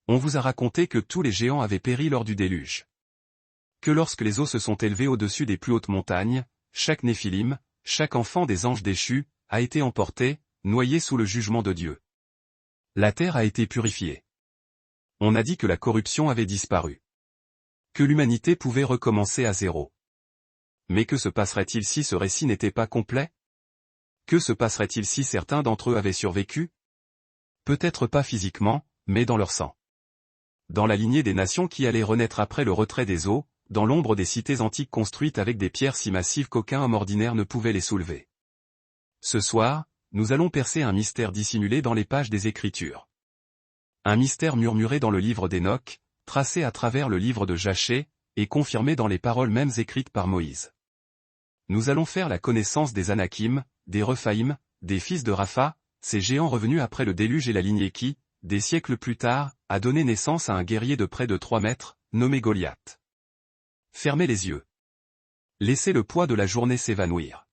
On vous a raconté que tous les géants avaient péri lors du déluge. Que lorsque les eaux se sont élevées au-dessus des plus hautes montagnes, chaque néphilim, chaque enfant des anges déchus, a été emporté, noyé sous le jugement de Dieu. La terre a été purifiée. On a dit que la corruption avait disparu. Que l'humanité pouvait recommencer à zéro. Mais que se passerait-il si ce récit n'était pas complet? Que se passerait-il si certains d'entre eux avaient survécu? Peut-être pas physiquement, mais dans leur sang. Dans la lignée des nations qui allaient renaître après le retrait des eaux, dans l'ombre des cités antiques construites avec des pierres si massives qu'aucun homme ordinaire ne pouvait les soulever. Ce soir, nous allons percer un mystère dissimulé dans les pages des Écritures. Un mystère murmuré dans le livre d'Enoch, tracé à travers le livre de Jachée, et confirmé dans les paroles mêmes écrites par Moïse. Nous allons faire la connaissance des Anakim, des Rephaïm, des fils de Rapha, ces géants revenus après le déluge et la lignée qui, des siècles plus tard, a donné naissance à un guerrier de près de 3 mètres, nommé Goliath. Fermez les yeux. Laissez le poids de la journée s'évanouir.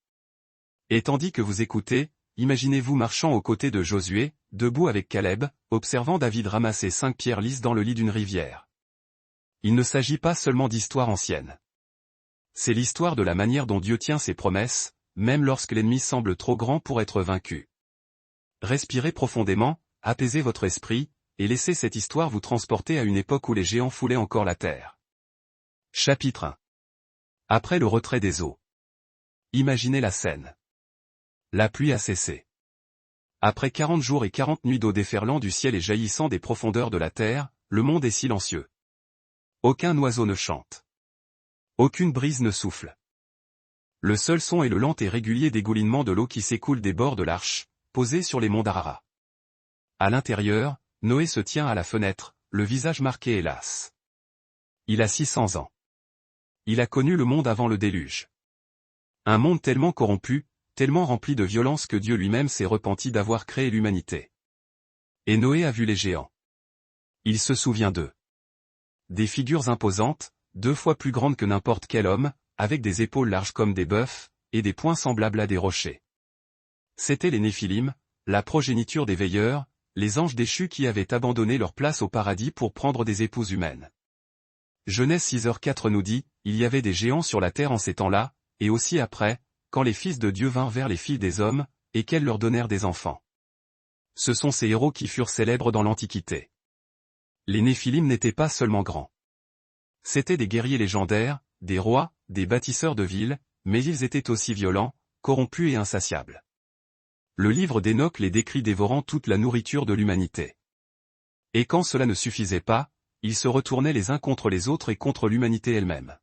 Et tandis que vous écoutez, imaginez-vous marchant aux côtés de Josué, debout avec Caleb, observant David ramasser 5 pierres lisses dans le lit d'une rivière. Il ne s'agit pas seulement d'histoire ancienne. C'est l'histoire de la manière dont Dieu tient ses promesses, même lorsque l'ennemi semble trop grand pour être vaincu. Respirez profondément, apaisez votre esprit, et laissez cette histoire vous transporter à une époque où les géants foulaient encore la terre. Chapitre 1. Après le retrait des eaux. Imaginez la scène. La pluie a cessé. Après 40 jours et 40 nuits d'eau déferlant du ciel et jaillissant des profondeurs de la terre, le monde est silencieux. Aucun oiseau ne chante. Aucune brise ne souffle. Le seul son est le lent et régulier dégoulinement de l'eau qui s'écoule des bords de l'arche, posée sur les monts d'Ararat. À l'intérieur, Noé se tient à la fenêtre, le visage marqué hélas. Il a 600 ans. Il a connu le monde avant le déluge. Un monde tellement corrompu, tellement rempli de violence que Dieu lui-même s'est repenti d'avoir créé l'humanité. Et Noé a vu les géants. Il se souvient d'eux. Des figures imposantes, 2 fois plus grandes que n'importe quel homme, avec des épaules larges comme des bœufs, et des poings semblables à des rochers. C'étaient les Néphilim, la progéniture des veilleurs, les anges déchus qui avaient abandonné leur place au paradis pour prendre des épouses humaines. Genèse 6h4 nous dit, il y avait des géants sur la terre en ces temps-là, et aussi après, quand les fils de Dieu vinrent vers les filles des hommes, et qu'elles leur donnèrent des enfants. Ce sont ces héros qui furent célèbres dans l'Antiquité. Les Néphilim n'étaient pas seulement grands. C'étaient des guerriers légendaires, des rois, des bâtisseurs de villes, mais ils étaient aussi violents, corrompus et insatiables. Le livre d'Enoch les décrit dévorant toute la nourriture de l'humanité. Et quand cela ne suffisait pas, ils se retournaient les uns contre les autres et contre l'humanité elle-même.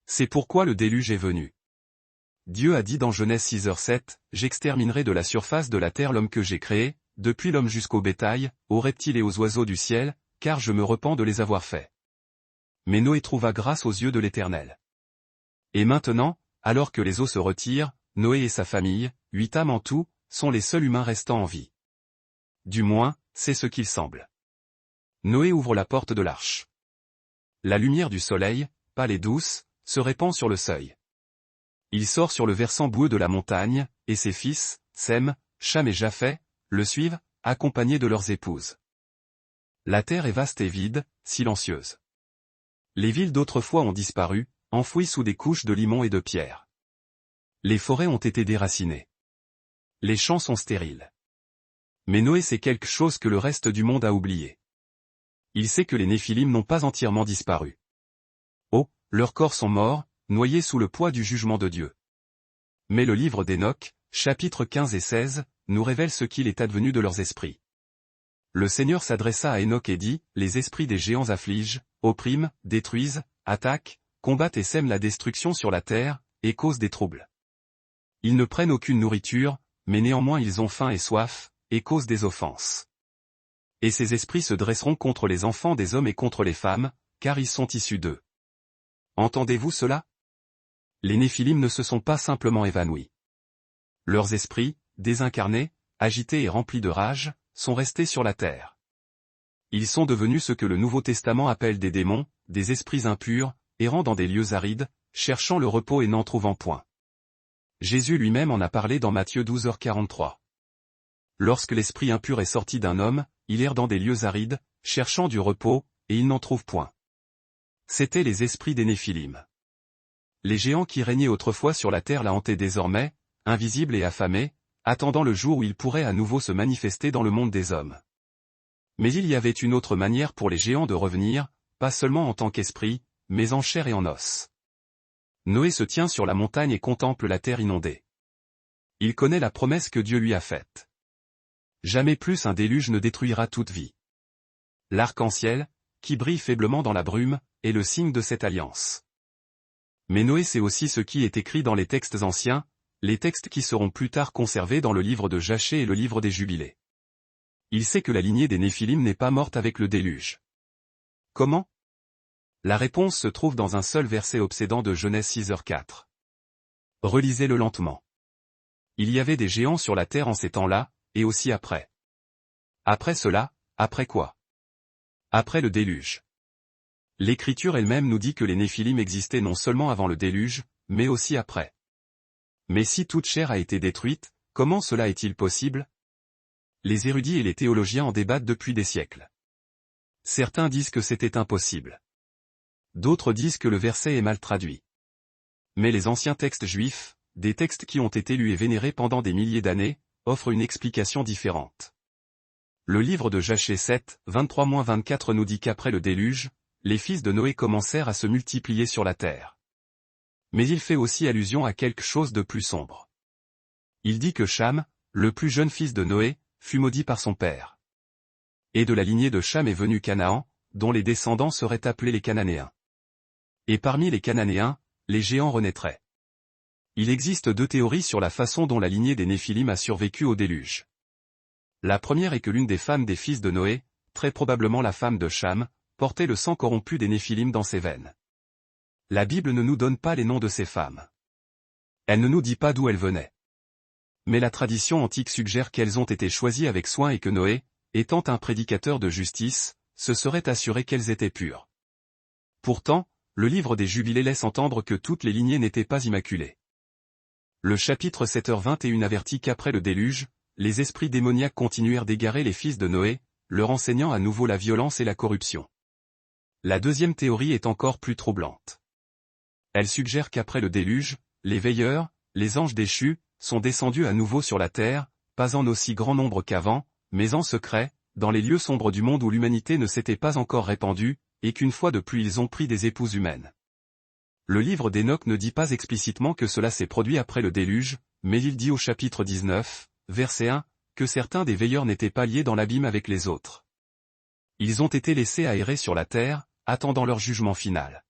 C'est pourquoi le déluge est venu. Dieu a dit dans Genèse 6h7, « J'exterminerai de la surface de la terre l'homme que j'ai créé, depuis l'homme jusqu'au bétail, aux reptiles et aux oiseaux du ciel, car je me repens de les avoir faits. » Mais Noé trouva grâce aux yeux de l'Éternel. Et maintenant, alors que les eaux se retirent, Noé et sa famille, 8 âmes en tout, sont les seuls humains restant en vie. Du moins, c'est ce qu'il semble. Noé ouvre la porte de l'arche. La lumière du soleil, pâle et douce, se répand sur le seuil. Il sort sur le versant boueux de la montagne, et ses fils, Sem, Cham et Japheth, le suivent, accompagnés de leurs épouses. La terre est vaste et vide, silencieuse. Les villes d'autrefois ont disparu, enfouies sous des couches de limon et de pierre. Les forêts ont été déracinées. Les champs sont stériles. Mais Noé sait quelque chose que le reste du monde a oublié. Il sait que les Néphilim n'ont pas entièrement disparu. Oh, leurs corps sont morts, noyés sous le poids du jugement de Dieu. Mais le livre d'Enoch, chapitres 15 et 16, nous révèle ce qu'il est advenu de leurs esprits. Le Seigneur s'adressa à Enoch et dit, « Les esprits des géants affligent, oppriment, détruisent, attaquent, combattent et sèment la destruction sur la terre, et causent des troubles. Ils ne prennent aucune nourriture, mais néanmoins ils ont faim et soif, et causent des offenses. Et ces esprits se dresseront contre les enfants des hommes et contre les femmes, car ils sont issus d'eux. » Entendez-vous cela? Les Néphilim ne se sont pas simplement évanouis. Leurs esprits, désincarnés, agités et remplis de rage, sont restés sur la terre. Ils sont devenus ce que le Nouveau Testament appelle des démons, des esprits impurs, errant dans des lieux arides, cherchant le repos et n'en trouvant point. Jésus lui-même en a parlé dans Matthieu 12h43. Lorsque l'esprit impur est sorti d'un homme, il erre dans des lieux arides, cherchant du repos, et ils n'en trouvent point. C'étaient les esprits des Néphilim. Les géants qui régnaient autrefois sur la terre la hantaient désormais, invisibles et affamés, attendant le jour où ils pourraient à nouveau se manifester dans le monde des hommes. Mais il y avait une autre manière pour les géants de revenir, pas seulement en tant qu'esprit, mais en chair et en os. Noé se tient sur la montagne et contemple la terre inondée. Il connaît la promesse que Dieu lui a faite. Jamais plus un déluge ne détruira toute vie. L'arc-en-ciel, qui brille faiblement dans la brume, est le signe de cette alliance. Mais Noé sait aussi ce qui est écrit dans les textes anciens, les textes qui seront plus tard conservés dans le livre de Jachée et le livre des Jubilés. Il sait que la lignée des Néphilim n'est pas morte avec le déluge. Comment? La réponse se trouve dans un seul verset obsédant de Genèse 6h4. Relisez-le lentement. Il y avait des géants sur la terre en ces temps-là, et aussi après. Après cela, après quoi? Après le déluge. L'Écriture elle-même nous dit que les Néphilim existaient non seulement avant le déluge, mais aussi après. Mais si toute chair a été détruite, comment cela est-il possible? Les érudits et les théologiens en débattent depuis des siècles. Certains disent que c'était impossible. D'autres disent que le verset est mal traduit. Mais les anciens textes juifs, des textes qui ont été lus et vénérés pendant des milliers d'années, offrent une explication différente. Le livre de Jachée 7, 23-24 nous dit qu'après le déluge, les fils de Noé commencèrent à se multiplier sur la terre. Mais il fait aussi allusion à quelque chose de plus sombre. Il dit que Cham, le plus jeune fils de Noé, fut maudit par son père. Et de la lignée de Cham est venu Canaan, dont les descendants seraient appelés les Cananéens. Et parmi les Cananéens, les géants renaîtraient. Il existe deux théories sur la façon dont la lignée des Néphilim a survécu au déluge. La première est que l'une des femmes des fils de Noé, très probablement la femme de Cham, portait le sang corrompu des Néphilim dans ses veines. La Bible ne nous donne pas les noms de ces femmes. Elle ne nous dit pas d'où elles venaient. Mais la tradition antique suggère qu'elles ont été choisies avec soin et que Noé, étant un prédicateur de justice, se serait assuré qu'elles étaient pures. Pourtant, le livre des Jubilés laisse entendre que toutes les lignées n'étaient pas immaculées. Le chapitre 7h21 avertit qu'après le déluge, les esprits démoniaques continuèrent d'égarer les fils de Noé, leur enseignant à nouveau la violence et la corruption. La deuxième théorie est encore plus troublante. Elle suggère qu'après le déluge, les veilleurs, les anges déchus, sont descendus à nouveau sur la terre, pas en aussi grand nombre qu'avant, mais en secret, dans les lieux sombres du monde où l'humanité ne s'était pas encore répandue, et qu'une fois de plus ils ont pris des épouses humaines. Le livre d'Enoch ne dit pas explicitement que cela s'est produit après le déluge, mais il dit au chapitre 19, verset 1, que certains des veilleurs n'étaient pas liés dans l'abîme avec les autres. Ils ont été laissés aérer sur la terre, attendant leur jugement final.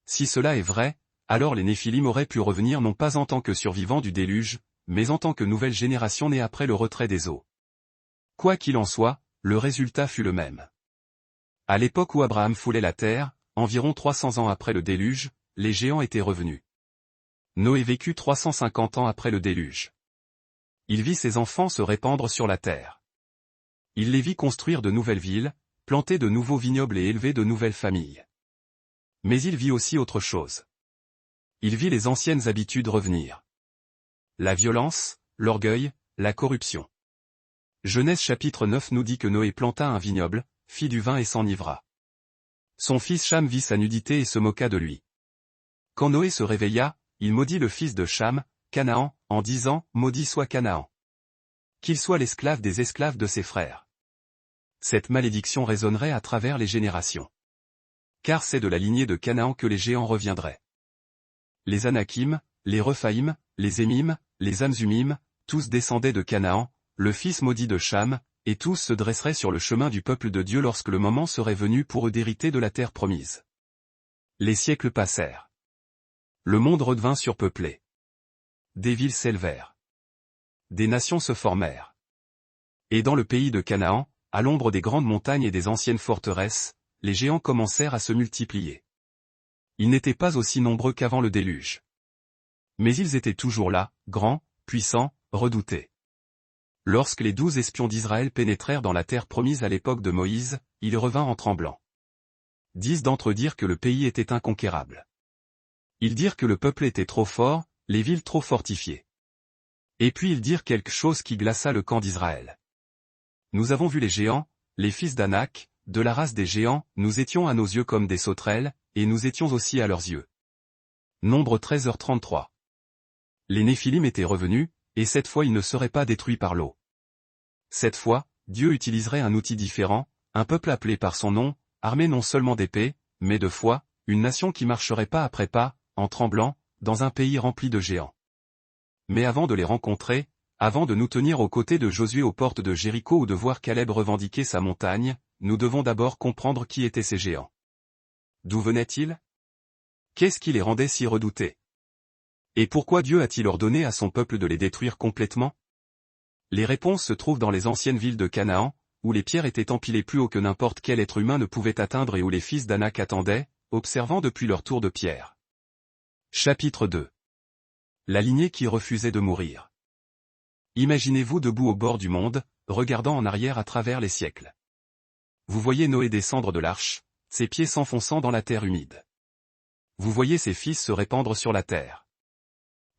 Si cela est vrai, alors les Néphilim auraient pu revenir non pas en tant que survivants du déluge, mais en tant que nouvelle génération née après le retrait des eaux. Quoi qu'il en soit, le résultat fut le même. À l'époque où Abraham foulait la terre, environ 300 ans après le déluge, les géants étaient revenus. Noé vécut 350 ans après le déluge. Il vit ses enfants se répandre sur la terre. Il les vit construire de nouvelles villes, planter de nouveaux vignobles et élever de nouvelles familles. Mais il vit aussi autre chose. Il vit les anciennes habitudes revenir. La violence, l'orgueil, la corruption. Genèse chapitre 9 nous dit que Noé planta un vignoble, fit du vin et s'enivra. Son fils Cham vit sa nudité et se moqua de lui. Quand Noé se réveilla, il maudit le fils de Cham, Canaan, en disant « Maudit soit Canaan. Qu'il soit l'esclave des esclaves de ses frères. » Cette malédiction résonnerait à travers les générations. Car c'est de la lignée de Canaan que les géants reviendraient. Les Anakim, les Rephaïm, les Émim, les Amzumim, tous descendaient de Canaan, le fils maudit de Cham, et tous se dresseraient sur le chemin du peuple de Dieu lorsque le moment serait venu pour eux d'hériter de la terre promise. Les siècles passèrent. Le monde redevint surpeuplé. Des villes s'élevèrent. Des nations se formèrent. Et dans le pays de Canaan, à l'ombre des grandes montagnes et des anciennes forteresses, les géants commencèrent à se multiplier. Ils n'étaient pas aussi nombreux qu'avant le déluge. Mais ils étaient toujours là, grands, puissants, redoutés. Lorsque les 12 espions d'Israël pénétrèrent dans la terre promise à l'époque de Moïse, ils revinrent en tremblant. 10 d'entre eux dirent que le pays était inconquérable. Ils dirent que le peuple était trop fort, les villes trop fortifiées. Et puis ils dirent quelque chose qui glaça le camp d'Israël. Nous avons vu les géants, les fils d'Anak, de la race des géants, nous étions à nos yeux comme des sauterelles, et nous étions aussi à leurs yeux. Nombre 13h33. Les Néphilim étaient revenus, et cette fois ils ne seraient pas détruits par l'eau. Cette fois, Dieu utiliserait un outil différent, un peuple appelé par son nom, armé non seulement d'épées, mais de foi, une nation qui marcherait pas après pas, en tremblant, dans un pays rempli de géants. Mais avant de les rencontrer, avant de nous tenir aux côtés de Josué aux portes de Jéricho ou de voir Caleb revendiquer sa montagne, nous devons d'abord comprendre qui étaient ces géants. D'où venaient-ils? Qu'est-ce qui les rendait si redoutés? Et pourquoi Dieu a-t-il ordonné à son peuple de les détruire complètement? Les réponses se trouvent dans les anciennes villes de Canaan, où les pierres étaient empilées plus haut que n'importe quel être humain ne pouvait atteindre et où les fils d'Anak attendaient, observant depuis leur tour de pierre. Chapitre 2. La lignée qui refusait de mourir. Imaginez-vous debout au bord du monde, regardant en arrière à travers les siècles. Vous voyez Noé descendre de l'arche, ses pieds s'enfonçant dans la terre humide. Vous voyez ses fils se répandre sur la terre.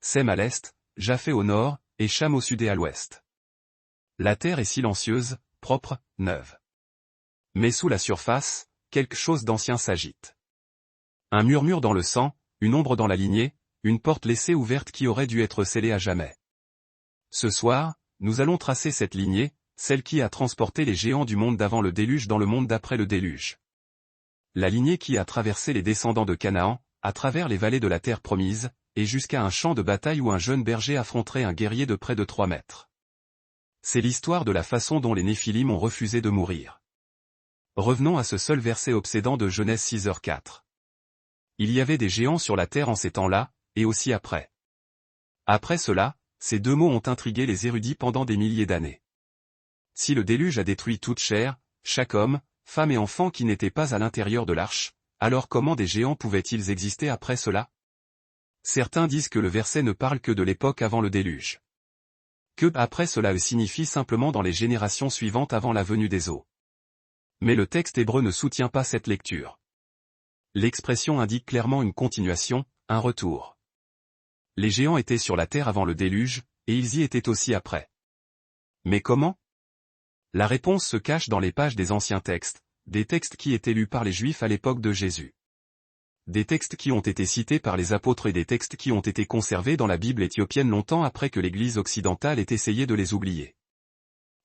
Sem à l'est, Japheth au nord, et Cham au sud et à l'ouest. La terre est silencieuse, propre, neuve. Mais sous la surface, quelque chose d'ancien s'agite. Un murmure dans le sang, une ombre dans la lignée, une porte laissée ouverte qui aurait dû être scellée à jamais. Ce soir, nous allons tracer cette lignée, celle qui a transporté les géants du monde d'avant le déluge dans le monde d'après le déluge. La lignée qui a traversé les descendants de Canaan, à travers les vallées de la terre promise, et jusqu'à un champ de bataille où un jeune berger affronterait un guerrier de près de 3 mètres. C'est l'histoire de la façon dont les Néphilim ont refusé de mourir. Revenons à ce seul verset obsédant de Genèse 6h4. Il y avait des géants sur la terre en ces temps-là, et aussi après. Après cela, ces deux mots ont intrigué les érudits pendant des milliers d'années. Si le déluge a détruit toute chair, chaque homme, femme et enfant qui n'étaient pas à l'intérieur de l'arche, alors comment des géants pouvaient-ils exister après cela? Certains disent que le verset ne parle que de l'époque avant le déluge. Que après cela signifie simplement dans les générations suivantes avant la venue des eaux. Mais le texte hébreu ne soutient pas cette lecture. L'expression indique clairement une continuation, un retour. Les géants étaient sur la terre avant le déluge, et ils y étaient aussi après. Mais comment? La réponse se cache dans les pages des anciens textes, des textes qui étaient lus par les Juifs à l'époque de Jésus. Des textes qui ont été cités par les apôtres et des textes qui ont été conservés dans la Bible éthiopienne longtemps après que l'Église occidentale ait essayé de les oublier.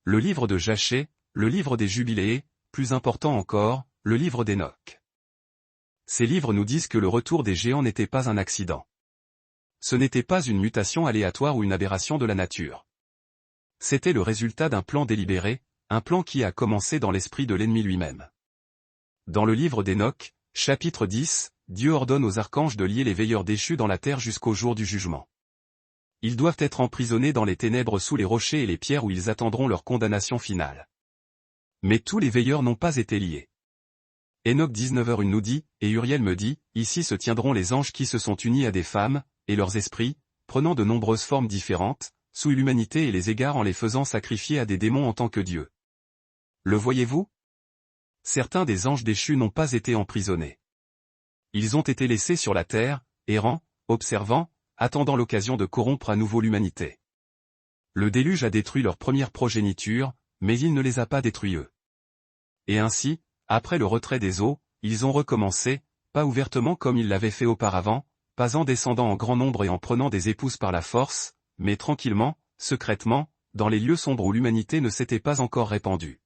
Le livre de Jachée, le livre des Jubiléés, plus important encore, le livre d'Enoch. Ces livres nous disent que le retour des géants n'était pas un accident. Ce n'était pas une mutation aléatoire ou une aberration de la nature. C'était le résultat d'un plan délibéré, un plan qui a commencé dans l'esprit de l'ennemi lui-même. Dans le livre d'Enoch, chapitre 10, Dieu ordonne aux archanges de lier les veilleurs déchus dans la terre jusqu'au jour du jugement. Ils doivent être emprisonnés dans les ténèbres sous les rochers et les pierres où ils attendront leur condamnation finale. Mais tous les veilleurs n'ont pas été liés. Enoch 19h1 nous dit, et Uriel me dit, ici se tiendront les anges qui se sont unis à des femmes, et leurs esprits, prenant de nombreuses formes différentes, souillent l'humanité et les égarent en les faisant sacrifier à des démons en tant que Dieu. Le voyez-vous? Certains des anges déchus n'ont pas été emprisonnés. Ils ont été laissés sur la terre, errant, observant, attendant l'occasion de corrompre à nouveau l'humanité. Le déluge a détruit leur première progéniture, mais il ne les a pas détruits eux. Et ainsi, après le retrait des eaux, ils ont recommencé, pas ouvertement comme ils l'avaient fait auparavant, pas en descendant en grand nombre et en prenant des épouses par la force, mais tranquillement, secrètement, dans les lieux sombres où l'humanité ne s'était pas encore répandue.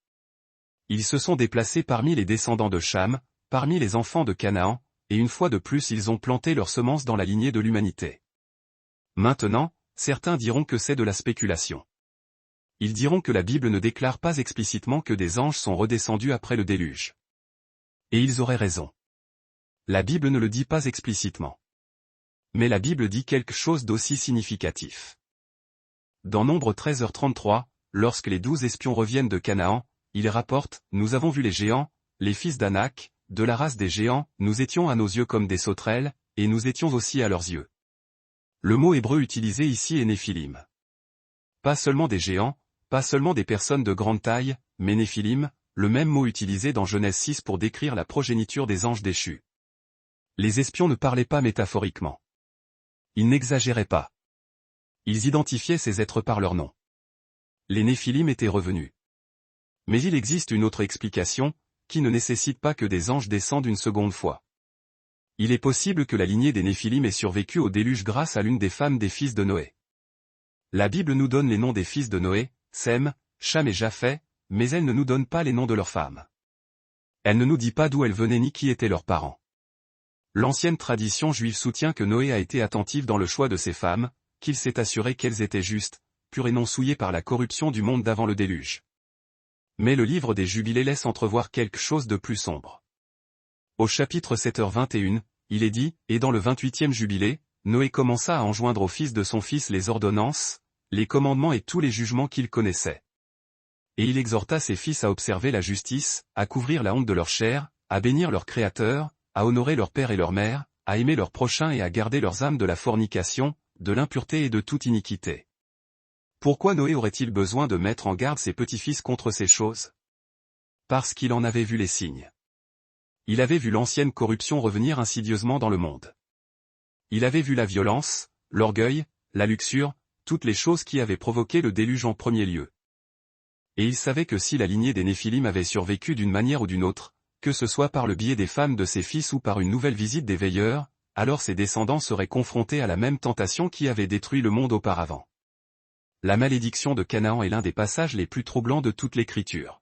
Ils se sont déplacés parmi les descendants de Cham, parmi les enfants de Canaan, et une fois de plus ils ont planté leurs semences dans la lignée de l'humanité. Maintenant, certains diront que c'est de la spéculation. Ils diront que la Bible ne déclare pas explicitement que des anges sont redescendus après le déluge. Et ils auraient raison. La Bible ne le dit pas explicitement. Mais la Bible dit quelque chose d'aussi significatif. Dans Nombre 13h33, lorsque les 12 espions reviennent de Canaan, ils rapportent, nous avons vu les géants, les fils d'Anak, de la race des géants, nous étions à nos yeux comme des sauterelles, et nous étions aussi à leurs yeux. Le mot hébreu utilisé ici est Néphilim. Pas seulement des géants, pas seulement des personnes de grande taille, mais Néphilim, le même mot utilisé dans Genèse 6 pour décrire la progéniture des anges déchus. Les espions ne parlaient pas métaphoriquement. Ils n'exagéraient pas. Ils identifiaient ces êtres par leur nom. Les Néphilim étaient revenus. Mais il existe une autre explication, qui ne nécessite pas que des anges descendent une seconde fois. Il est possible que la lignée des Néphilim ait survécu au déluge grâce à l'une des femmes des fils de Noé. La Bible nous donne les noms des fils de Noé, Sem, Cham et Japheth, mais elle ne nous donne pas les noms de leurs femmes. Elle ne nous dit pas d'où elles venaient ni qui étaient leurs parents. L'ancienne tradition juive soutient que Noé a été attentif dans le choix de ses femmes, qu'il s'est assuré qu'elles étaient justes, pures et non souillées par la corruption du monde d'avant le déluge. Mais le livre des Jubilés laisse entrevoir quelque chose de plus sombre. Au chapitre 7h21, il est dit, et dans le 28e jubilé, Noé commença à enjoindre aux fils de son fils les ordonnances, les commandements et tous les jugements qu'il connaissait. Et il exhorta ses fils à observer la justice, à couvrir la honte de leur chair, à bénir leur Créateur, à honorer leur père et leur mère, à aimer leur prochain et à garder leurs âmes de la fornication, de l'impureté et de toute iniquité. Pourquoi Noé aurait-il besoin de mettre en garde ses petits-fils contre ces choses? Parce qu'il en avait vu les signes. Il avait vu l'ancienne corruption revenir insidieusement dans le monde. Il avait vu la violence, l'orgueil, la luxure, toutes les choses qui avaient provoqué le déluge en premier lieu. Et il savait que si la lignée des Néphilim avait survécu d'une manière ou d'une autre, que ce soit par le biais des femmes de ses fils ou par une nouvelle visite des veilleurs, alors ses descendants seraient confrontés à la même tentation qui avait détruit le monde auparavant. La malédiction de Canaan est l'un des passages les plus troublants de toute l'Écriture.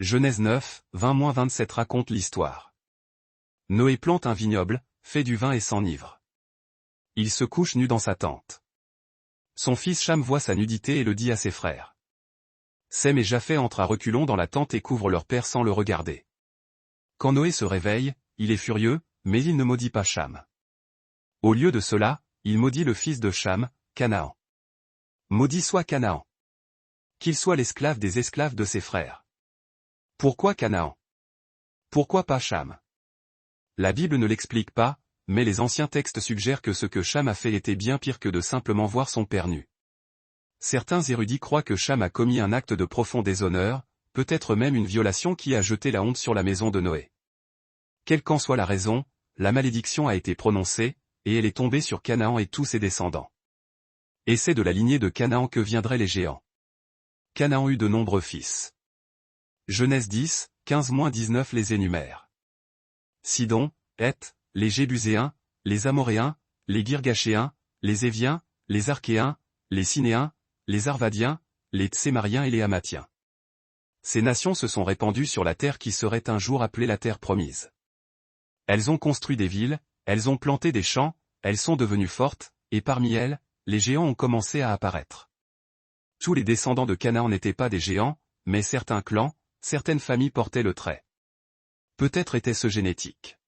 Genèse 9, 20-27 raconte l'histoire. Noé plante un vignoble, fait du vin et s'enivre. Il se couche nu dans sa tente. Son fils Cham voit sa nudité et le dit à ses frères. Sem et Japheth entrent à reculons dans la tente et couvrent leur père sans le regarder. Quand Noé se réveille, il est furieux, mais il ne maudit pas Cham. Au lieu de cela, il maudit le fils de Cham, Canaan. Maudit soit Canaan. Qu'il soit l'esclave des esclaves de ses frères. Pourquoi Canaan? Pourquoi pas Cham? La Bible ne l'explique pas, mais les anciens textes suggèrent que ce que Cham a fait était bien pire que de simplement voir son père nu. Certains érudits croient que Cham a commis un acte de profond déshonneur, peut-être même une violation qui a jeté la honte sur la maison de Noé. Quelle qu'en soit la raison, la malédiction a été prononcée, et elle est tombée sur Canaan et tous ses descendants. Et c'est de la lignée de Canaan que viendraient les géants. Canaan eut de nombreux fils. Genèse 10, 15-19 les énumère. Sidon, Heth, les Jébuséens, les Amoréens, les Girgachéens, les Éviens, les Archéens, les Sinéens, les Arvadiens, les Tsémariens et les Hamathiens. Ces nations se sont répandues sur la terre qui serait un jour appelée la terre promise. Elles ont construit des villes, elles ont planté des champs, elles sont devenues fortes, et parmi elles, les géants ont commencé à apparaître. Tous les descendants de Canaan n'étaient pas des géants, mais certains clans, certaines familles portaient le trait. Peut-être était-ce génétique.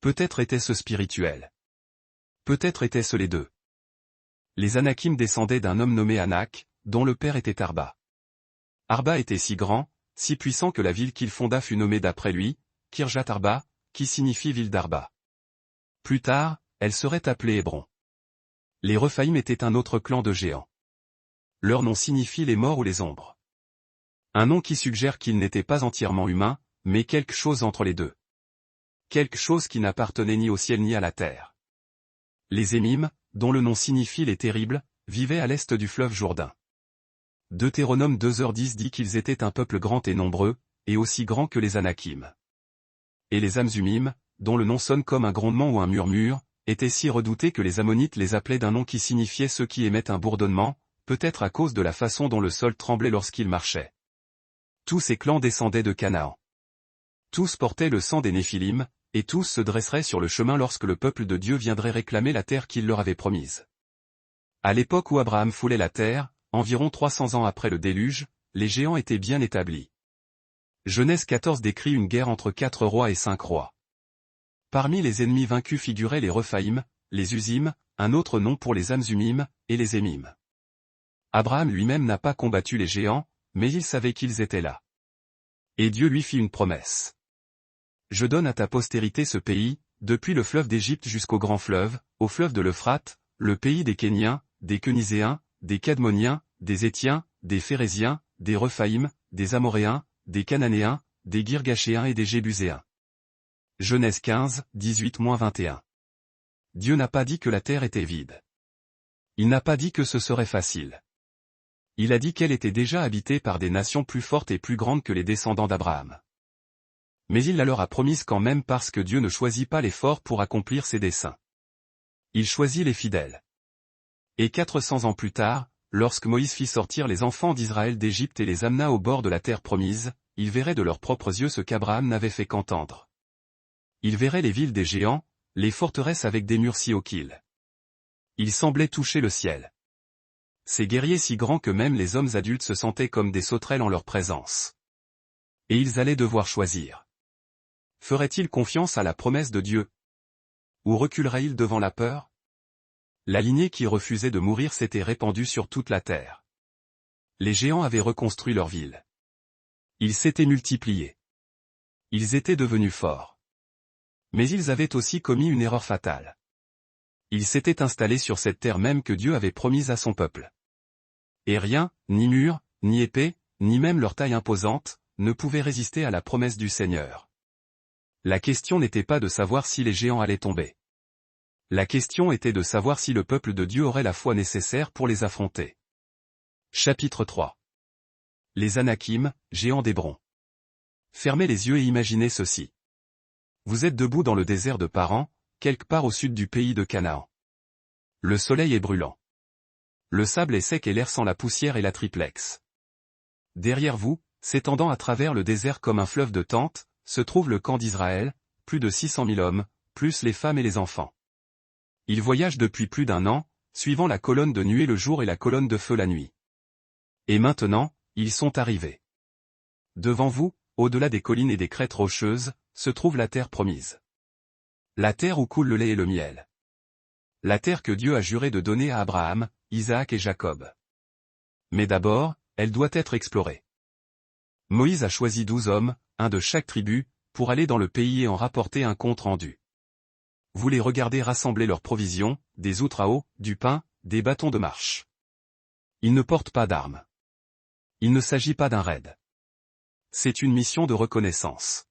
Peut-être était-ce spirituel. Peut-être était-ce les deux. Les Anakim descendaient d'un homme nommé Anak, dont le père était Arba. Arba était si grand, si puissant que la ville qu'il fonda fut nommée d'après lui, Kirjat Arba, qui signifie ville d'Arba. Plus tard, elle serait appelée Hébron. Les Rephaïm étaient un autre clan de géants. Leur nom signifie les morts ou les ombres. Un nom qui suggère qu'ils n'étaient pas entièrement humains, mais quelque chose entre les deux. Quelque chose qui n'appartenait ni au ciel ni à la terre. Les Émim, dont le nom signifie les terribles, vivaient à l'est du fleuve Jourdain. Deutéronome 2h10 dit qu'ils étaient un peuple grand et nombreux, et aussi grand que les Anakim. Et les Amzumim, dont le nom sonne comme un grondement ou un murmure, étaient si redoutés que les Ammonites les appelaient d'un nom qui signifiait ceux qui émettent un bourdonnement, peut-être à cause de la façon dont le sol tremblait lorsqu'ils marchaient. Tous ces clans descendaient de Canaan. Tous portaient le sang des Néphilim, et tous se dresseraient sur le chemin lorsque le peuple de Dieu viendrait réclamer la terre qu'il leur avait promise. À l'époque où Abraham foulait la terre, environ 300 ans après le déluge, les géants étaient bien établis. Genèse 14 décrit une guerre entre 4 rois et 5 rois. Parmi les ennemis vaincus figuraient les Rephaïm, les Usim, un autre nom pour les Amzumim, et les Émim. Abraham lui-même n'a pas combattu les géants, mais il savait qu'ils étaient là. Et Dieu lui fit une promesse. Je donne à ta postérité ce pays, depuis le fleuve d'Égypte jusqu'au grand fleuve, au fleuve de l'Euphrate, le pays des Kéniens, des Kenizéens, des Cadmoniens, des Étiens, des Phéréziens, des Rephaïm, des Amoréens, des Cananéens, des Girgachéens et des Jébuséens. Genèse 15, 18-21. Dieu n'a pas dit que la terre était vide. Il n'a pas dit que ce serait facile. Il a dit qu'elle était déjà habitée par des nations plus fortes et plus grandes que les descendants d'Abraham. Mais il la leur a promise quand même parce que Dieu ne choisit pas les forts pour accomplir ses desseins. Il choisit les fidèles. Et 400 ans plus tard, lorsque Moïse fit sortir les enfants d'Israël d'Égypte et les amena au bord de la terre promise, ils verraient de leurs propres yeux ce qu'Abraham n'avait fait qu'entendre. Ils verraient les villes des géants, les forteresses avec des murs si hauts qu'ils. Ils semblaient toucher le ciel. Ces guerriers si grands que même les hommes adultes se sentaient comme des sauterelles en leur présence. Et ils allaient devoir choisir. Feraient-ils confiance à la promesse de Dieu? Ou reculeraient-ils devant la peur? La lignée qui refusait de mourir s'était répandue sur toute la terre. Les géants avaient reconstruit leur ville. Ils s'étaient multipliés. Ils étaient devenus forts. Mais ils avaient aussi commis une erreur fatale. Ils s'étaient installés sur cette terre même que Dieu avait promise à son peuple. Et rien, ni mur, ni épée, ni même leur taille imposante, ne pouvait résister à la promesse du Seigneur. La question n'était pas de savoir si les géants allaient tomber. La question était de savoir si le peuple de Dieu aurait la foi nécessaire pour les affronter. Chapitre 3. Les Anakim, géants d'Hébron. Fermez les yeux et imaginez ceci. Vous êtes debout dans le désert de Paran, quelque part au sud du pays de Canaan. Le soleil est brûlant. Le sable est sec et l'air sent la poussière et la triplex. Derrière vous, s'étendant à travers le désert comme un fleuve de tentes, se trouve le camp d'Israël, plus de 600 000 hommes, plus les femmes et les enfants. Ils voyagent depuis plus d'un an, suivant la colonne de nuée le jour et la colonne de feu la nuit. Et maintenant, ils sont arrivés. Devant vous, au-delà des collines et des crêtes rocheuses, se trouve la terre promise. La terre où coule le lait et le miel. La terre que Dieu a juré de donner à Abraham, Isaac et Jacob. Mais d'abord, elle doit être explorée. Moïse a choisi 12 hommes, un de chaque tribu, pour aller dans le pays et en rapporter un compte rendu. Vous les regardez rassembler leurs provisions, des outres à eau, du pain, des bâtons de marche. Ils ne portent pas d'armes. Il ne s'agit pas d'un raid. C'est une mission de reconnaissance.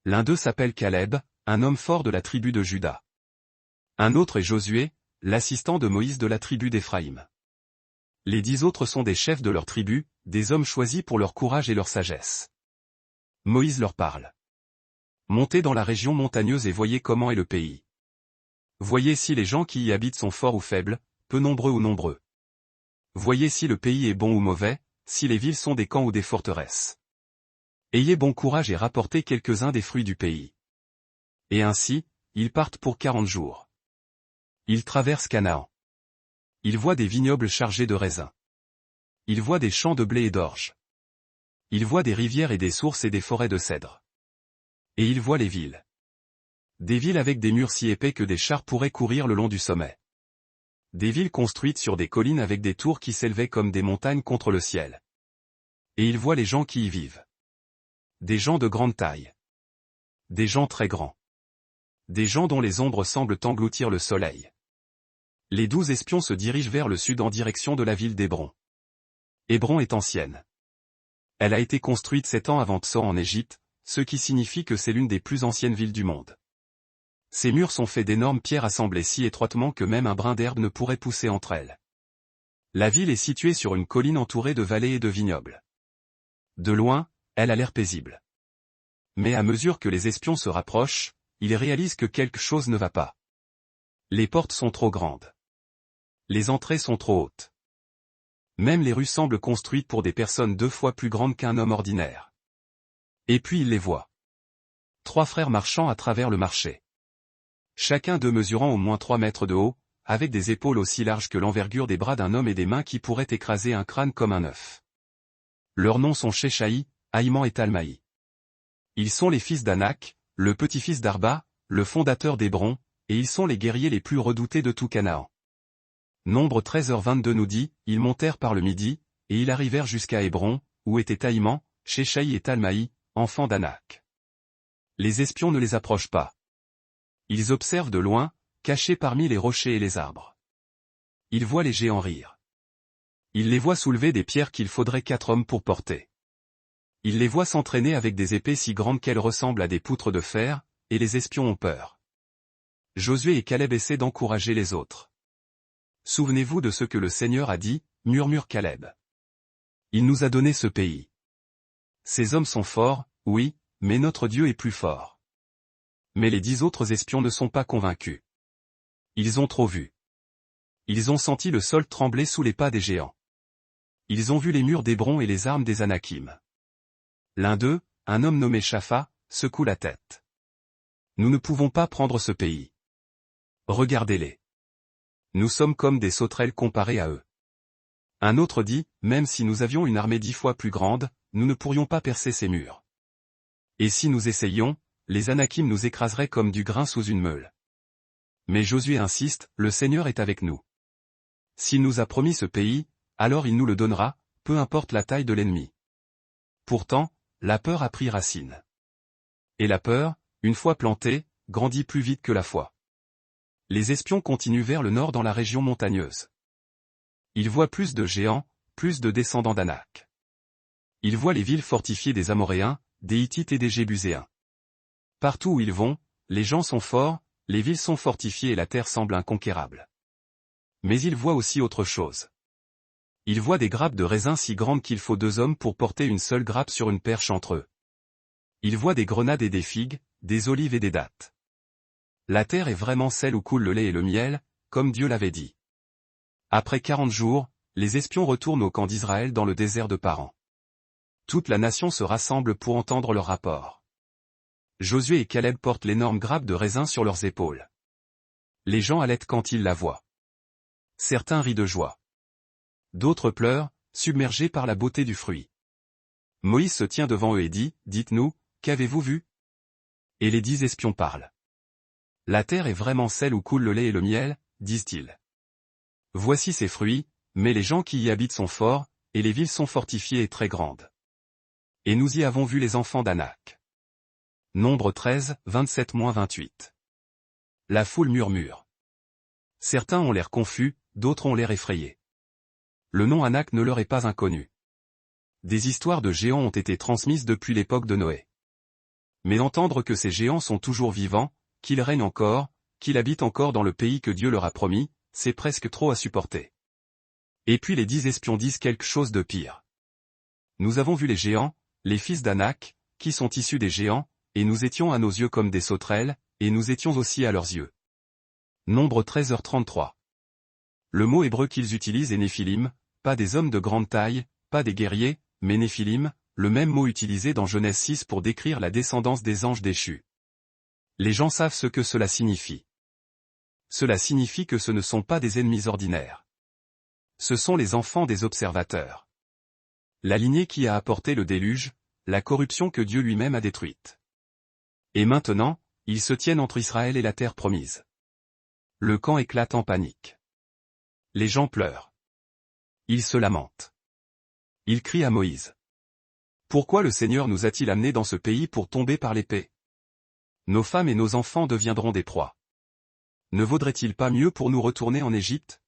L'un d'eux s'appelle Caleb, un homme fort de la tribu de Juda. Un autre est Josué, l'assistant de Moïse de la tribu d'Éphraïm. Les 10 autres sont des chefs de leur tribu, des hommes choisis pour leur courage et leur sagesse. Moïse leur parle. Montez dans la région montagneuse et voyez comment est le pays. Voyez si les gens qui y habitent sont forts ou faibles, peu nombreux ou nombreux. Voyez si le pays est bon ou mauvais, si les villes sont des camps ou des forteresses. Ayez bon courage et rapportez quelques-uns des fruits du pays. Et ainsi, ils partent pour 40 jours. Ils traversent Canaan. Ils voient des vignobles chargés de raisins. Ils voient des champs de blé et d'orge. Ils voient des rivières et des sources et des forêts de cèdres. Et ils voient les villes. Des villes avec des murs si épais que des chars pourraient courir le long du sommet. Des villes construites sur des collines avec des tours qui s'élevaient comme des montagnes contre le ciel. Et ils voient les gens qui y vivent. Des gens de grande taille. Des gens très grands. Des gens dont les ombres semblent engloutir le soleil. Les 12 espions se dirigent vers le sud en direction de la ville d'Hébron. Hébron est ancienne. Elle a été construite 7 ans avant Tsor en Égypte, ce qui signifie que c'est l'une des plus anciennes villes du monde. Ses murs sont faits d'énormes pierres assemblées si étroitement que même un brin d'herbe ne pourrait pousser entre elles. La ville est située sur une colline entourée de vallées et de vignobles. De loin, elle a l'air paisible. Mais à mesure que les espions se rapprochent, ils réalisent que quelque chose ne va pas. Les portes sont trop grandes. Les entrées sont trop hautes. Même les rues semblent construites pour des personnes 2 fois plus grandes qu'un homme ordinaire. Et puis ils les voient. 3 frères marchant à travers le marché. Chacun d'eux mesurant au moins 3 mètres de haut, avec des épaules aussi larges que l'envergure des bras d'un homme et des mains qui pourraient écraser un crâne comme un œuf. Leurs noms sont Sheshaï, Ahiman et Talmaï. Ils sont les fils d'Anak, le petit-fils d'Arba, le fondateur d'Hébron, et ils sont les guerriers les plus redoutés de tout Canaan. Nombre 13h22 nous dit, ils montèrent par le midi, et ils arrivèrent jusqu'à Hébron, où étaient Ahiman, Sheshaï et Talmaï, enfants d'Anak. Les espions ne les approchent pas. Ils observent de loin, cachés parmi les rochers et les arbres. Ils voient les géants rire. Ils les voient soulever des pierres qu'il faudrait 4 hommes pour porter. Ils les voient s'entraîner avec des épées si grandes qu'elles ressemblent à des poutres de fer, et les espions ont peur. Josué et Caleb essaient d'encourager les autres. Souvenez-vous de ce que le Seigneur a dit, murmure Caleb. Il nous a donné ce pays. Ces hommes sont forts, oui, mais notre Dieu est plus fort. Mais les 10 autres espions ne sont pas convaincus. Ils ont trop vu. Ils ont senti le sol trembler sous les pas des géants. Ils ont vu les murs d'Hébron et les armes des Anakim. L'un d'eux, un homme nommé Shapha, secoue la tête. Nous ne pouvons pas prendre ce pays. Regardez-les. Nous sommes comme des sauterelles comparés à eux. Un autre dit, même si nous avions une armée 10 fois plus grande, nous ne pourrions pas percer ces murs. Et si nous essayions, les Anakim nous écraseraient comme du grain sous une meule. Mais Josué insiste, le Seigneur est avec nous. S'il nous a promis ce pays, alors il nous le donnera, peu importe la taille de l'ennemi. Pourtant, la peur a pris racine. Et la peur, une fois plantée, grandit plus vite que la foi. Les espions continuent vers le nord dans la région montagneuse. Ils voient plus de géants, plus de descendants d'Anak. Ils voient les villes fortifiées des Amoréens, des Hittites et des Jébuséens. Partout où ils vont, les gens sont forts, les villes sont fortifiées et la terre semble inconquérable. Mais ils voient aussi autre chose. Ils voient des grappes de raisins si grandes qu'il faut 2 hommes pour porter une seule grappe sur une perche entre eux. Ils voient des grenades et des figues, des olives et des dattes. La terre est vraiment celle où coule le lait et le miel, comme Dieu l'avait dit. Après 40 jours, les espions retournent au camp d'Israël dans le désert de Paran. Toute la nation se rassemble pour entendre leur rapport. Josué et Caleb portent l'énorme grappe de raisins sur leurs épaules. Les gens halètent quand ils la voient. Certains rient de joie. D'autres pleurent, submergés par la beauté du fruit. Moïse se tient devant eux et dit, « Dites-nous, qu'avez-vous vu ?» Et les 10 espions parlent. « La terre est vraiment celle où coule le lait et le miel, disent-ils. Voici ses fruits, mais les gens qui y habitent sont forts, et les villes sont fortifiées et très grandes. Et nous y avons vu les enfants d'Anak. » Nombre 13, 27-28. La foule murmure. Certains ont l'air confus, d'autres ont l'air effrayés. Le nom Anak ne leur est pas inconnu. Des histoires de géants ont été transmises depuis l'époque de Noé. Mais entendre que ces géants sont toujours vivants, qu'ils règnent encore, qu'ils habitent encore dans le pays que Dieu leur a promis, c'est presque trop à supporter. Et puis les 10 espions disent quelque chose de pire. Nous avons vu les géants, les fils d'Anak, qui sont issus des géants, et nous étions à nos yeux comme des sauterelles, et nous étions aussi à leurs yeux. Nombre 13h33. Le mot hébreu qu'ils utilisent est Néphilim, pas des hommes de grande taille, pas des guerriers, mais Néphilim, le même mot utilisé dans Genèse 6 pour décrire la descendance des anges déchus. Les gens savent ce que cela signifie. Cela signifie que ce ne sont pas des ennemis ordinaires. Ce sont les enfants des observateurs. La lignée qui a apporté le déluge, la corruption que Dieu lui-même a détruite. Et maintenant, ils se tiennent entre Israël et la terre promise. Le camp éclate en panique. Les gens pleurent. Ils se lamentent. Ils crient à Moïse. Pourquoi le Seigneur nous a-t-il amenés dans ce pays pour tomber par l'épée? Nos femmes et nos enfants deviendront des proies. Ne vaudrait-il pas mieux pour nous retourner en Égypte?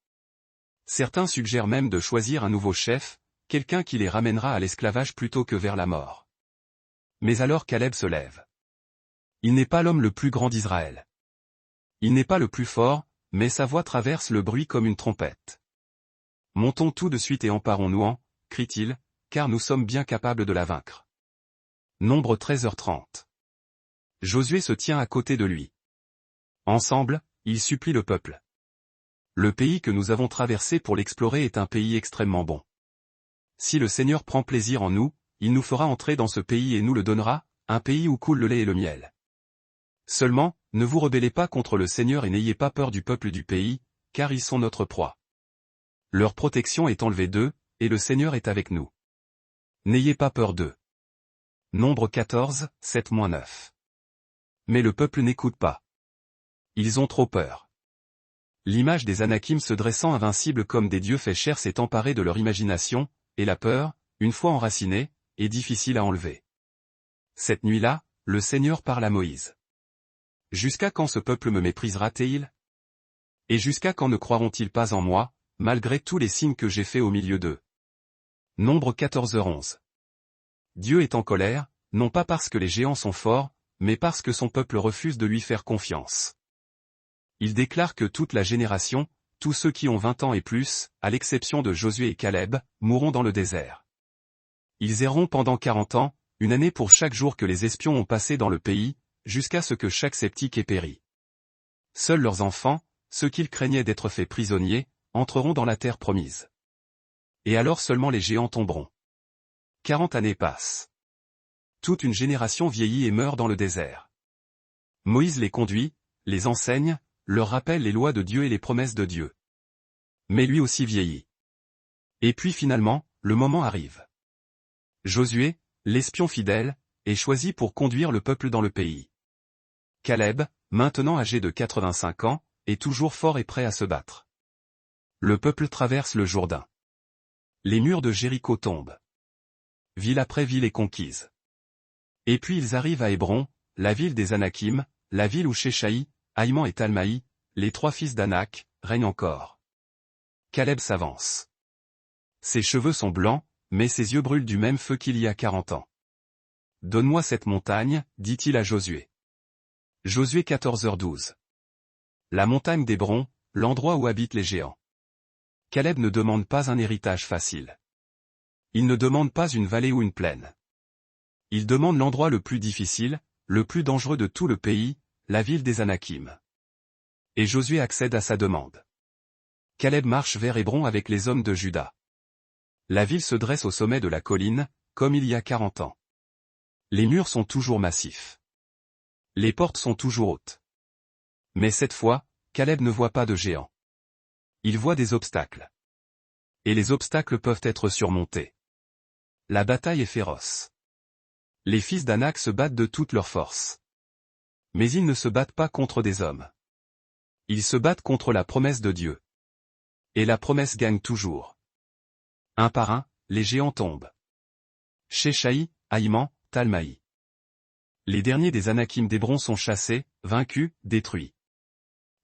Certains suggèrent même de choisir un nouveau chef, quelqu'un qui les ramènera à l'esclavage plutôt que vers la mort. Mais alors Caleb se lève. Il n'est pas l'homme le plus grand d'Israël. Il n'est pas le plus fort, mais sa voix traverse le bruit comme une trompette. Montons tout de suite et emparons-nous-en, crie-t-il, car nous sommes bien capables de la vaincre. Nombre 13h30. Josué se tient à côté de lui. Ensemble, ils supplient le peuple. Le pays que nous avons traversé pour l'explorer est un pays extrêmement bon. Si le Seigneur prend plaisir en nous, il nous fera entrer dans ce pays et nous le donnera, un pays où coule le lait et le miel. Seulement, ne vous rebellez pas contre le Seigneur et n'ayez pas peur du peuple du pays, car ils sont notre proie. Leur protection est enlevée d'eux, et le Seigneur est avec nous. N'ayez pas peur d'eux. Nombre 14, 7-9. Mais le peuple n'écoute pas. Ils ont trop peur. L'image des Anakim se dressant invincibles comme des dieux fait chair s'est emparée de leur imagination, et la peur, une fois enracinée, est difficile à enlever. Cette nuit-là, le Seigneur parle à Moïse. Jusqu'à quand ce peuple me méprisera-t-il? Et jusqu'à quand ne croiront-ils pas en moi, malgré tous les signes que j'ai faits au milieu d'eux? Nombre 14h11. Dieu est en colère, non pas parce que les géants sont forts, mais parce que son peuple refuse de lui faire confiance. Il déclare que toute la génération, tous ceux qui ont 20 ans et plus, à l'exception de Josué et Caleb, mourront dans le désert. Ils erreront pendant 40 ans, une année pour chaque jour que les espions ont passé dans le pays, jusqu'à ce que chaque sceptique ait péri. Seuls leurs enfants, ceux qu'ils craignaient d'être faits prisonniers, entreront dans la terre promise. Et alors seulement les géants tomberont. 40 années passent. Toute une génération vieillit et meurt dans le désert. Moïse les conduit, les enseigne, leur rappelle les lois de Dieu et les promesses de Dieu. Mais lui aussi vieillit. Et puis finalement, le moment arrive. Josué, l'espion fidèle, est choisi pour conduire le peuple dans le pays. Caleb, maintenant âgé de 85 ans, est toujours fort et prêt à se battre. Le peuple traverse le Jourdain. Les murs de Jéricho tombent. Ville après ville est conquise. Et puis ils arrivent à Hébron, la ville des Anakim, la ville où Shéshaï, Ahiman et Talmaï, les 3 fils d'Anak, règnent encore. Caleb s'avance. Ses cheveux sont blancs, mais ses yeux brûlent du même feu qu'il y a 40 ans. « Donne-moi cette montagne, dit-il à Josué. Josué 14h12. La montagne d'Hébron, l'endroit où habitent les géants. Caleb ne demande pas un héritage facile. Il ne demande pas une vallée ou une plaine. Il demande l'endroit le plus difficile, le plus dangereux de tout le pays, la ville des Anakim. Et Josué accède à sa demande. Caleb marche vers Hébron avec les hommes de Juda. La ville se dresse au sommet de la colline, comme il y a 40 ans. Les murs sont toujours massifs. Les portes sont toujours hautes. Mais cette fois, Caleb ne voit pas de géants. Il voit des obstacles. Et les obstacles peuvent être surmontés. La bataille est féroce. Les fils d'Anak se battent de toute leur force. Mais ils ne se battent pas contre des hommes. Ils se battent contre la promesse de Dieu. Et la promesse gagne toujours. Un par un, les géants tombent. Shéshaï, Ahiman, Talmaï. Les derniers des Anakim d'Hébron sont chassés, vaincus, détruits.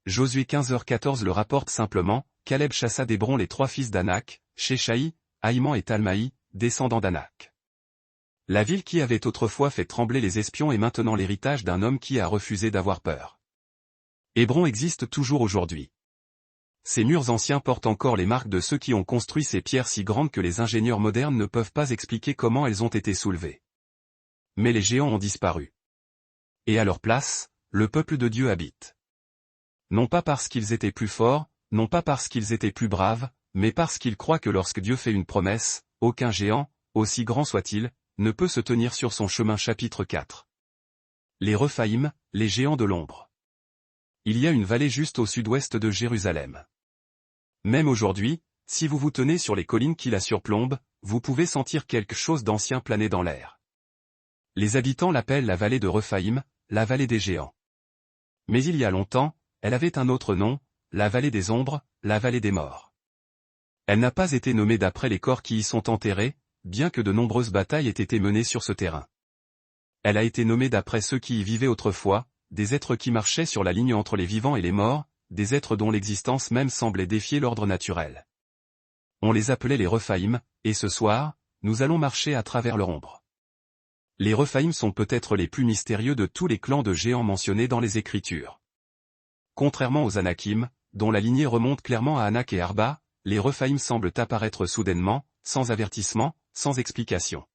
Josué 15h14 le rapporte simplement, Caleb chassa d'Hébron les 3 fils d'Anak, Shéshaï, Ahiman et Talmaï, descendants d'Anak. La ville qui avait autrefois fait trembler les espions est maintenant l'héritage d'un homme qui a refusé d'avoir peur. Hébron existe toujours aujourd'hui. Ces murs anciens portent encore les marques de ceux qui ont construit ces pierres si grandes que les ingénieurs modernes ne peuvent pas expliquer comment elles ont été soulevées. Mais les géants ont disparu. Et à leur place, le peuple de Dieu habite. Non pas parce qu'ils étaient plus forts, non pas parce qu'ils étaient plus braves, mais parce qu'ils croient que lorsque Dieu fait une promesse, aucun géant, aussi grand soit-il, ne peut se tenir sur son chemin. Chapitre 4. Les Rephaïm, les géants de l'ombre. Il y a une vallée juste au sud-ouest de Jérusalem. Même aujourd'hui, si vous vous tenez sur les collines qui la surplombent, vous pouvez sentir quelque chose d'ancien planer dans l'air. Les habitants l'appellent la vallée de Rephaïm, la vallée des géants. Mais il y a longtemps, elle avait un autre nom, la vallée des ombres, la vallée des morts. Elle n'a pas été nommée d'après les corps qui y sont enterrés, bien que de nombreuses batailles aient été menées sur ce terrain. Elle a été nommée d'après ceux qui y vivaient autrefois, des êtres qui marchaient sur la ligne entre les vivants et les morts, des êtres dont l'existence même semblait défier l'ordre naturel. On les appelait les Rephaïm, et ce soir, nous allons marcher à travers leur ombre. Les Rephaïm sont peut-être les plus mystérieux de tous les clans de géants mentionnés dans les Écritures. Contrairement aux Anakim, dont la lignée remonte clairement à Anak et Arba, les Rephaïm semblent apparaître soudainement, sans avertissement, sans explication.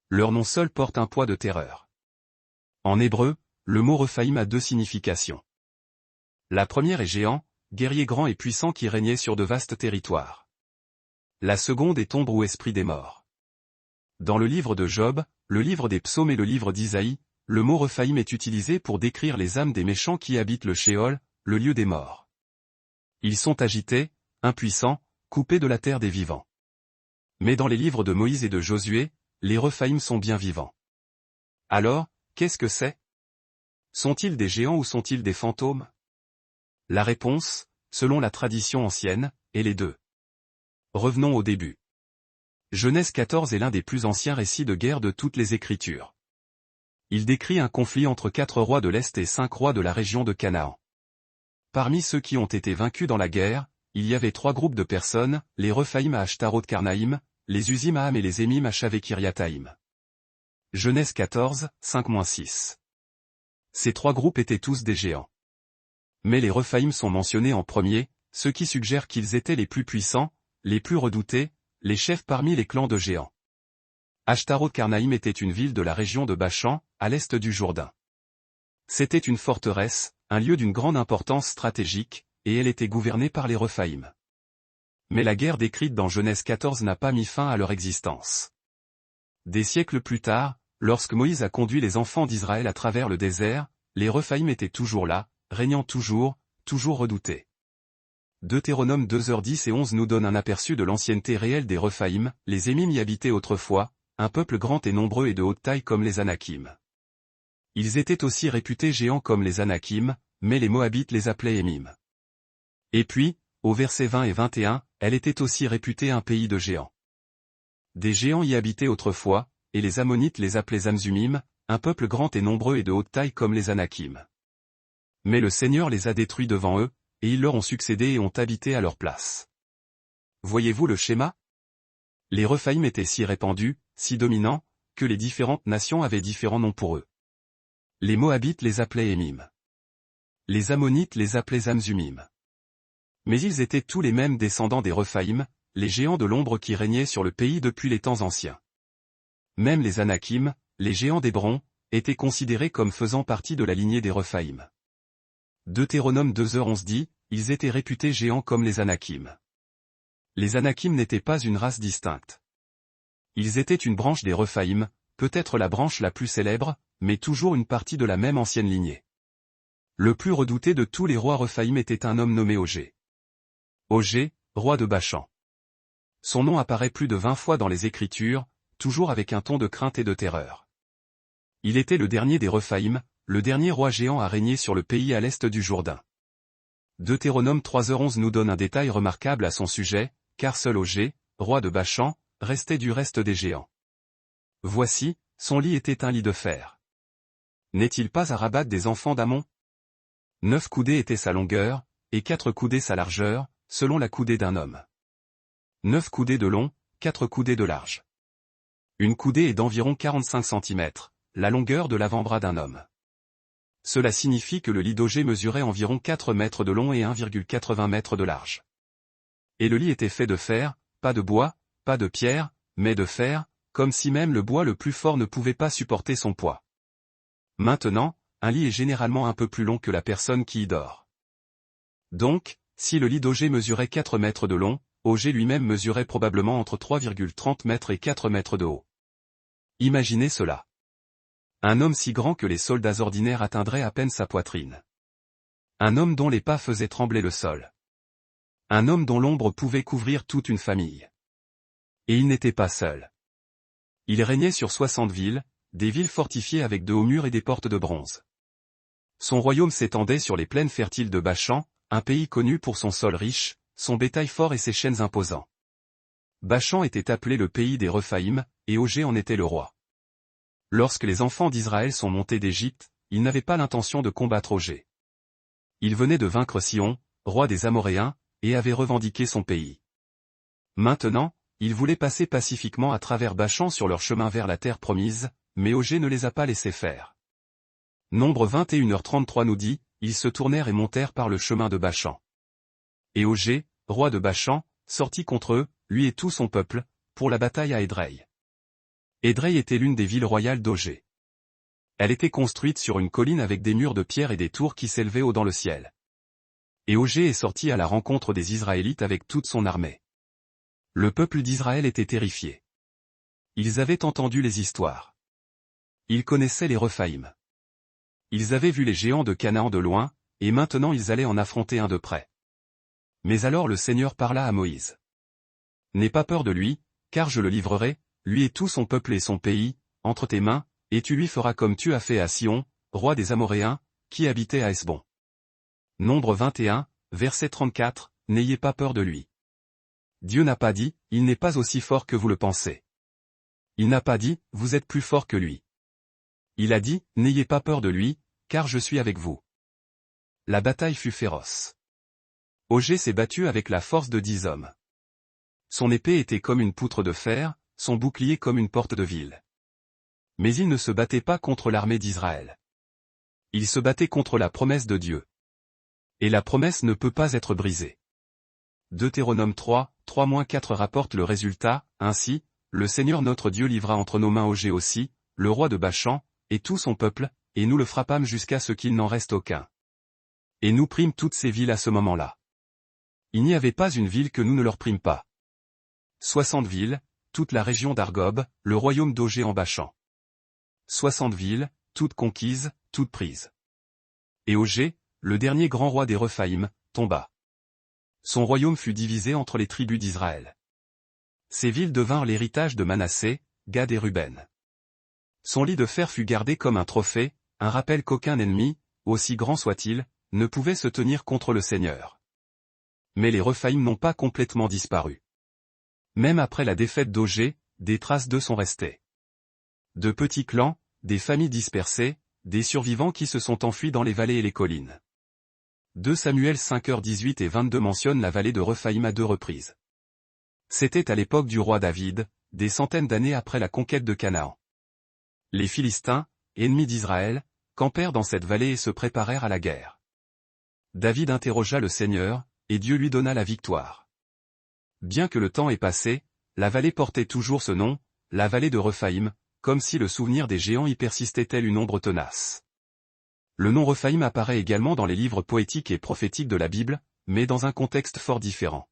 Leur nom seul porte un poids de terreur. En hébreu, le mot Rephaïm a 2 significations. La première est géant, guerrier grand et puissant qui régnait sur de vastes territoires. La seconde est ombre ou esprit des morts. Dans le livre de Job, le livre des psaumes et le livre d'Isaïe, le mot Rephaïm est utilisé pour décrire les âmes des méchants qui habitent le Sheol, le lieu des morts. Ils sont agités, impuissants, coupés de la terre des vivants. Mais dans les livres de Moïse et de Josué, les Rephaïm sont bien vivants. Alors, qu'est-ce que c'est? Sont-ils des géants ou sont-ils des fantômes? La réponse, selon la tradition ancienne, est les deux. Revenons au début. Genèse 14 est l'un des plus anciens récits de guerre de toutes les Écritures. Il décrit un conflit entre 4 rois de l'Est et 5 rois de la région de Canaan. Parmi ceux qui ont été vaincus dans la guerre, il y avait 3 groupes de personnes, les Rephaïm à Ashtaroth-Karnaïm, les Usim à Ham et les Émim à Shavé-Kiriataïm. Genèse 14, 5-6. Ces 3 groupes étaient tous des géants. Mais les Rephaïm sont mentionnés en premier, ce qui suggère qu'ils étaient les plus puissants, les plus redoutés, les chefs parmi les clans de géants. Ashtaroth-Karnaïm était une ville de la région de Bachan, à l'est du Jourdain. C'était une forteresse, un lieu d'une grande importance stratégique, et elle était gouvernée par les Rephaïm. Mais la guerre décrite dans Genèse 14 n'a pas mis fin à leur existence. Des siècles plus tard, lorsque Moïse a conduit les enfants d'Israël à travers le désert, les Rephaïm étaient toujours là, régnant toujours redoutés. Deutéronome 2h10 et 11 nous donne un aperçu de l'ancienneté réelle des Rephaïm. Les Émim y habitaient autrefois, un peuple grand et nombreux et de haute taille comme les Anakim. Ils étaient aussi réputés géants comme les Anakim, mais les Moabites les appelaient Émim. Et puis, au verset 20 et 21, elle était aussi réputée un pays de géants. Des géants y habitaient autrefois, et les Ammonites les appelaient Zamzumim, un peuple grand et nombreux et de haute taille comme les Anakim. Mais le Seigneur les a détruits devant eux, et ils leur ont succédé et ont habité à leur place. Voyez-vous le schéma? Les Rephaïm étaient si répandus, si dominants, que les différentes nations avaient différents noms pour eux. Les Moabites les appelaient Émim. Les Ammonites les appelaient Zamzumim. Mais ils étaient tous les mêmes descendants des Rephaïm, les géants de l'ombre qui régnaient sur le pays depuis les temps anciens. Même les Anakim, les géants d'Hébron, étaient considérés comme faisant partie de la lignée des Rephaïm. Deutéronome 2h11 dit, ils étaient réputés géants comme les Anakim. Les Anakim n'étaient pas une race distincte. Ils étaient une branche des Rephaïm, peut-être la branche la plus célèbre, mais toujours une partie de la même ancienne lignée. Le plus redouté de tous les rois Rephaïm était un homme nommé Ogé. Ogé, roi de Bachan. Son nom apparaît plus de 20 fois dans les Écritures, toujours avec un ton de crainte et de terreur. Il était le dernier des Rephaïm, le dernier roi géant à régner sur le pays à l'est du Jourdain. Deutéronome 3h11 nous donne un détail remarquable à son sujet, car seul Ogé, roi de Bachan, restait du reste des géants. Voici, son lit était un lit de fer. N'est-il pas à rabattre des enfants d'Ammon? 9 coudées étaient sa longueur, et 4 coudées sa largeur, selon la coudée d'un homme. 9 coudées de long, 4 coudées de large. Une coudée est d'environ 45 cm, la longueur de l'avant-bras d'un homme. Cela signifie que le lit d'Ogé mesurait environ 4 mètres de long et 1,80 mètres de large. Et le lit était fait de fer, pas de bois, pas de pierre, mais de fer, comme si même le bois le plus fort ne pouvait pas supporter son poids. Maintenant, un lit est généralement un peu plus long que la personne qui y dort. Donc, si le lit d'Ogé mesurait 4 mètres de long, Ogé lui-même mesurait probablement entre 3,30 mètres et 4 mètres de haut. Imaginez cela. Un homme si grand que les soldats ordinaires atteindraient à peine sa poitrine. Un homme dont les pas faisaient trembler le sol. Un homme dont l'ombre pouvait couvrir toute une famille. Et il n'était pas seul. Il régnait sur 60 villes, des villes fortifiées avec de hauts murs et des portes de bronze. Son royaume s'étendait sur les plaines fertiles de Bachan, un pays connu pour son sol riche, son bétail fort et ses chênes imposants. Bachan était appelé le pays des Rephaïm, et Ogé en était le roi. Lorsque les enfants d'Israël sont montés d'Égypte, ils n'avaient pas l'intention de combattre Ogé. Ils venaient de vaincre Sihon, roi des Amoréens, et avaient revendiqué son pays. Maintenant, ils voulaient passer pacifiquement à travers Bachan sur leur chemin vers la terre promise, mais Ogé ne les a pas laissés faire. Nombre 21h33 nous dit, ils se tournèrent et montèrent par le chemin de Bachan. Et Ogé, roi de Bachan, sortit contre eux, lui et tout son peuple, pour la bataille à Édrei. Édrei était l'une des villes royales d'Ogé. Elle était construite sur une colline avec des murs de pierre et des tours qui s'élevaient haut dans le ciel. Et Ogé est sorti à la rencontre des Israélites avec toute son armée. Le peuple d'Israël était terrifié. Ils avaient entendu les histoires. Ils connaissaient les Rephaïm. Ils avaient vu les géants de Canaan de loin, et maintenant ils allaient en affronter un de près. Mais alors le Seigneur parla à Moïse. N'aie pas peur de lui, car je le livrerai, lui et tout son peuple et son pays, entre tes mains, et tu lui feras comme tu as fait à Sihon, roi des Amoréens, qui habitait à Hesbon. Nombre 21, verset 34, n'ayez pas peur de lui. Dieu n'a pas dit, il n'est pas aussi fort que vous le pensez. Il n'a pas dit, vous êtes plus fort que lui. Il a dit, n'ayez pas peur de lui, car je suis avec vous. La bataille fut féroce. Ogé s'est battu avec la force de 10 hommes. Son épée était comme une poutre de fer, son bouclier comme une porte de ville. Mais il ne se battait pas contre l'armée d'Israël. Il se battait contre la promesse de Dieu. Et la promesse ne peut pas être brisée. Deutéronome 3, 3-4 rapporte le résultat, ainsi, le Seigneur notre Dieu livra entre nos mains Ogé aussi, le roi de Bachan, et tout son peuple, et nous le frappâmes jusqu'à ce qu'il n'en reste aucun. Et nous prîmes toutes ces villes à ce moment-là. Il n'y avait pas une ville que nous ne leur prîmes pas. 60 villes, toute la région d'Argob, le royaume d'Ogé en Bachan. 60 villes, toutes conquises, toutes prises. Et Ogé, le dernier grand roi des Rephaïm, tomba. Son royaume fut divisé entre les tribus d'Israël. Ces villes devinrent l'héritage de Manassé, Gad et Ruben. Son lit de fer fut gardé comme un trophée, un rappel qu'aucun ennemi, aussi grand soit-il, ne pouvait se tenir contre le Seigneur. Mais les Rephaïm n'ont pas complètement disparu. Même après la défaite d'Ogé, des traces d'eux sont restées. De petits clans, des familles dispersées, des survivants qui se sont enfuis dans les vallées et les collines. 2 Samuel 5h18 et 22 mentionnent la vallée de Rephaïm à 2 reprises. C'était à l'époque du roi David, des centaines d'années après la conquête de Canaan. Les Philistins, ennemis d'Israël, campèrent dans cette vallée et se préparèrent à la guerre. David interrogea le Seigneur, et Dieu lui donna la victoire. Bien que le temps ait passé, la vallée portait toujours ce nom, la vallée de Rephaïm, comme si le souvenir des géants y persistait tel une ombre tenace. Le nom Rephaïm apparaît également dans les livres poétiques et prophétiques de la Bible, mais dans un contexte fort différent.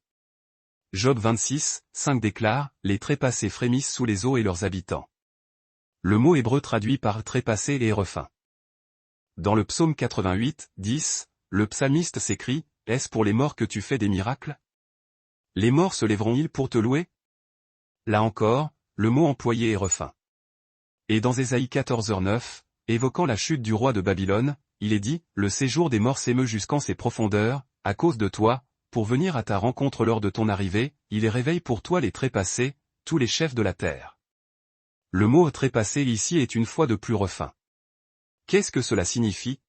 Job 26, 5 déclare, « Les trépassés frémissent sous les eaux et leurs habitants ». Le mot hébreu traduit par trépassé est Érephin. Dans le psaume 88, 10, le psalmiste s'écrie, « Est-ce pour les morts que tu fais des miracles? Les morts se lèveront-ils pour te louer ?» Là encore, le mot employé est Érephin. Et dans Ésaïe 14h9, évoquant la chute du roi de Babylone, il est dit, « Le séjour des morts s'émeut jusqu'en ses profondeurs, à cause de toi, pour venir à ta rencontre lors de ton arrivée, il réveille pour toi les trépassés, tous les chefs de la terre. » Le mot trépassé ici est une fois de plus Rephaim. Qu'est-ce que cela signifie?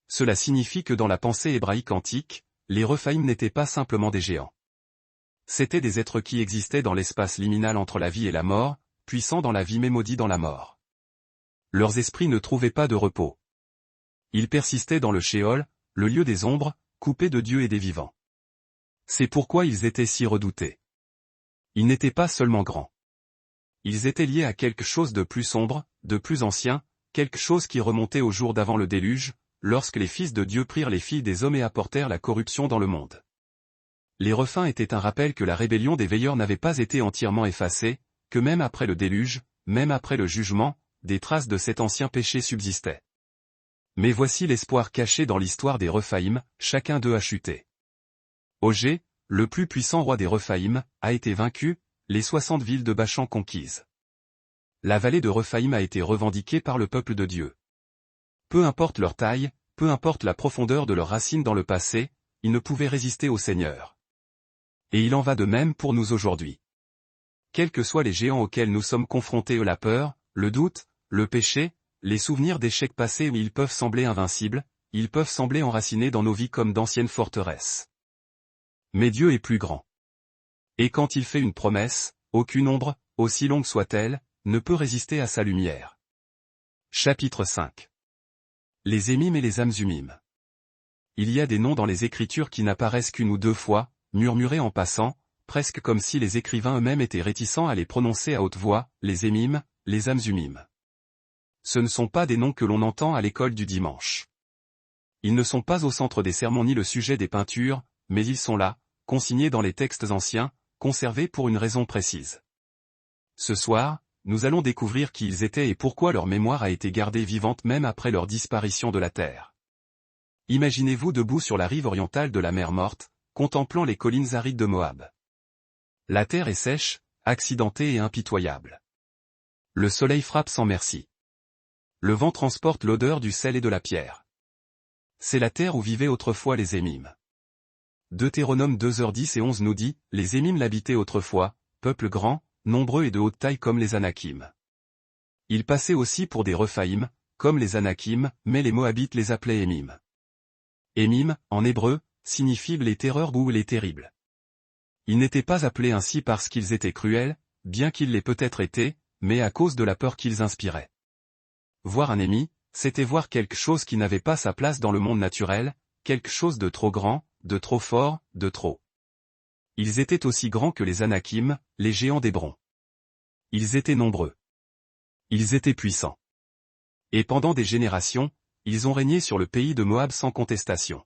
Cela signifie que dans la pensée hébraïque antique, les Rephaïm n'étaient pas simplement des géants. C'étaient des êtres qui existaient dans l'espace liminal entre la vie et la mort, puissants dans la vie mais maudits dans la mort. Leurs esprits ne trouvaient pas de repos. Ils persistaient dans le Sheol, le lieu des ombres, coupés de Dieu et des vivants. C'est pourquoi ils étaient si redoutés. Ils n'étaient pas seulement grands. Ils étaient liés à quelque chose de plus sombre, de plus ancien, quelque chose qui remontait au jour d'avant le déluge, lorsque les fils de Dieu prirent les filles des hommes et apportèrent la corruption dans le monde. Les Rephaim étaient un rappel que la rébellion des veilleurs n'avait pas été entièrement effacée, que même après le déluge, même après le jugement, des traces de cet ancien péché subsistaient. Mais voici l'espoir caché dans l'histoire des Rephaïm, chacun d'eux a chuté. Ogé, le plus puissant roi des Rephaïm, a été vaincu, les 60 villes de Bachan conquises. La vallée de Rephaïm a été revendiquée par le peuple de Dieu. Peu importe leur taille, peu importe la profondeur de leurs racines dans le passé, ils ne pouvaient résister au Seigneur. Et il en va de même pour nous aujourd'hui. Quels que soient les géants auxquels nous sommes confrontés, la peur, le doute, le péché, les souvenirs d'échecs passés où ils peuvent sembler invincibles, ils peuvent sembler enracinés dans nos vies comme d'anciennes forteresses. Mais Dieu est plus grand. Et quand il fait une promesse, aucune ombre, aussi longue soit-elle, ne peut résister à sa lumière. Chapitre 5. Les Émim et les Amzumim. Il y a des noms dans les Écritures qui n'apparaissent qu'une ou deux fois, murmurés en passant, presque comme si les écrivains eux-mêmes étaient réticents à les prononcer à haute voix, les Émim, les Amzumim. Ce ne sont pas des noms que l'on entend à l'école du dimanche. Ils ne sont pas au centre des sermons ni le sujet des peintures, mais ils sont là, consignés dans les textes anciens, conservés pour une raison précise. Ce soir, nous allons découvrir qui ils étaient et pourquoi leur mémoire a été gardée vivante même après leur disparition de la terre. Imaginez-vous debout sur la rive orientale de la mer Morte, contemplant les collines arides de Moab. La terre est sèche, accidentée et impitoyable. Le soleil frappe sans merci. Le vent transporte l'odeur du sel et de la pierre. C'est la terre où vivaient autrefois les Émim. Deutéronome 2h10 et 11 nous dit, les Émim l'habitaient autrefois, peuple grand, nombreux et de haute taille comme les Anakim. Ils passaient aussi pour des Rephaïm, comme les Anakim, mais les Moabites les appelaient Émim. Émim, en hébreu, signifie les terreurs ou les terribles. Ils n'étaient pas appelés ainsi parce qu'ils étaient cruels, bien qu'ils l'aient peut-être été, mais à cause de la peur qu'ils inspiraient. Voir un ennemi, c'était voir quelque chose qui n'avait pas sa place dans le monde naturel, quelque chose de trop grand, de trop fort, de trop. Ils étaient aussi grands que les Anakim, les géants d'Hébron. Ils étaient nombreux. Ils étaient puissants. Et pendant des générations, ils ont régné sur le pays de Moab sans contestation.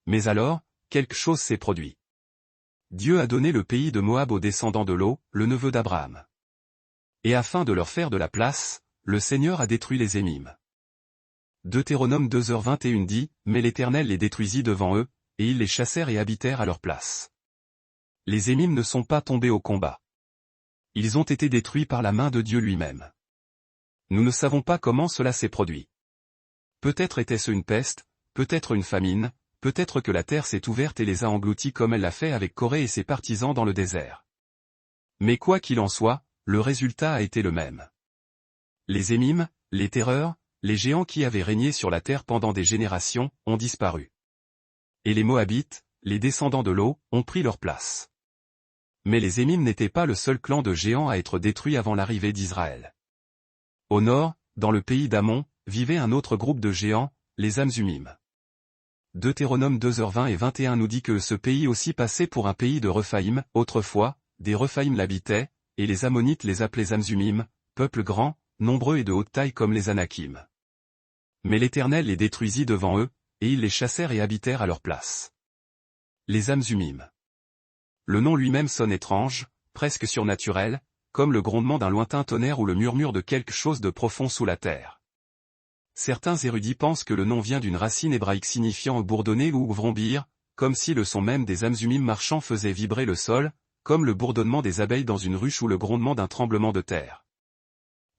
Mais alors, quelque chose s'est produit. Dieu a donné le pays de Moab aux descendants de Lot, le neveu d'Abraham. Et afin de leur faire de la place, le Seigneur a détruit les Émim. Deutéronome 2h21 dit, « Mais l'Éternel les détruisit devant eux, et ils les chassèrent et habitèrent à leur place. » Les Émim ne sont pas tombés au combat. Ils ont été détruits par la main de Dieu lui-même. Nous ne savons pas comment cela s'est produit. Peut-être était-ce une peste, peut-être une famine, peut-être que la terre s'est ouverte et les a engloutis comme elle l'a fait avec Corée et ses partisans dans le désert. Mais quoi qu'il en soit, le résultat a été le même. Les Émim, les terreurs, les géants qui avaient régné sur la terre pendant des générations, ont disparu. Et les Moabites, les descendants de Lot, ont pris leur place. Mais les Émim n'étaient pas le seul clan de géants à être détruit avant l'arrivée d'Israël. Au nord, dans le pays d'Amon, vivait un autre groupe de géants, les Amzumim. Deutéronome 2h20 et 21 nous dit que ce pays aussi passait pour un pays de Rephaïm, autrefois, des Rephaïm l'habitaient, et les Ammonites les appelaient Amzumim, peuple grand, nombreux et de haute taille comme les Anakim. Mais l'Éternel les détruisit devant eux, et ils les chassèrent et habitèrent à leur place. Les Amzumim. Le nom lui-même sonne étrange, presque surnaturel, comme le grondement d'un lointain tonnerre ou le murmure de quelque chose de profond sous la terre. Certains érudits pensent que le nom vient d'une racine hébraïque signifiant bourdonner ou vrombir, comme si le son même des Amzumim marchands faisait vibrer le sol, comme le bourdonnement des abeilles dans une ruche ou le grondement d'un tremblement de terre.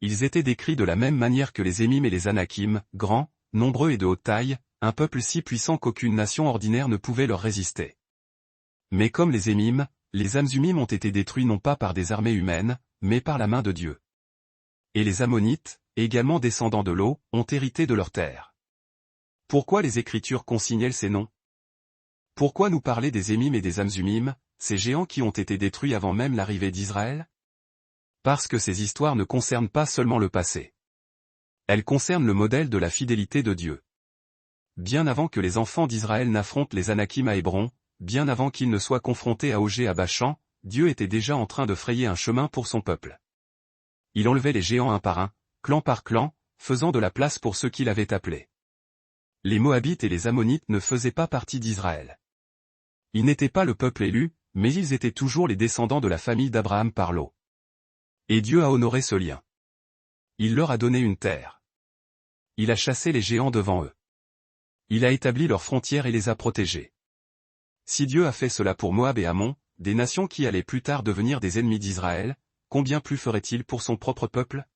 Ils étaient décrits de la même manière que les Émim et les Anakim, grands, nombreux et de haute taille, un peuple si puissant qu'aucune nation ordinaire ne pouvait leur résister. Mais comme les Émim, les Amzumim ont été détruits non pas par des armées humaines, mais par la main de Dieu. Et les Ammonites, également descendants de Lot, ont hérité de leur terre. Pourquoi les Écritures consignent-elles ces noms? Pourquoi nous parler des Émim et des Amzumim, ces géants qui ont été détruits avant même l'arrivée d'Israël? Parce que ces histoires ne concernent pas seulement le passé. Elles concernent le modèle de la fidélité de Dieu. Bien avant que les enfants d'Israël n'affrontent les Anakim à Hébron, bien avant qu'ils ne soient confrontés à Og à Bachan, Dieu était déjà en train de frayer un chemin pour son peuple. Il enlevait les géants un par un, clan par clan, faisant de la place pour ceux qu'il avait appelés. Les Moabites et les Ammonites ne faisaient pas partie d'Israël. Ils n'étaient pas le peuple élu, mais ils étaient toujours les descendants de la famille d'Abraham par Lot. Et Dieu a honoré ce lien. Il leur a donné une terre. Il a chassé les géants devant eux. Il a établi leurs frontières et les a protégés. Si Dieu a fait cela pour Moab et Ammon, des nations qui allaient plus tard devenir des ennemis d'Israël, combien plus ferait-il pour son propre peuple?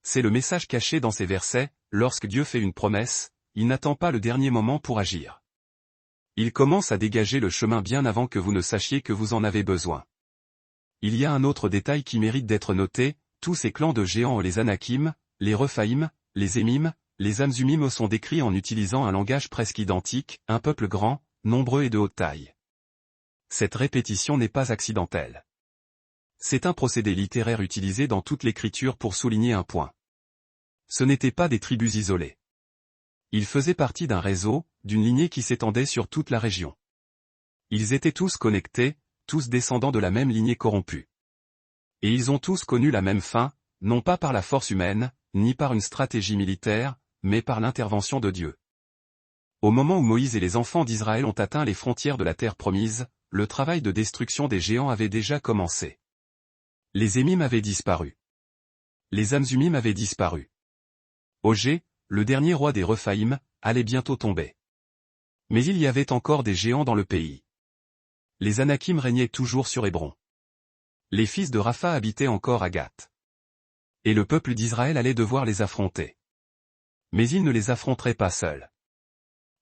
C'est le message caché dans ces versets, lorsque Dieu fait une promesse, il n'attend pas le dernier moment pour agir. Il commence à dégager le chemin bien avant que vous ne sachiez que vous en avez besoin. Il y a un autre détail qui mérite d'être noté, tous ces clans de géants les Anakim, les Rephaïm, les Émim, les Amzumim sont décrits en utilisant un langage presque identique, un peuple grand, nombreux et de haute taille. Cette répétition n'est pas accidentelle. C'est un procédé littéraire utilisé dans toute l'écriture pour souligner un point. Ce n'étaient pas des tribus isolées. Ils faisaient partie d'un réseau, d'une lignée qui s'étendait sur toute la région. Ils étaient tous connectés, tous descendants de la même lignée corrompue. Et ils ont tous connu la même fin, non pas par la force humaine, ni par une stratégie militaire, mais par l'intervention de Dieu. Au moment où Moïse et les enfants d'Israël ont atteint les frontières de la terre promise, le travail de destruction des géants avait déjà commencé. Les Émim avaient disparu. Les Amzumim avaient disparu. Og, le dernier roi des Rephaïm, allait bientôt tomber. Mais il y avait encore des géants dans le pays. Les Anakim régnaient toujours sur Hébron. Les fils de Rapha habitaient encore à Gath. Et le peuple d'Israël allait devoir les affronter. Mais il ne les affronterait pas seuls.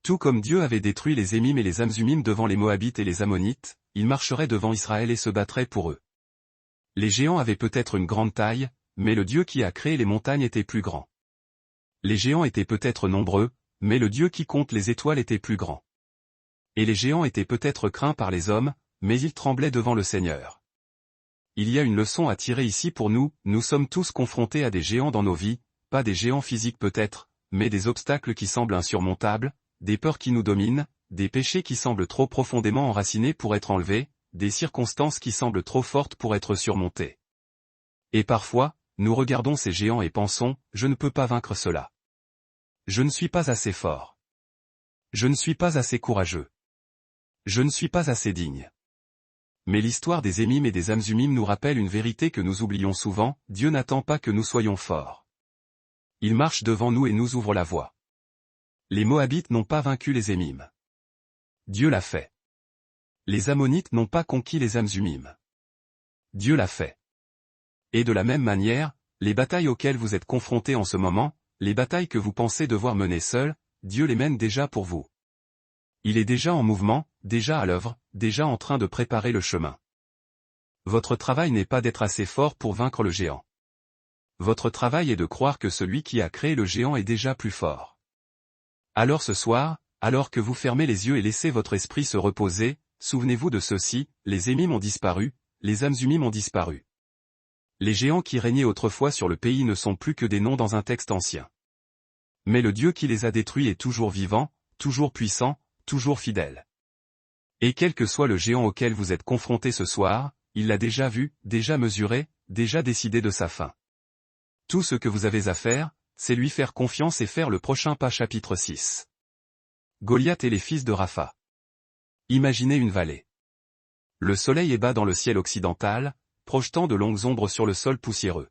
Tout comme Dieu avait détruit les Émim et les Amzumim devant les Moabites et les Ammonites, il marcherait devant Israël et se battrait pour eux. Les géants avaient peut-être une grande taille, mais le Dieu qui a créé les montagnes était plus grand. Les géants étaient peut-être nombreux, mais le Dieu qui compte les étoiles était plus grand. Et les géants étaient peut-être craints par les hommes, mais ils tremblaient devant le Seigneur. Il y a une leçon à tirer ici pour nous, nous sommes tous confrontés à des géants dans nos vies, pas des géants physiques peut-être, mais des obstacles qui semblent insurmontables, des peurs qui nous dominent, des péchés qui semblent trop profondément enracinés pour être enlevés, des circonstances qui semblent trop fortes pour être surmontées. Et parfois, nous regardons ces géants et pensons, je ne peux pas vaincre cela. Je ne suis pas assez fort. Je ne suis pas assez courageux. Je ne suis pas assez digne. Mais l'histoire des Émim et des Amzumim nous rappelle une vérité que nous oublions souvent, Dieu n'attend pas que nous soyons forts. Il marche devant nous et nous ouvre la voie. Les Moabites n'ont pas vaincu les Émim. Dieu l'a fait. Les Ammonites n'ont pas conquis les Amzumim. Dieu l'a fait. Et de la même manière, les batailles auxquelles vous êtes confrontés en ce moment, les batailles que vous pensez devoir mener seuls, Dieu les mène déjà pour vous. Il est déjà en mouvement, déjà à l'œuvre, déjà en train de préparer le chemin. Votre travail n'est pas d'être assez fort pour vaincre le géant. Votre travail est de croire que celui qui a créé le géant est déjà plus fort. Alors ce soir, alors que vous fermez les yeux et laissez votre esprit se reposer, souvenez-vous de ceci, les Émim ont disparu, les Amzumim ont disparu. Les géants qui régnaient autrefois sur le pays ne sont plus que des noms dans un texte ancien. Mais le Dieu qui les a détruits est toujours vivant, toujours puissant, toujours fidèle. Et quel que soit le géant auquel vous êtes confronté ce soir, il l'a déjà vu, déjà mesuré, déjà décidé de sa fin. Tout ce que vous avez à faire, c'est lui faire confiance et faire le prochain pas. Chapitre 6. Goliath et les fils de Rapha. Imaginez une vallée. Le soleil est bas dans le ciel occidental, projetant de longues ombres sur le sol poussiéreux.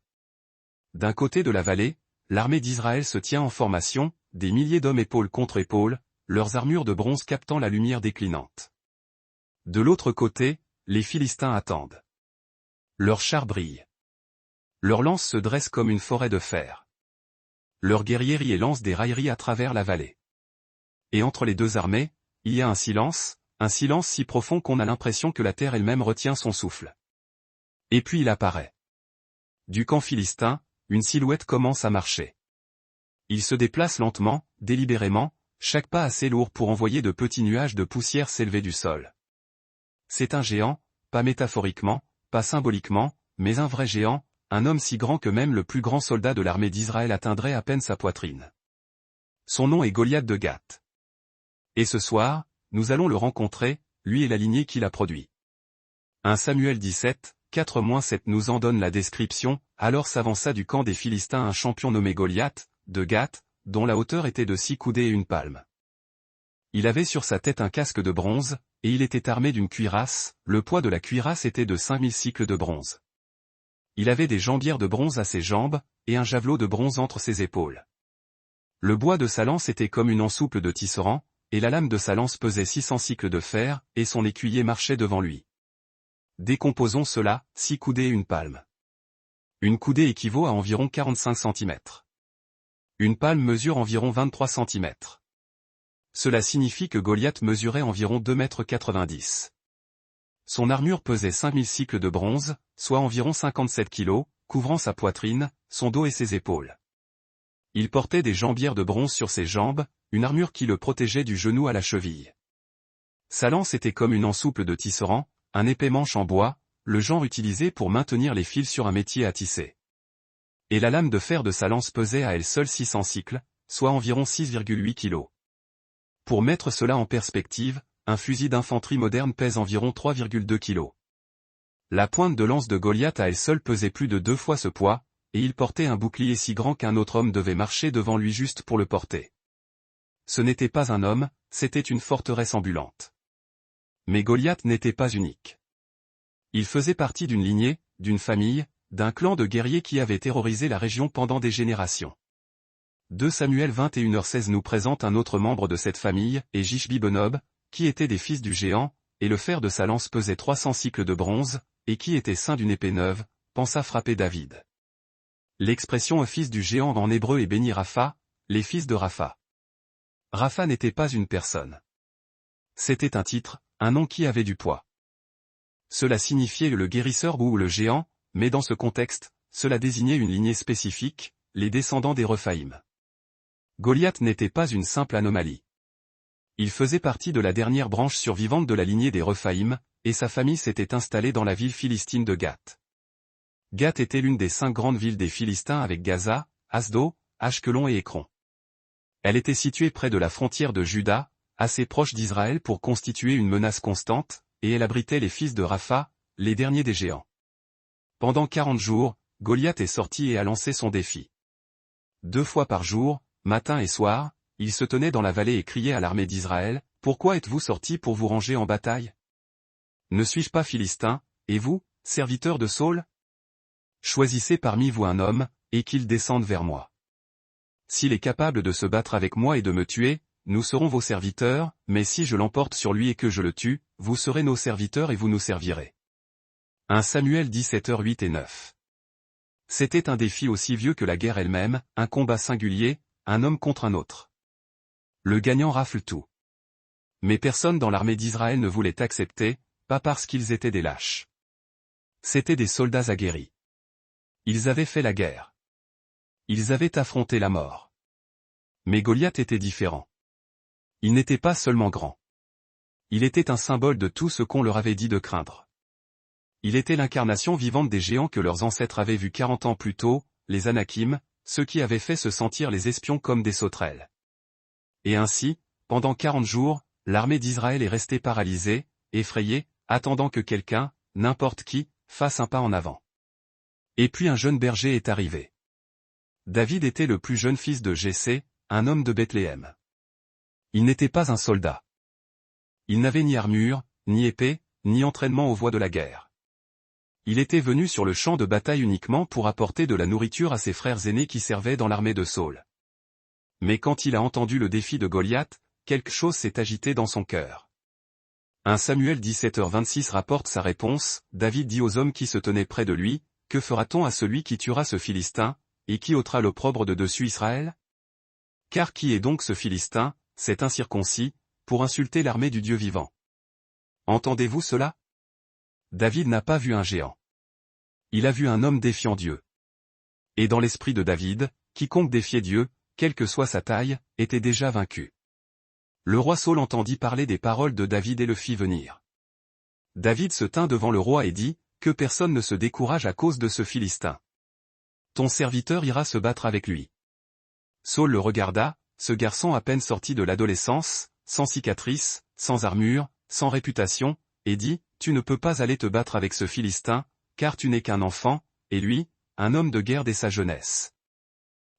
D'un côté de la vallée, l'armée d'Israël se tient en formation, des milliers d'hommes épaule contre épaule, leurs armures de bronze captant la lumière déclinante. De l'autre côté, les Philistins attendent. Leurs chars brillent. Leurs lances se dressent comme une forêt de fer. Leurs guerriers rient et lancent des railleries à travers la vallée. Et entre les deux armées, il y a un silence si profond qu'on a l'impression que la terre elle-même retient son souffle. Et puis il apparaît. Du camp philistin, une silhouette commence à marcher. Il se déplace lentement, délibérément, chaque pas assez lourd pour envoyer de petits nuages de poussière s'élever du sol. C'est un géant, pas métaphoriquement, pas symboliquement, mais un vrai géant, un homme si grand que même le plus grand soldat de l'armée d'Israël atteindrait à peine sa poitrine. Son nom est Goliath de Gath. Et ce soir, nous allons le rencontrer, lui et la lignée qui l'a produit. 1 Samuel 17, 4-7 nous en donne la description. Alors s'avança du camp des Philistins un champion nommé Goliath, de Gath, dont la hauteur était de 6 coudées et une palme. Il avait sur sa tête un casque de bronze, et il était armé d'une cuirasse, le poids de la cuirasse était de 5000 cycles de bronze. Il avait des jambières de bronze à ses jambes, et un javelot de bronze entre ses épaules. Le bois de sa lance était comme une ensouple de tisserand, et la lame de sa lance pesait 600 cycles de fer, et son écuyer marchait devant lui. Décomposons cela, 6 coudées et une palme. Une coudée équivaut à environ 45 cm. Une palme mesure environ 23 cm. Cela signifie que Goliath mesurait environ 2,90 m. Son armure pesait 5000 cycles de bronze, soit environ 57 kg, couvrant sa poitrine, son dos et ses épaules. Il portait des jambières de bronze sur ses jambes, une armure qui le protégeait du genou à la cheville. Sa lance était comme une ensouple de tisserand, un épais manche en bois, le genre utilisé pour maintenir les fils sur un métier à tisser. Et la lame de fer de sa lance pesait à elle seule 600 cycles, soit environ 6,8 kg. Pour mettre cela en perspective, un fusil d'infanterie moderne pèse environ 3,2 kg. La pointe de lance de Goliath à elle seule pesait plus de 2 fois ce poids, et il portait un bouclier si grand qu'un autre homme devait marcher devant lui juste pour le porter. Ce n'était pas un homme, c'était une forteresse ambulante. Mais Goliath n'était pas unique. Il faisait partie d'une lignée, d'une famille, d'un clan de guerriers qui avait terrorisé la région pendant des générations. 2 Samuel 21h16 nous présente un autre membre de cette famille, et Jishbi-Benob, qui était des fils du géant, et le fer de sa lance pesait 300 cycles de bronze, et qui était ceint d'une épée neuve, pensa frapper David. L'expression fils du géant en hébreu est béni Rapha, les fils de Rapha. Rapha n'était pas une personne. C'était un titre, un nom qui avait du poids. Cela signifiait le guérisseur ou le géant, mais dans ce contexte, cela désignait une lignée spécifique, les descendants des Rephaïm. Goliath n'était pas une simple anomalie. Il faisait partie de la dernière branche survivante de la lignée des Rephaïm, et sa famille s'était installée dans la ville philistine de Gath. Gath était l'une des 5 grandes villes des Philistins avec Gaza, Asdo, Ashkelon et Écron. Elle était située près de la frontière de Juda, assez proche d'Israël pour constituer une menace constante, et elle abritait les fils de Rapha, les derniers des géants. Pendant 40 jours, Goliath est sorti et a lancé son défi. 2 fois par jour, matin et soir, il se tenait dans la vallée et criait à l'armée d'Israël, « Pourquoi êtes-vous sortis pour vous ranger en bataille? Ne suis-je pas Philistin, et vous, serviteur de Saul? Choisissez parmi vous un homme, et qu'il descende vers moi. S'il est capable de se battre avec moi et de me tuer, nous serons vos serviteurs, mais si je l'emporte sur lui et que je le tue, vous serez nos serviteurs et vous nous servirez. » 1 Samuel 17h8 et 9. C'était un défi aussi vieux que la guerre elle-même, un combat singulier, un homme contre un autre. Le gagnant rafle tout. Mais personne dans l'armée d'Israël ne voulait accepter, pas parce qu'ils étaient des lâches. C'étaient des soldats aguerris. Ils avaient fait la guerre. Ils avaient affronté la mort. Mais Goliath était différent. Il n'était pas seulement grand. Il était un symbole de tout ce qu'on leur avait dit de craindre. Il était l'incarnation vivante des géants que leurs ancêtres avaient vus 40 ans plus tôt, les Anakim, ceux qui avaient fait se sentir les espions comme des sauterelles. Et ainsi, pendant 40 jours, l'armée d'Israël est restée paralysée, effrayée, attendant que quelqu'un, n'importe qui, fasse un pas en avant. Et puis un jeune berger est arrivé. David était le plus jeune fils de Jessé, un homme de Bethléem. Il n'était pas un soldat. Il n'avait ni armure, ni épée, ni entraînement aux voies de la guerre. Il était venu sur le champ de bataille uniquement pour apporter de la nourriture à ses frères aînés qui servaient dans l'armée de Saul. Mais quand il a entendu le défi de Goliath, quelque chose s'est agité dans son cœur. 1 Samuel 17h26 rapporte sa réponse, David dit aux hommes qui se tenaient près de lui, « Que fera-t-on à celui qui tuera ce Philistin, et qui ôtera l'opprobre de dessus Israël? Car qui est donc ce Philistin, cet incirconcis, pour insulter l'armée du Dieu vivant? Entendez-vous cela? » David n'a pas vu un géant. Il a vu un homme défiant Dieu. Et dans l'esprit de David, quiconque défiait Dieu, quelle que soit sa taille, était déjà vaincu. Le roi Saul entendit parler des paroles de David et le fit venir. David se tint devant le roi et dit, « Que personne ne se décourage à cause de ce Philistin. Ton serviteur ira se battre avec lui. » Saul le regarda, ce garçon à peine sorti de l'adolescence, sans cicatrice, sans armure, sans réputation, et dit, « Tu ne peux pas aller te battre avec ce Philistin, car tu n'es qu'un enfant, et lui, un homme de guerre dès sa jeunesse. »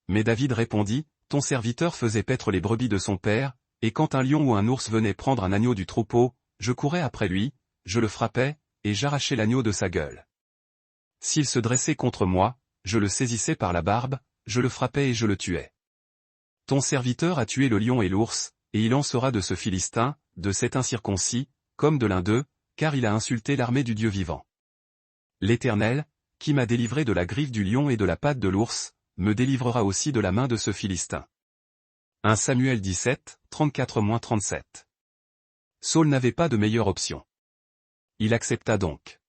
Mais David répondit, « Ton serviteur faisait paître les brebis de son père, et quand un lion ou un ours venait prendre un agneau du troupeau, je courais après lui, je le frappais, et j'arrachais l'agneau de sa gueule. S'il se dressait contre moi, je le saisissais par la barbe, je le frappais et je le tuais. Ton serviteur a tué le lion et l'ours, et il en sera de ce Philistin, de cet incirconcis, comme de l'un d'eux, car il a insulté l'armée du Dieu vivant. L'Éternel, qui m'a délivré de la griffe du lion et de la patte de l'ours, me délivrera aussi de la main de ce Philistin. 1 Samuel 17, 34-37. Saul n'avait pas de meilleure option. Il accepta donc.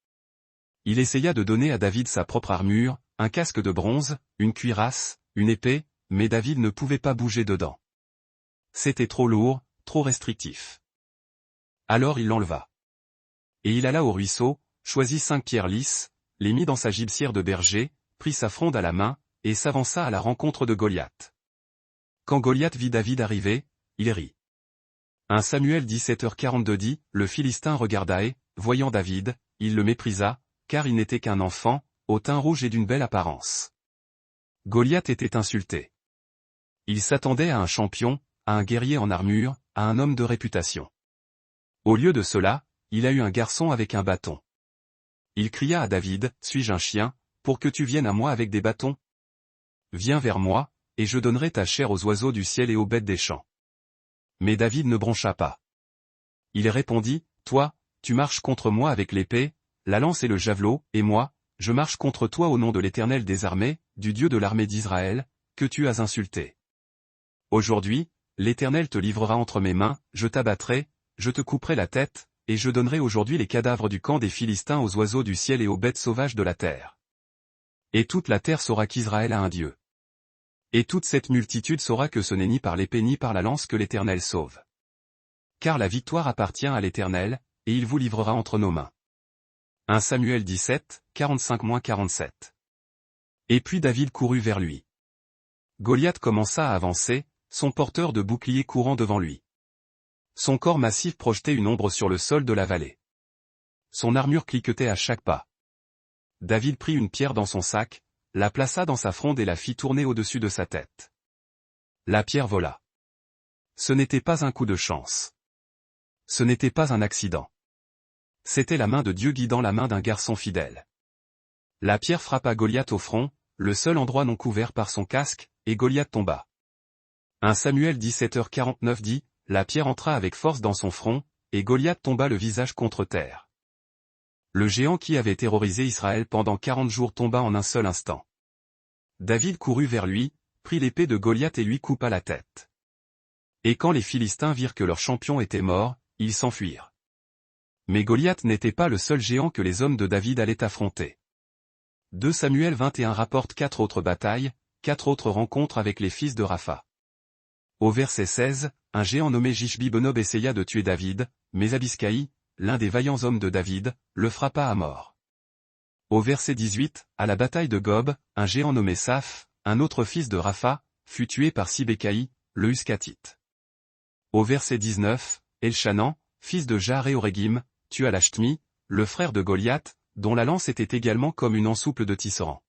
Il essaya de donner à David sa propre armure, un casque de bronze, une cuirasse, une épée, mais David ne pouvait pas bouger dedans. C'était trop lourd, trop restrictif. Alors il l'enleva. Et il alla au ruisseau, choisit 5 pierres lisses, les mit dans sa gibecière de berger, prit sa fronde à la main, et s'avança à la rencontre de Goliath. Quand Goliath vit David arriver, il rit. 1 Samuel 17h42 dit, le Philistin regarda et, voyant David, il le méprisa, car il n'était qu'un enfant, au teint rouge et d'une belle apparence. Goliath était insulté. Il s'attendait à un champion, à un guerrier en armure, à un homme de réputation. Au lieu de cela, il a eu un garçon avec un bâton. Il cria à David, « Suis-je un chien, pour que tu viennes à moi avec des bâtons? Viens vers moi, et je donnerai ta chair aux oiseaux du ciel et aux bêtes des champs. » Mais David ne broncha pas. Il répondit, « Toi, tu marches contre moi avec l'épée, la lance et le javelot, et moi, je marche contre toi au nom de l'Éternel des armées, du Dieu de l'armée d'Israël, que tu as insulté. Aujourd'hui, l'Éternel te livrera entre mes mains, je t'abattrai, je te couperai la tête, et je donnerai aujourd'hui les cadavres du camp des Philistins aux oiseaux du ciel et aux bêtes sauvages de la terre. Et toute la terre saura qu'Israël a un Dieu. Et toute cette multitude saura que ce n'est ni par l'épée ni par la lance que l'Éternel sauve. Car la victoire appartient à l'Éternel, et il vous livrera entre nos mains. 1 Samuel 17, 45-47. Et puis David courut vers lui. Goliath commença à avancer, son porteur de bouclier courant devant lui. Son corps massif projetait une ombre sur le sol de la vallée. Son armure cliquetait à chaque pas. David prit une pierre dans son sac, la plaça dans sa fronde et la fit tourner au-dessus de sa tête. La pierre vola. Ce n'était pas un coup de chance. Ce n'était pas un accident. C'était la main de Dieu guidant la main d'un garçon fidèle. La pierre frappa Goliath au front, le seul endroit non couvert par son casque, et Goliath tomba. 1 Samuel 17h49 dit, la pierre entra avec force dans son front, et Goliath tomba le visage contre terre. Le géant qui avait terrorisé Israël pendant 40 jours tomba en un seul instant. David courut vers lui, prit l'épée de Goliath et lui coupa la tête. Et quand les Philistins virent que leur champion était mort, ils s'enfuirent. Mais Goliath n'était pas le seul géant que les hommes de David allaient affronter. 2 Samuel 21 rapporte 4 autres batailles, 4 autres rencontres avec les fils de Rapha. Au verset 16, un géant nommé Jishbi-Benob essaya de tuer David, mais Abiscaï, l'un des vaillants hommes de David, le frappa à mort. Au verset 18, à la bataille de Gob, un géant nommé Saph, un autre fils de Rapha, fut tué par Sibécaï, le Huskatite. Au verset 19, Elchanan, fils de Jaar-et-Oregim, tua Lachmi, le frère de Goliath, dont la lance était également comme une ensouple de tisserand.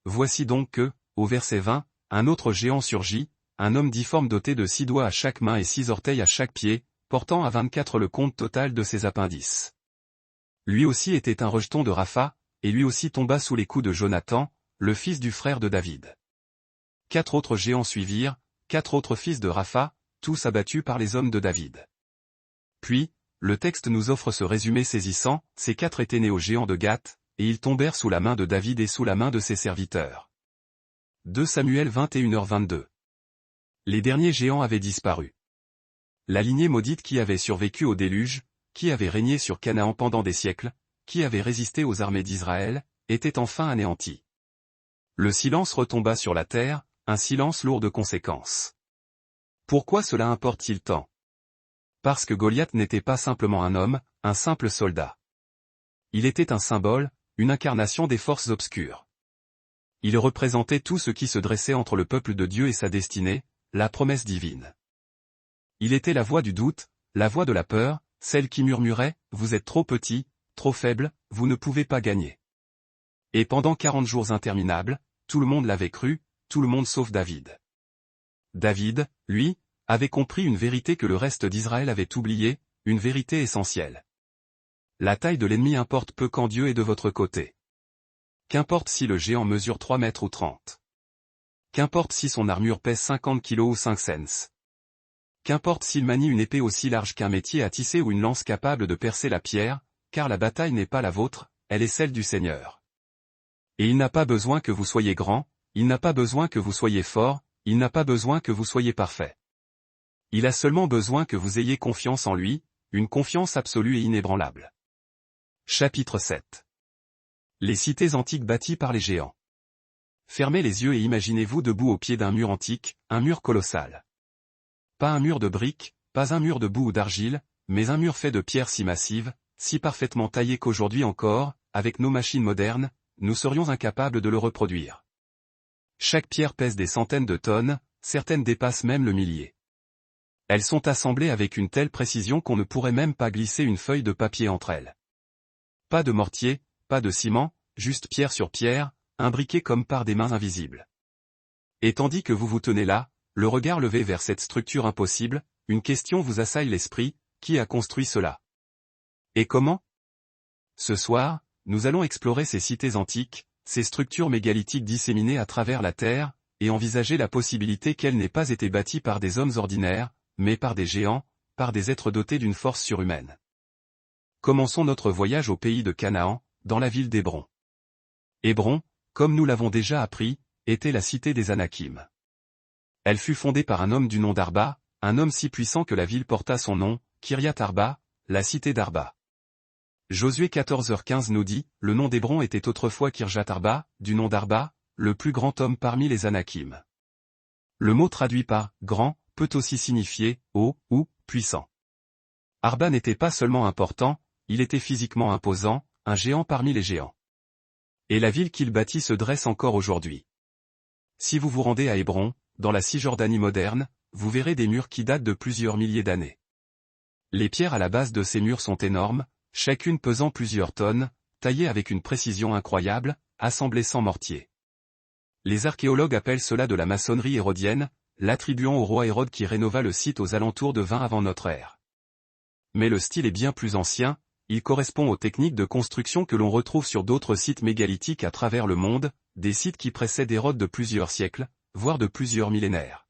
Voici donc que, au verset 20, un autre géant surgit, un homme difforme doté de 6 doigts à chaque main et 6 orteils à chaque pied, portant à 24 le compte total de ses appendices. Lui aussi était un rejeton de Rapha, et lui aussi tomba sous les coups de Jonathan, le fils du frère de David. 4 autres géants suivirent, 4 autres fils de Rapha, tous abattus par les hommes de David. Puis, le texte nous offre ce résumé saisissant, ces 4 étaient nés aux géants de Gath, et ils tombèrent sous la main de David et sous la main de ses serviteurs. 2 Samuel 21h22. Les derniers géants avaient disparu. La lignée maudite qui avait survécu au déluge, qui avait régné sur Canaan pendant des siècles, qui avait résisté aux armées d'Israël, était enfin anéantie. Le silence retomba sur la terre, un silence lourd de conséquences. Pourquoi cela importe-t-il tant? Parce que Goliath n'était pas simplement un homme, un simple soldat. Il était un symbole, une incarnation des forces obscures. Il représentait tout ce qui se dressait entre le peuple de Dieu et sa destinée, la promesse divine. Il était la voix du doute, la voix de la peur, celle qui murmurait, « Vous êtes trop petit, trop faible, vous ne pouvez pas gagner. » Et pendant 40 jours interminables, tout le monde l'avait cru, tout le monde sauf David. David, lui, avait compris une vérité que le reste d'Israël avait oubliée, une vérité essentielle. La taille de l'ennemi importe peu quand Dieu est de votre côté. Qu'importe si le géant mesure 3 mètres ou 30. Qu'importe si son armure pèse 50 kilos ou 5 cents. Qu'importe s'il manie une épée aussi large qu'un métier à tisser ou une lance capable de percer la pierre, car la bataille n'est pas la vôtre, elle est celle du Seigneur. Et il n'a pas besoin que vous soyez grand, il n'a pas besoin que vous soyez fort, il n'a pas besoin que vous soyez parfait. Il a seulement besoin que vous ayez confiance en lui, une confiance absolue et inébranlable. Chapitre 7. Les cités antiques bâties par les géants. Fermez les yeux et imaginez-vous debout au pied d'un mur antique, un mur colossal. Pas un mur de briques, pas un mur de boue ou d'argile, mais un mur fait de pierres si massives, si parfaitement taillées qu'aujourd'hui encore, avec nos machines modernes, nous serions incapables de le reproduire. Chaque pierre pèse des centaines de tonnes, certaines dépassent même le millier. Elles sont assemblées avec une telle précision qu'on ne pourrait même pas glisser une feuille de papier entre elles. Pas de mortier, pas de ciment, juste pierre sur pierre, imbriquées comme par des mains invisibles. Et tandis que vous vous tenez là, le regard levé vers cette structure impossible, une question vous assaille l'esprit, qui a construit cela? Et comment? Ce soir, nous allons explorer ces cités antiques, ces structures mégalithiques disséminées à travers la terre, et envisager la possibilité qu'elles n'aient pas été bâties par des hommes ordinaires, mais par des géants, par des êtres dotés d'une force surhumaine. Commençons notre voyage au pays de Canaan, dans la ville d'Hébron. Hébron, comme nous l'avons déjà appris, était la cité des Anakim. Elle fut fondée par un homme du nom d'Arba, un homme si puissant que la ville porta son nom, Kiryat Arba, la cité d'Arba. Josué 14h15 nous dit, le nom d'Hébron était autrefois Kirjat Arba, du nom d'Arba, le plus grand homme parmi les Anakim. Le mot traduit par « grand » peut aussi signifier « haut » ou « puissant ». Arba n'était pas seulement important, il était physiquement imposant, un géant parmi les géants. Et la ville qu'il bâtit se dresse encore aujourd'hui. Si vous vous rendez à Hébron, dans la Cisjordanie moderne, vous verrez des murs qui datent de plusieurs milliers d'années. Les pierres à la base de ces murs sont énormes, chacune pesant plusieurs tonnes, taillées avec une précision incroyable, assemblés sans mortier. Les archéologues appellent cela de la maçonnerie hérodienne, l'attribuant au roi Hérode qui rénova le site aux alentours de 20 avant notre ère. Mais le style est bien plus ancien, il correspond aux techniques de construction que l'on retrouve sur d'autres sites mégalithiques à travers le monde, des sites qui précèdent Hérode de plusieurs siècles, voire de plusieurs millénaires.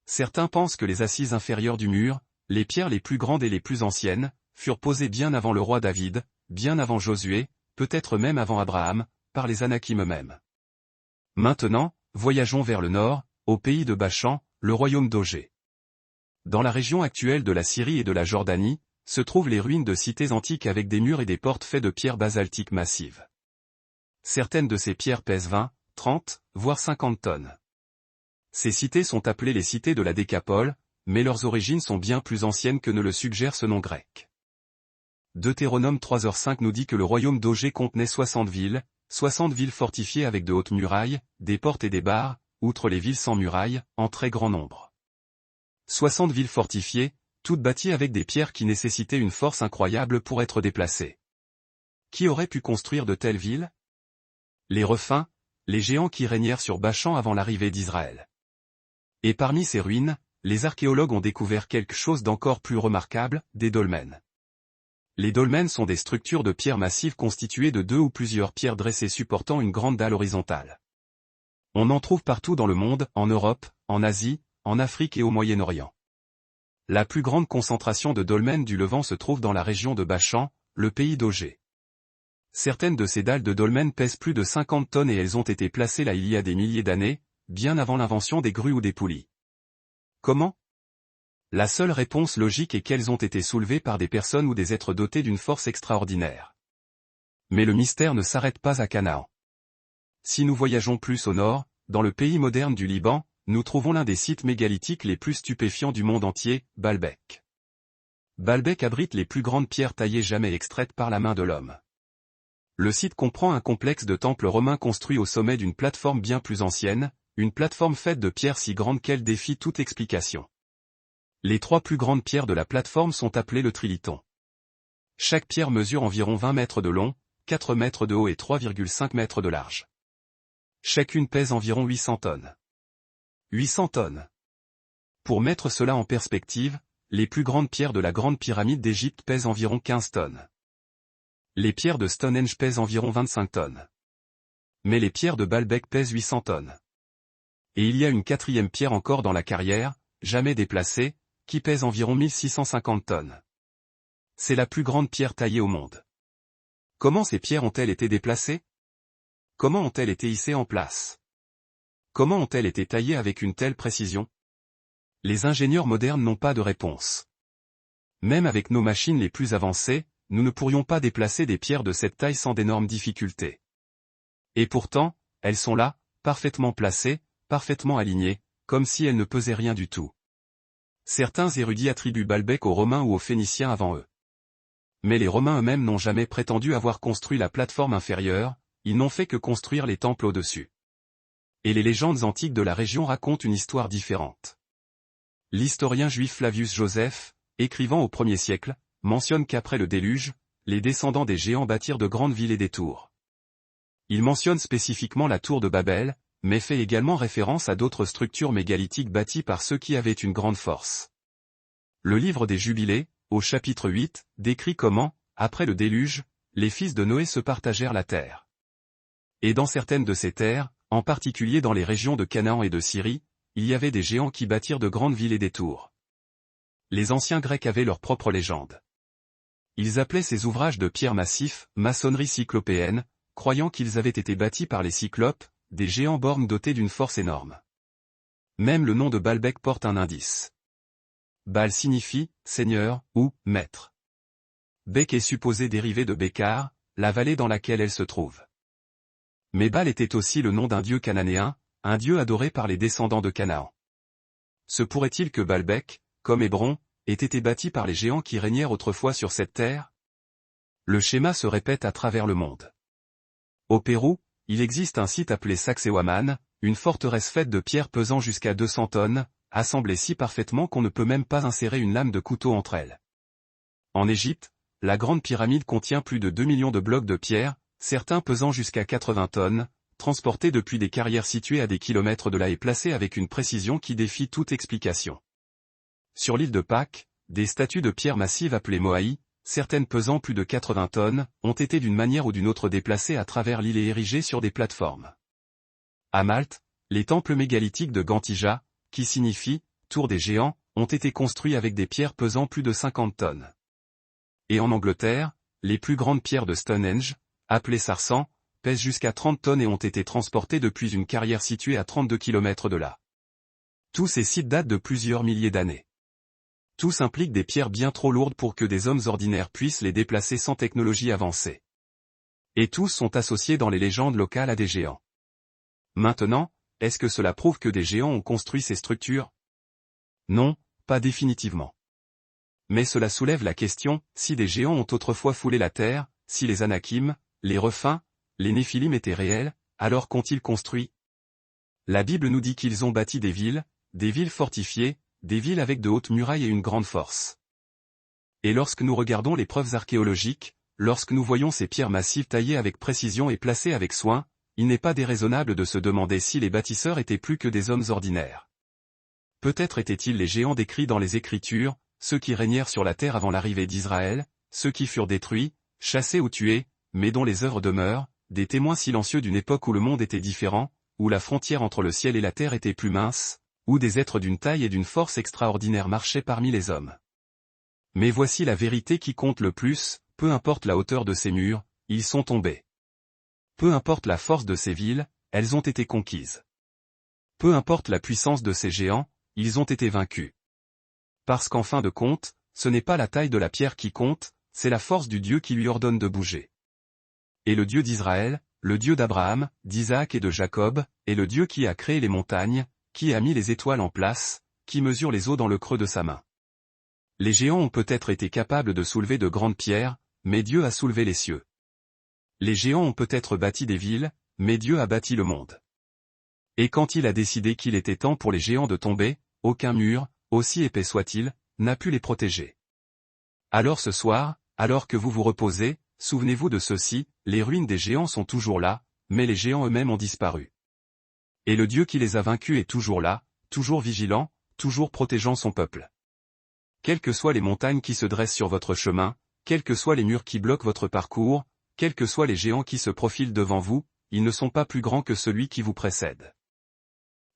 Certains pensent que les assises inférieures du mur, les pierres les plus grandes et les plus anciennes, furent posées bien avant le roi David, bien avant Josué, peut-être même avant Abraham, par les Anakim eux-mêmes. Maintenant, voyageons vers le nord, au pays de Bachan, le royaume d'Ogé. Dans la région actuelle de la Syrie et de la Jordanie, se trouvent les ruines de cités antiques avec des murs et des portes faits de pierres basaltiques massives. Certaines de ces pierres pèsent 20, 30, voire 50 tonnes. Ces cités sont appelées les cités de la Décapole, mais leurs origines sont bien plus anciennes que ne le suggère ce nom grec. Deutéronome 3h5 nous dit que le royaume d'Ogé contenait 60 villes fortifiées avec de hautes murailles, des portes et des barres, outre les villes sans murailles, en très grand nombre. 60 villes fortifiées, toutes bâties avec des pierres qui nécessitaient une force incroyable pour être déplacées. Qui aurait pu construire de telles villes? Les Rephins, les géants qui régnèrent sur Bachan avant l'arrivée d'Israël. Et parmi ces ruines, les archéologues ont découvert quelque chose d'encore plus remarquable, des dolmens. Les dolmens sont des structures de pierres massives constituées de 2 ou plusieurs pierres dressées supportant une grande dalle horizontale. On en trouve partout dans le monde, en Europe, en Asie, en Afrique et au Moyen-Orient. La plus grande concentration de dolmens du Levant se trouve dans la région de Bachan, le pays d'Ogé. Certaines de ces dalles de dolmens pèsent plus de 50 tonnes et elles ont été placées là il y a des milliers d'années, bien avant l'invention des grues ou des poulies. Comment? La seule réponse logique est qu'elles ont été soulevées par des personnes ou des êtres dotés d'une force extraordinaire. Mais le mystère ne s'arrête pas à Canaan. Si nous voyageons plus au nord, dans le pays moderne du Liban, nous trouvons l'un des sites mégalithiques les plus stupéfiants du monde entier, Baalbek. Baalbek abrite les plus grandes pierres taillées jamais extraites par la main de l'homme. Le site comprend un complexe de temples romains construit au sommet d'une plateforme bien plus ancienne, une plateforme faite de pierres si grandes qu'elle défie toute explication. Les 3 plus grandes pierres de la plateforme sont appelées le trilithon. Chaque pierre mesure environ 20 mètres de long, 4 mètres de haut et 3,5 mètres de large. Chacune pèse environ 800 tonnes. 800 tonnes. Pour mettre cela en perspective, les plus grandes pierres de la Grande Pyramide d'Égypte pèsent environ 15 tonnes. Les pierres de Stonehenge pèsent environ 25 tonnes. Mais les pierres de Baalbek pèsent 800 tonnes. Et il y a une 4e pierre encore dans la carrière, jamais déplacée, qui pèse environ 1650 tonnes. C'est la plus grande pierre taillée au monde. Comment ces pierres ont-elles été déplacées? Comment ont-elles été hissées en place? Comment ont-elles été taillées avec une telle précision? Les ingénieurs modernes n'ont pas de réponse. Même avec nos machines les plus avancées, nous ne pourrions pas déplacer des pierres de cette taille sans d'énormes difficultés. Et pourtant, elles sont là, parfaitement placées, parfaitement alignées, comme si elles ne pesaient rien du tout. Certains érudits attribuent Baalbek aux Romains ou aux Phéniciens avant eux. Mais les Romains eux-mêmes n'ont jamais prétendu avoir construit la plateforme inférieure, ils n'ont fait que construire les temples au-dessus. Et les légendes antiques de la région racontent une histoire différente. L'historien juif Flavius Joseph, écrivant au 1er siècle, mentionne qu'après le déluge, les descendants des géants bâtirent de grandes villes et des tours. Il mentionne spécifiquement la tour de Babel, mais fait également référence à d'autres structures mégalithiques bâties par ceux qui avaient une grande force. Le livre des Jubilés, au chapitre 8, décrit comment, après le déluge, les fils de Noé se partagèrent la terre. Et dans certaines de ces terres, en particulier dans les régions de Canaan et de Syrie, il y avait des géants qui bâtirent de grandes villes et des tours. Les anciens Grecs avaient leur propre légende. Ils appelaient ces ouvrages de pierre massifs, maçonnerie cyclopéenne, croyant qu'ils avaient été bâtis par les cyclopes, des géants borgnes dotés d'une force énorme. Même le nom de Baalbek porte un indice. Baal signifie « seigneur » ou « maître ». Bek est supposé dériver de Békar, la vallée dans laquelle elle se trouve. Mais Baal était aussi le nom d'un dieu cananéen, un dieu adoré par les descendants de Canaan. Se pourrait-il que Baalbek, comme Hébron, ait été bâti par les géants qui régnèrent autrefois sur cette terre? Le schéma se répète à travers le monde. Au Pérou, il existe un site appelé Sacsayhuaman, une forteresse faite de pierres pesant jusqu'à 200 tonnes, assemblée si parfaitement qu'on ne peut même pas insérer une lame de couteau entre elles. En Égypte, la Grande Pyramide contient plus de 2 millions de blocs de pierre, certains pesant jusqu'à 80 tonnes, transportés depuis des carrières situées à des kilomètres de là et placés avec une précision qui défie toute explication. Sur l'île de Pâques, des statues de pierre massive appelées moaï, certaines pesant plus de 80 tonnes, ont été d'une manière ou d'une autre déplacées à travers l'île et érigées sur des plateformes. À Malte, les temples mégalithiques de Gantija, qui signifie « tour des géants », ont été construits avec des pierres pesant plus de 50 tonnes. Et en Angleterre, les plus grandes pierres de Stonehenge, appelées Sarsan, pèsent jusqu'à 30 tonnes et ont été transportées depuis une carrière située à 32 km de là. Tous ces sites datent de plusieurs milliers d'années. Tous impliquent des pierres bien trop lourdes pour que des hommes ordinaires puissent les déplacer sans technologie avancée. Et tous sont associés dans les légendes locales à des géants. Maintenant, est-ce que cela prouve que des géants ont construit ces structures? Non, pas définitivement. Mais cela soulève la question, si des géants ont autrefois foulé la terre, si les Anakim, les Rephins, les Néphilim étaient réels, alors qu'ont-ils construit? La Bible nous dit qu'ils ont bâti des villes fortifiées, des villes avec de hautes murailles et une grande force. Et lorsque nous regardons les preuves archéologiques, lorsque nous voyons ces pierres massives taillées avec précision et placées avec soin, il n'est pas déraisonnable de se demander si les bâtisseurs étaient plus que des hommes ordinaires. Peut-être étaient-ils les géants décrits dans les Écritures, ceux qui régnèrent sur la terre avant l'arrivée d'Israël, ceux qui furent détruits, chassés ou tués, mais dont les œuvres demeurent, des témoins silencieux d'une époque où le monde était différent, où la frontière entre le ciel et la terre était plus mince, où des êtres d'une taille et d'une force extraordinaire marchaient parmi les hommes. Mais voici la vérité qui compte le plus, peu importe la hauteur de ces murs, ils sont tombés. Peu importe la force de ces villes, elles ont été conquises. Peu importe la puissance de ces géants, ils ont été vaincus. Parce qu'en fin de compte, ce n'est pas la taille de la pierre qui compte, c'est la force du Dieu qui lui ordonne de bouger. Et le Dieu d'Israël, le Dieu d'Abraham, d'Isaac et de Jacob, est le Dieu qui a créé les montagnes, qui a mis les étoiles en place, qui mesure les eaux dans le creux de sa main. Les géants ont peut-être été capables de soulever de grandes pierres, mais Dieu a soulevé les cieux. Les géants ont peut-être bâti des villes, mais Dieu a bâti le monde. Et quand il a décidé qu'il était temps pour les géants de tomber, aucun mur, aussi épais soit-il, n'a pu les protéger. Alors ce soir, alors que vous vous reposez, souvenez-vous de ceci, les ruines des géants sont toujours là, mais les géants eux-mêmes ont disparu. Et le Dieu qui les a vaincus est toujours là, toujours vigilant, toujours protégeant son peuple. Quelles que soient les montagnes qui se dressent sur votre chemin, quels que soient les murs qui bloquent votre parcours, quels que soient les géants qui se profilent devant vous, ils ne sont pas plus grands que celui qui vous précède.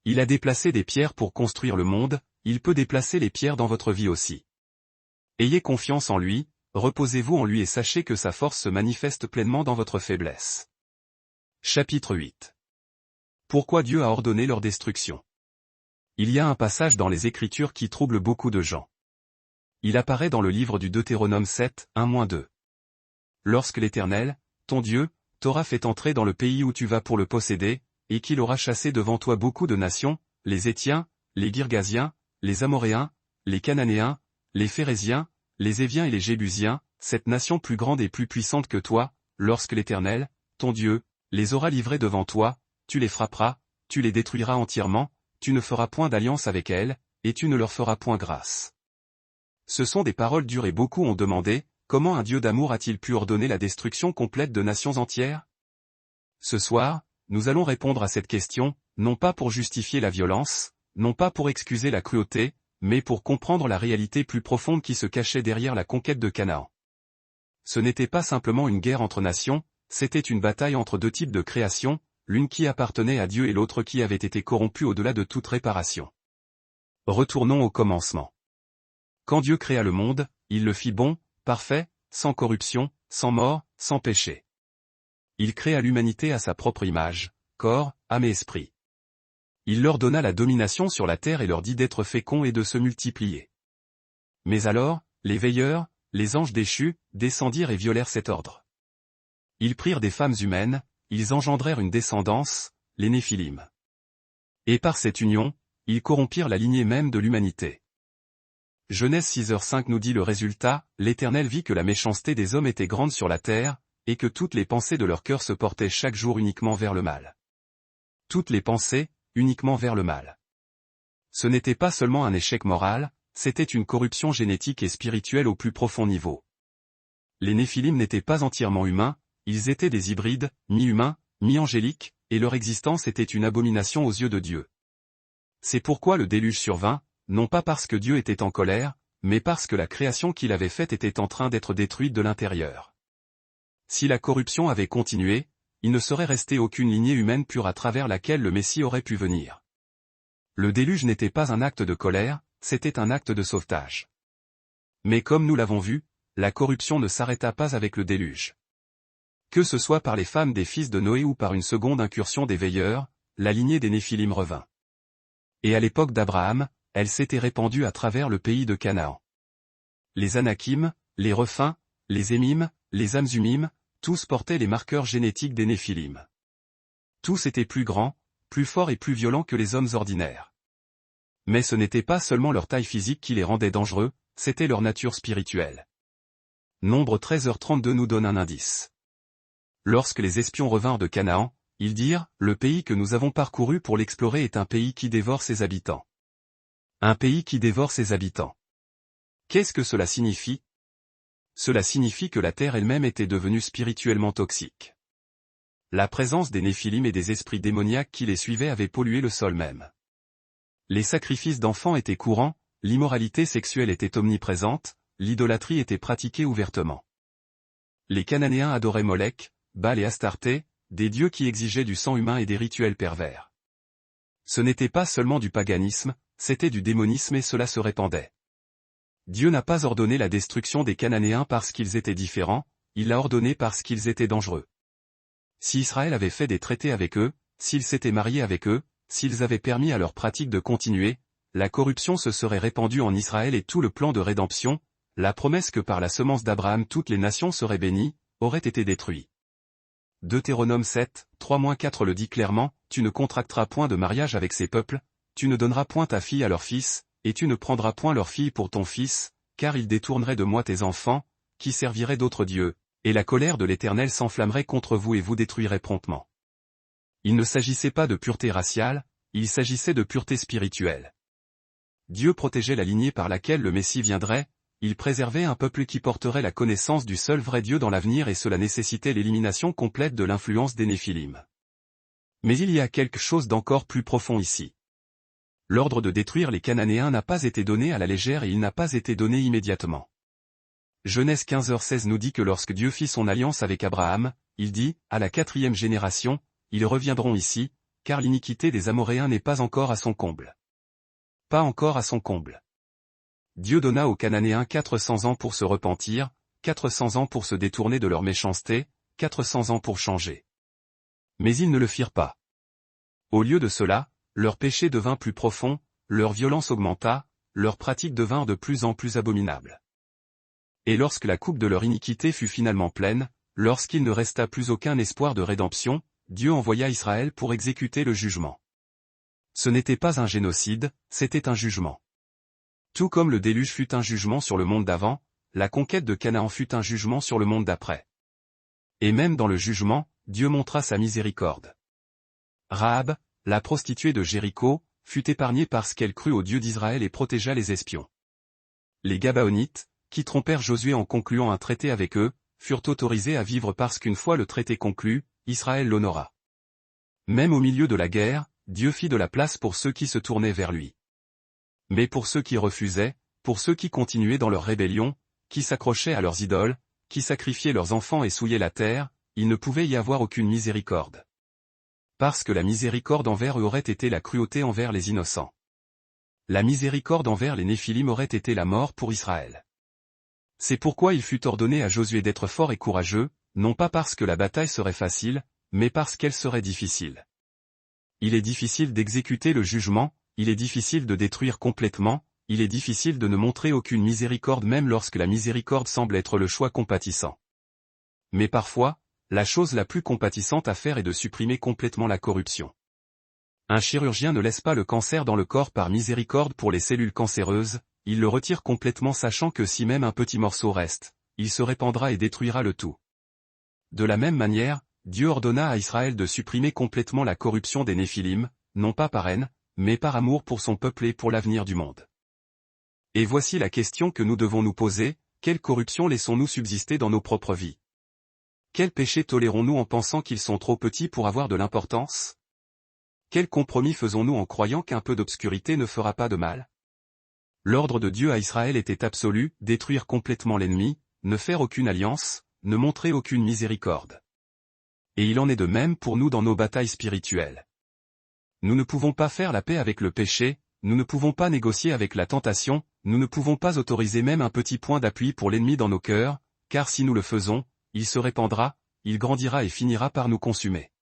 Il a déplacé des pierres pour construire le monde, il peut déplacer les pierres dans votre vie aussi. Ayez confiance en lui, reposez-vous en lui et sachez que sa force se manifeste pleinement dans votre faiblesse. Chapitre 8. Pourquoi Dieu a ordonné leur destruction? Il y a un passage dans les Écritures qui trouble beaucoup de gens. Il apparaît dans le livre du Deutéronome 7, 1-2. Lorsque l'Éternel, ton Dieu, t'aura fait entrer dans le pays où tu vas pour le posséder, et qu'il aura chassé devant toi beaucoup de nations, les Hétiens, les Girgasiens, les Amoréens, les Cananéens, les Phéréziens, les Éviens et les Jébusiens, cette nation plus grande et plus puissante que toi, lorsque l'Éternel, ton Dieu, les aura livrés devant toi, tu les frapperas, tu les détruiras entièrement, tu ne feras point d'alliance avec elles, et tu ne leur feras point grâce. Ce sont des paroles dures et beaucoup ont demandé, comment un Dieu d'amour a-t-il pu ordonner la destruction complète de nations entières? Ce soir, nous allons répondre à cette question, non pas pour justifier la violence, non pas pour excuser la cruauté, mais pour comprendre la réalité plus profonde qui se cachait derrière la conquête de Canaan. Ce n'était pas simplement une guerre entre nations, c'était une bataille entre deux types de création, l'une qui appartenait à Dieu et l'autre qui avait été corrompue au-delà de toute réparation. Retournons au commencement. Quand Dieu créa le monde, il le fit bon, parfait, sans corruption, sans mort, sans péché. Il créa l'humanité à sa propre image, corps, âme et esprit. Il leur donna la domination sur la terre et leur dit d'être féconds et de se multiplier. Mais alors, les veilleurs, les anges déchus, descendirent et violèrent cet ordre. Ils prirent des femmes humaines, ils engendrèrent une descendance, les Néphilim. Et par cette union, ils corrompirent la lignée même de l'humanité. Genèse 6h5 nous dit le résultat, l'Éternel vit que la méchanceté des hommes était grande sur la terre, et que toutes les pensées de leur cœur se portaient chaque jour uniquement vers le mal. Toutes les pensées, uniquement vers le mal. Ce n'était pas seulement un échec moral, c'était une corruption génétique et spirituelle au plus profond niveau. Les Néphilim n'étaient pas entièrement humains, ils étaient des hybrides, mi-humains, mi-angéliques, et leur existence était une abomination aux yeux de Dieu. C'est pourquoi le déluge survint, non pas parce que Dieu était en colère, mais parce que la création qu'il avait faite était en train d'être détruite de l'intérieur. Si la corruption avait continué, il ne serait resté aucune lignée humaine pure à travers laquelle le Messie aurait pu venir. Le déluge n'était pas un acte de colère, c'était un acte de sauvetage. Mais comme nous l'avons vu, la corruption ne s'arrêta pas avec le déluge. Que ce soit par les femmes des fils de Noé ou par une seconde incursion des veilleurs, la lignée des Néphilim revint. Et à l'époque d'Abraham, elle s'était répandue à travers le pays de Canaan. Les Anakim, les Rephins, les Émim, les Amzumim, tous portaient les marqueurs génétiques des Néphilim. Tous étaient plus grands, plus forts et plus violents que les hommes ordinaires. Mais ce n'était pas seulement leur taille physique qui les rendait dangereux, c'était leur nature spirituelle. Nombre 13h32 nous donne un indice. Lorsque les espions revinrent de Canaan, ils dirent, « Le pays que nous avons parcouru pour l'explorer est un pays qui dévore ses habitants. » Un pays qui dévore ses habitants. Qu'est-ce que cela signifie? Cela signifie que la terre elle-même était devenue spirituellement toxique. La présence des Néphilim et des esprits démoniaques qui les suivaient avait pollué le sol même. Les sacrifices d'enfants étaient courants, l'immoralité sexuelle était omniprésente, l'idolâtrie était pratiquée ouvertement. Les Cananéens adoraient Molech, Baal et Astarté, des dieux qui exigeaient du sang humain et des rituels pervers. Ce n'était pas seulement du paganisme, c'était du démonisme et cela se répandait. Dieu n'a pas ordonné la destruction des Cananéens parce qu'ils étaient différents, il l'a ordonné parce qu'ils étaient dangereux. Si Israël avait fait des traités avec eux, s'ils s'étaient mariés avec eux, s'ils avaient permis à leur pratique de continuer, la corruption se serait répandue en Israël et tout le plan de rédemption, la promesse que par la semence d'Abraham toutes les nations seraient bénies, aurait été détruit. Deutéronome 7, 3-4 le dit clairement, « Tu ne contracteras point de mariage avec ces peuples, tu ne donneras point ta fille à leur fils, et tu ne prendras point leur fille pour ton fils, car ils détourneraient de moi tes enfants, qui serviraient d'autres dieux, et la colère de l'Éternel s'enflammerait contre vous et vous détruirait promptement. » Il ne s'agissait pas de pureté raciale, il s'agissait de pureté spirituelle. Dieu protégeait la lignée par laquelle le Messie viendrait, il préservait un peuple qui porterait la connaissance du seul vrai Dieu dans l'avenir et cela nécessitait l'élimination complète de l'influence des Néphilim. Mais il y a quelque chose d'encore plus profond ici. L'ordre de détruire les Cananéens n'a pas été donné à la légère et il n'a pas été donné immédiatement. Genèse 15h16 nous dit que lorsque Dieu fit son alliance avec Abraham, il dit, à la 4e génération, ils reviendront ici, car l'iniquité des Amoréens n'est pas encore à son comble. Pas encore à son comble. Dieu donna aux Cananéens 400 ans pour se repentir, 400 ans pour se détourner de leur méchanceté, 400 ans pour changer. Mais ils ne le firent pas. Au lieu de cela, leur péché devint plus profond, leur violence augmenta, leurs pratiques devinrent de plus en plus abominables. Et lorsque la coupe de leur iniquité fut finalement pleine, lorsqu'il ne resta plus aucun espoir de rédemption, Dieu envoya Israël pour exécuter le jugement. Ce n'était pas un génocide, c'était un jugement. Tout comme le déluge fut un jugement sur le monde d'avant, la conquête de Canaan fut un jugement sur le monde d'après. Et même dans le jugement, Dieu montra sa miséricorde. Rahab, la prostituée de Jéricho, fut épargnée parce qu'elle crut au Dieu d'Israël et protégea les espions. Les Gabaonites, qui trompèrent Josué en concluant un traité avec eux, furent autorisés à vivre parce qu'une fois le traité conclu, Israël l'honora. Même au milieu de la guerre, Dieu fit de la place pour ceux qui se tournaient vers lui. Mais pour ceux qui refusaient, pour ceux qui continuaient dans leur rébellion, qui s'accrochaient à leurs idoles, qui sacrifiaient leurs enfants et souillaient la terre, il ne pouvait y avoir aucune miséricorde. Parce que la miséricorde envers eux aurait été la cruauté envers les innocents. La miséricorde envers les Néphilim aurait été la mort pour Israël. C'est pourquoi il fut ordonné à Josué d'être fort et courageux, non pas parce que la bataille serait facile, mais parce qu'elle serait difficile. Il est difficile d'exécuter le jugement, il est difficile de détruire complètement, il est difficile de ne montrer aucune miséricorde même lorsque la miséricorde semble être le choix compatissant. Mais parfois, la chose la plus compatissante à faire est de supprimer complètement la corruption. Un chirurgien ne laisse pas le cancer dans le corps par miséricorde pour les cellules cancéreuses, il le retire complètement sachant que si même un petit morceau reste, il se répandra et détruira le tout. De la même manière, Dieu ordonna à Israël de supprimer complètement la corruption des Néphilim, non pas par haine, mais par amour pour son peuple et pour l'avenir du monde. Et voici la question que nous devons nous poser, quelle corruption laissons-nous subsister dans nos propres vies? Quel péché tolérons-nous en pensant qu'ils sont trop petits pour avoir de l'importance? Quel compromis faisons-nous en croyant qu'un peu d'obscurité ne fera pas de mal? L'ordre de Dieu à Israël était absolu, détruire complètement l'ennemi, ne faire aucune alliance, ne montrer aucune miséricorde. Et il en est de même pour nous dans nos batailles spirituelles. Nous ne pouvons pas faire la paix avec le péché, nous ne pouvons pas négocier avec la tentation, nous ne pouvons pas autoriser même un petit point d'appui pour l'ennemi dans nos cœurs, car si nous le faisons, il se répandra, il grandira et finira par nous consumer.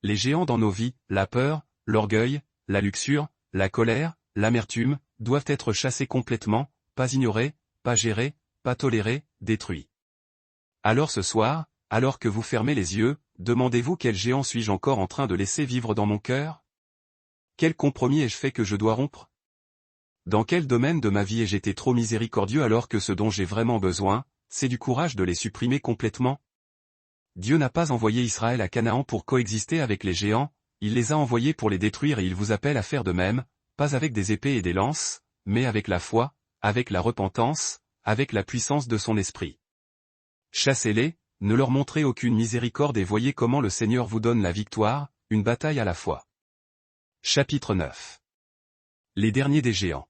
Les géants dans nos vies, la peur, l'orgueil, la luxure, la colère, l'amertume, doivent être chassés complètement, pas ignorés, pas gérés, pas tolérés, détruits. Alors ce soir, alors que vous fermez les yeux, demandez-vous quel géant suis-je encore en train de laisser vivre dans mon cœur? Quel compromis ai-je fait que je dois rompre? Dans quel domaine de ma vie ai-je été trop miséricordieux alors que ce dont j'ai vraiment besoin, c'est du courage de les supprimer complètement? Dieu n'a pas envoyé Israël à Canaan pour coexister avec les géants, il les a envoyés pour les détruire et il vous appelle à faire de même, pas avec des épées et des lances, mais avec la foi, avec la repentance, avec la puissance de son esprit. Chassez-les, ne leur montrez aucune miséricorde et voyez comment le Seigneur vous donne la victoire, une bataille à la fois. Chapitre 9. Les derniers des géants.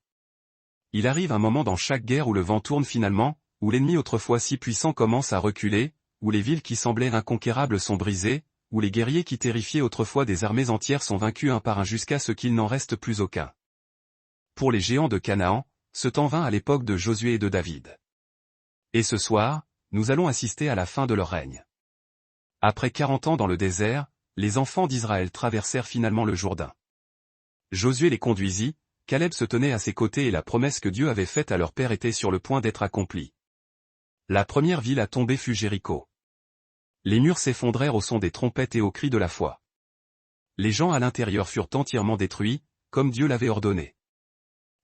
Il arrive un moment dans chaque guerre où le vent tourne finalement, où l'ennemi autrefois si puissant commence à reculer, où les villes qui semblaient inconquérables sont brisées, où les guerriers qui terrifiaient autrefois des armées entières sont vaincus un par un jusqu'à ce qu'il n'en reste plus aucun. Pour les géants de Canaan, ce temps vint à l'époque de Josué et de David. Et ce soir, nous allons assister à la fin de leur règne. Après 40 ans dans le désert, les enfants d'Israël traversèrent finalement le Jourdain. Josué les conduisit, Caleb se tenait à ses côtés et la promesse que Dieu avait faite à leur père était sur le point d'être accomplie. La première ville à tomber fut Jéricho. Les murs s'effondrèrent au son des trompettes et aux cris de la foi. Les gens à l'intérieur furent entièrement détruits, comme Dieu l'avait ordonné.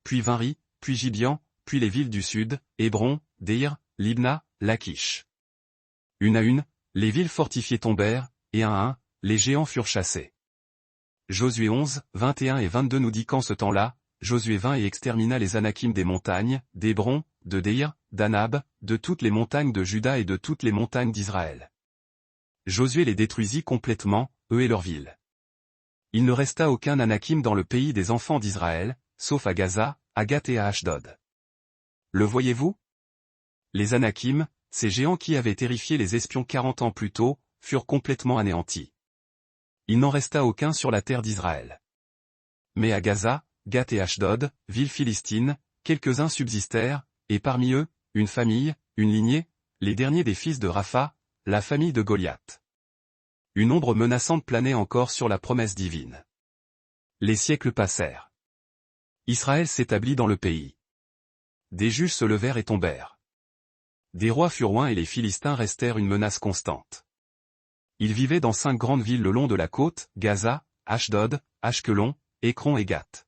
Puis vint Ri, puis Gibeon, puis les villes du sud, Hébron, Déir, Libna, Lachish. Une à une, les villes fortifiées tombèrent, et un à un, les géants furent chassés. Josué 11, 21 et 22 nous dit qu'en ce temps-là, Josué vint et extermina les Anakim des montagnes, d'Hébron, de Déir, d'Anab, de toutes les montagnes de Juda et de toutes les montagnes d'Israël. Josué les détruisit complètement, eux et leurs villes. Il ne resta aucun Anakim dans le pays des enfants d'Israël, sauf à Gaza, à Gath et à Ashdod. Le voyez-vous? Les Anakim, ces géants qui avaient terrifié les espions 40 ans plus tôt, furent complètement anéantis. Il n'en resta aucun sur la terre d'Israël. Mais à Gaza, Gath et Ashdod, villes philistines, quelques-uns subsistèrent, et parmi eux, une famille, une lignée, les derniers des fils de Rapha, la famille de Goliath. Une ombre menaçante planait encore sur la promesse divine. Les siècles passèrent. Israël s'établit dans le pays. Des juges se levèrent et tombèrent. Des rois furent oints et les Philistins restèrent une menace constante. Ils vivaient dans 5 grandes villes le long de la côte, Gaza, Ashdod, Ashkelon, Écron et Gath.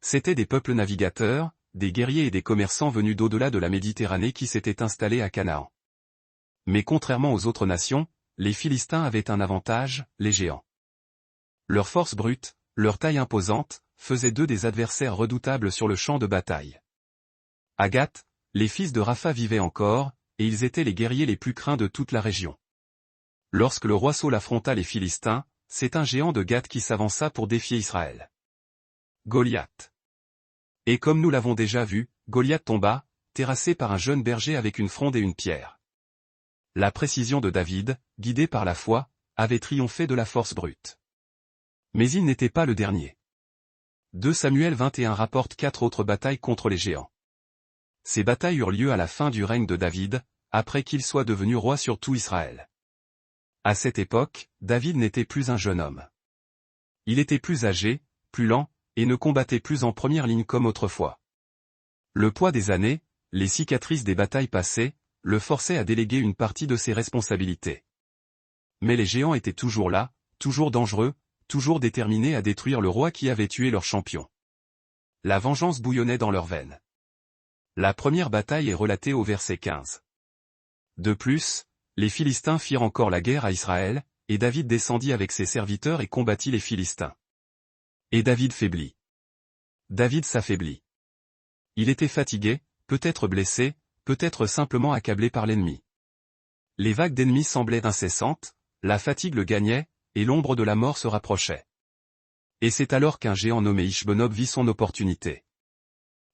C'étaient des peuples navigateurs, des guerriers et des commerçants venus d'au-delà de la Méditerranée qui s'étaient installés à Canaan. Mais contrairement aux autres nations, les Philistins avaient un avantage, les géants. Leur force brute, leur taille imposante, faisaient d'eux des adversaires redoutables sur le champ de bataille. À Gath, les fils de Rapha vivaient encore, et ils étaient les guerriers les plus craints de toute la région. Lorsque le roi Saül affronta les Philistins, c'est un géant de Gath qui s'avança pour défier Israël. Goliath. Et comme nous l'avons déjà vu, Goliath tomba, terrassé par un jeune berger avec une fronde et une pierre. La précision de David, guidé par la foi, avait triomphé de la force brute. Mais il n'était pas le dernier. 2 Samuel 21 rapporte 4 autres batailles contre les géants. Ces batailles eurent lieu à la fin du règne de David, après qu'il soit devenu roi sur tout Israël. À cette époque, David n'était plus un jeune homme. Il était plus âgé, plus lent, et ne combattait plus en première ligne comme autrefois. Le poids des années, les cicatrices des batailles passées, le forçaient à déléguer une partie de ses responsabilités. Mais les géants étaient toujours là, toujours dangereux, toujours déterminés à détruire le roi qui avait tué leur champion. La vengeance bouillonnait dans leurs veines. La première bataille est relatée au verset 15. De plus, les Philistins firent encore la guerre à Israël, et David descendit avec ses serviteurs et combattit les Philistins. Et David faiblit. David s'affaiblit. Il était fatigué, peut-être blessé, peut-être simplement accablé par l'ennemi. Les vagues d'ennemis semblaient incessantes, la fatigue le gagnait, et l'ombre de la mort se rapprochait. Et c'est alors qu'un géant nommé Ishbenob vit son opportunité.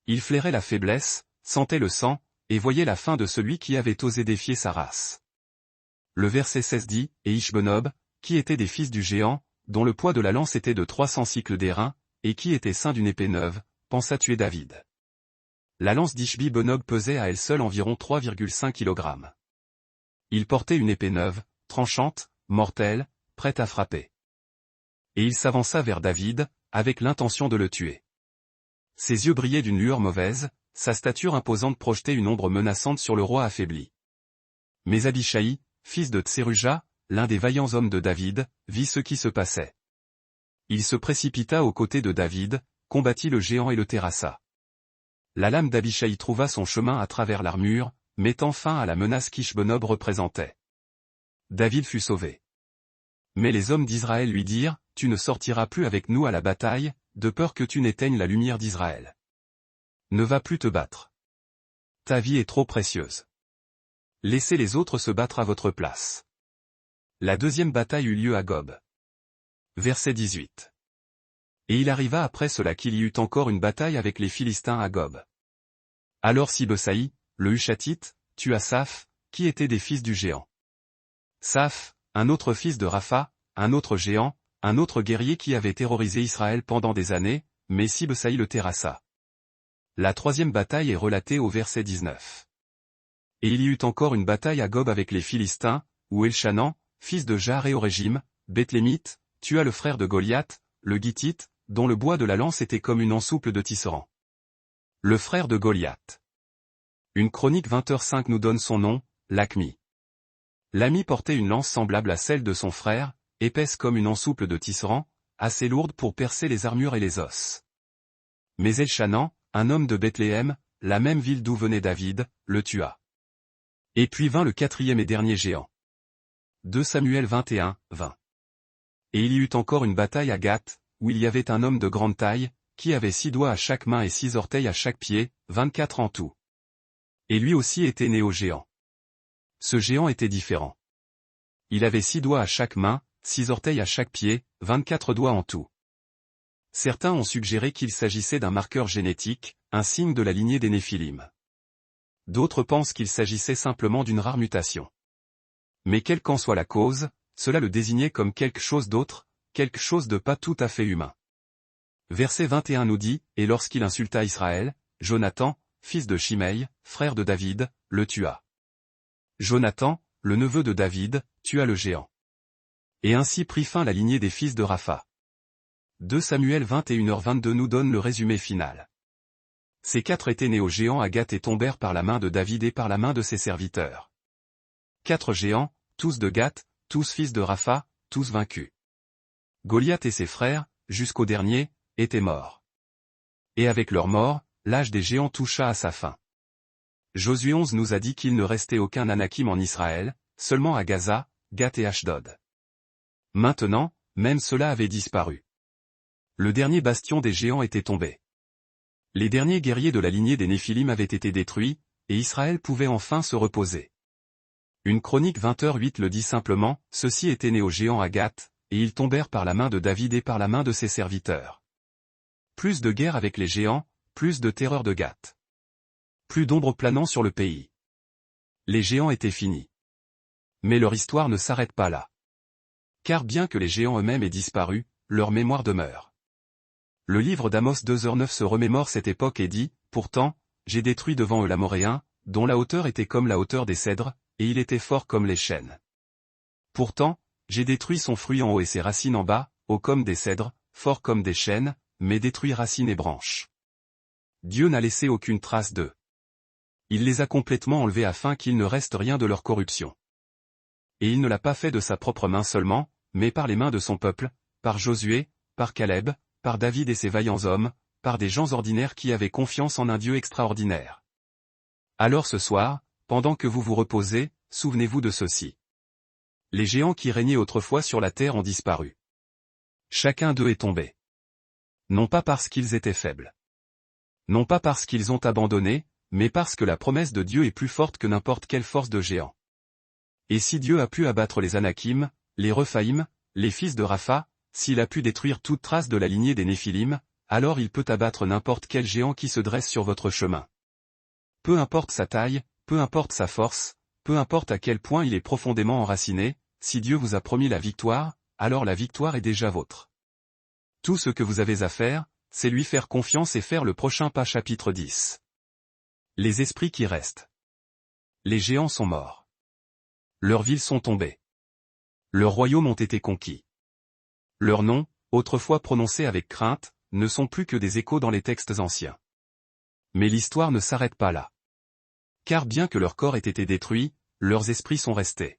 Il flairait la faiblesse, sentait le sang, et voyait la fin de celui qui avait osé défier sa race. Le verset 16 dit, « Et Ishbenob, qui était des fils du géant, dont le poids de la lance était de 300 cycles d'airain, et qui était ceint d'une épée neuve, pensa tuer David. » La lance d'Ishbi-Benob pesait à elle seule environ 3,5 kg. Il portait une épée neuve, tranchante, mortelle, prête à frapper. Et il s'avança vers David, avec l'intention de le tuer. Ses yeux brillaient d'une lueur mauvaise, sa stature imposante projetait une ombre menaçante sur le roi affaibli. Mais Abishai, fils de Tseruja, l'un des vaillants hommes de David, vit ce qui se passait. Il se précipita aux côtés de David, combattit le géant et le terrassa. La lame d'Abishai trouva son chemin à travers l'armure, mettant fin à la menace qu'Ishbenob représentait. David fut sauvé. Mais les hommes d'Israël lui dirent, « Tu ne sortiras plus avec nous à la bataille, de peur que tu n'éteignes la lumière d'Israël. Ne va plus te battre. Ta vie est trop précieuse. Laissez les autres se battre à votre place. » La deuxième bataille eut lieu à Gob. Verset 18. Et il arriva après cela qu'il y eut encore une bataille avec les Philistins à Gob. Alors Sibésaï, le Hushatite, tua Saph, qui était des fils du géant. Saph, un autre fils de Rapha, un autre géant, un autre guerrier qui avait terrorisé Israël pendant des années, mais Sibésaï le terrassa. La troisième bataille est relatée au verset 19. Et il y eut encore une bataille à Gob avec les Philistins, où Elchanan, fils de Jar-et-Orégim, Béthlémite, tua le frère de Goliath, le Gittite, dont le bois de la lance était comme une ensouple de tisserand. Le frère de Goliath. Une chronique 20h5 nous donne son nom, Lakmi. L'ami portait une lance semblable à celle de son frère, épaisse comme une ensouple de tisserand, assez lourde pour percer les armures et les os. Mais Elchanan, un homme de Bethléem, la même ville d'où venait David, le tua. Et puis vint le quatrième et dernier géant. 2 Samuel 21, 20. Et il y eut encore une bataille à Gath, où il y avait un homme de grande taille, qui avait 6 doigts à chaque main et 6 orteils à chaque pied, 24 en tout. Et lui aussi était né au géant. Ce géant était différent. Il avait 6 doigts à chaque main, 6 orteils à chaque pied, 24 doigts en tout. Certains ont suggéré qu'il s'agissait d'un marqueur génétique, un signe de la lignée des Néphilim. D'autres pensent qu'il s'agissait simplement d'une rare mutation. Mais quelle qu'en soit la cause, cela le désignait comme quelque chose d'autre, quelque chose de pas tout à fait humain. Verset 21 nous dit, « Et lorsqu'il insulta Israël, Jonathan, fils de Shimei, frère de David, le tua. » Jonathan, le neveu de David, tua le géant. Et ainsi prit fin la lignée des fils de Rapha. 2 Samuel 21h22 nous donne le résumé final. Ces 4 étaient nés au géant à Gath et tombèrent par la main de David et par la main de ses serviteurs. 4 géants, tous de Gath, tous fils de Rapha, tous vaincus. Goliath et ses frères, jusqu'au dernier, étaient morts. Et avec leur mort, l'âge des géants toucha à sa fin. Josué 11 nous a dit qu'il ne restait aucun Anakim en Israël, seulement à Gaza, Gath et Ashdod. Maintenant, même cela avait disparu. Le dernier bastion des géants était tombé. Les derniers guerriers de la lignée des Néphilim avaient été détruits, et Israël pouvait enfin se reposer. Une chronique 20h8 le dit simplement, ceux-ci étaient nés au géant à Gath, et ils tombèrent par la main de David et par la main de ses serviteurs. Plus de guerre avec les géants, plus de terreur de Gath. Plus d'ombre planant sur le pays. Les géants étaient finis. Mais leur histoire ne s'arrête pas là. Car bien que les géants eux-mêmes aient disparu, leur mémoire demeure. Le livre d'Amos 2h9 se remémore cette époque et dit, « Pourtant, j'ai détruit devant eux l'Amoréen, dont la hauteur était comme la hauteur des cèdres, et il était fort comme les chênes. Pourtant, j'ai détruit son fruit en haut et ses racines en bas, haut comme des cèdres, fort comme des chênes, mais détruit racines et branches. Dieu n'a laissé aucune trace d'eux. Il les a complètement enlevés afin qu'il ne reste rien de leur corruption. Et il ne l'a pas fait de sa propre main seulement, mais par les mains de son peuple, par Josué, par Caleb, par David et ses vaillants hommes, par des gens ordinaires qui avaient confiance en un Dieu extraordinaire. Alors ce soir, pendant que vous vous reposez, souvenez-vous de ceci. Les géants qui régnaient autrefois sur la terre ont disparu. Chacun d'eux est tombé. Non pas parce qu'ils étaient faibles. Non pas parce qu'ils ont abandonné, mais parce que la promesse de Dieu est plus forte que n'importe quelle force de géant. Et si Dieu a pu abattre les Anakim, les Rephaïm, les fils de Rapha, s'il a pu détruire toute trace de la lignée des Néphilim, alors il peut abattre n'importe quel géant qui se dresse sur votre chemin. Peu importe sa taille, peu importe sa force, peu importe à quel point il est profondément enraciné, si Dieu vous a promis la victoire, alors la victoire est déjà vôtre. Tout ce que vous avez à faire, c'est lui faire confiance et faire le prochain pas. Chapitre 10. Les esprits qui restent. Les géants sont morts. Leurs villes sont tombées. Leurs royaumes ont été conquis. Leurs noms, autrefois prononcés avec crainte, ne sont plus que des échos dans les textes anciens. Mais l'histoire ne s'arrête pas là. Car bien que leur corps ait été détruit, leurs esprits sont restés.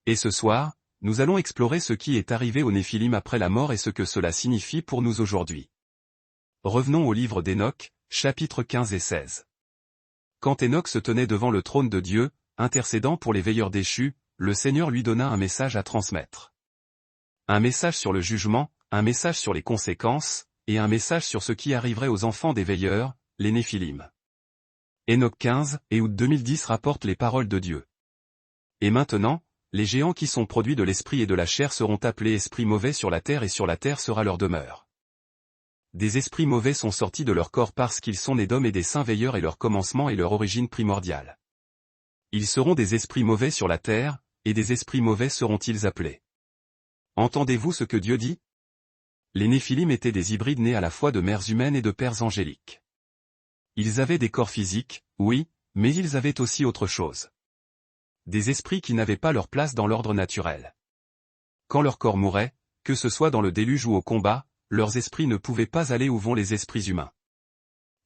Et ce soir, nous allons explorer ce qui est arrivé aux Néphilim après la mort et ce que cela signifie pour nous aujourd'hui. Revenons au livre d'Hénoch, chapitres 15 et 16. Quand Hénoch se tenait devant le trône de Dieu, intercédant pour les veilleurs déchus, le Seigneur lui donna un message à transmettre. Un message sur le jugement, un message sur les conséquences, et un message sur ce qui arriverait aux enfants des veilleurs, les Néphilim. Hénoch 15 et août 2010 rapporte les paroles de Dieu. Et maintenant, les géants qui sont produits de l'esprit et de la chair seront appelés esprits mauvais sur la terre et sur la terre sera leur demeure. Des esprits mauvais sont sortis de leur corps parce qu'ils sont nés d'hommes et des saints veilleurs et leur commencement et leur origine primordiale. Ils seront des esprits mauvais sur la terre, et des esprits mauvais seront-ils appelés. Entendez-vous ce que Dieu dit? Les Néphilim étaient des hybrides nés à la fois de mères humaines et de pères angéliques. Ils avaient des corps physiques, oui, mais ils avaient aussi autre chose. Des esprits qui n'avaient pas leur place dans l'ordre naturel. Quand leur corps mourait, que ce soit dans le déluge ou au combat, leurs esprits ne pouvaient pas aller où vont les esprits humains.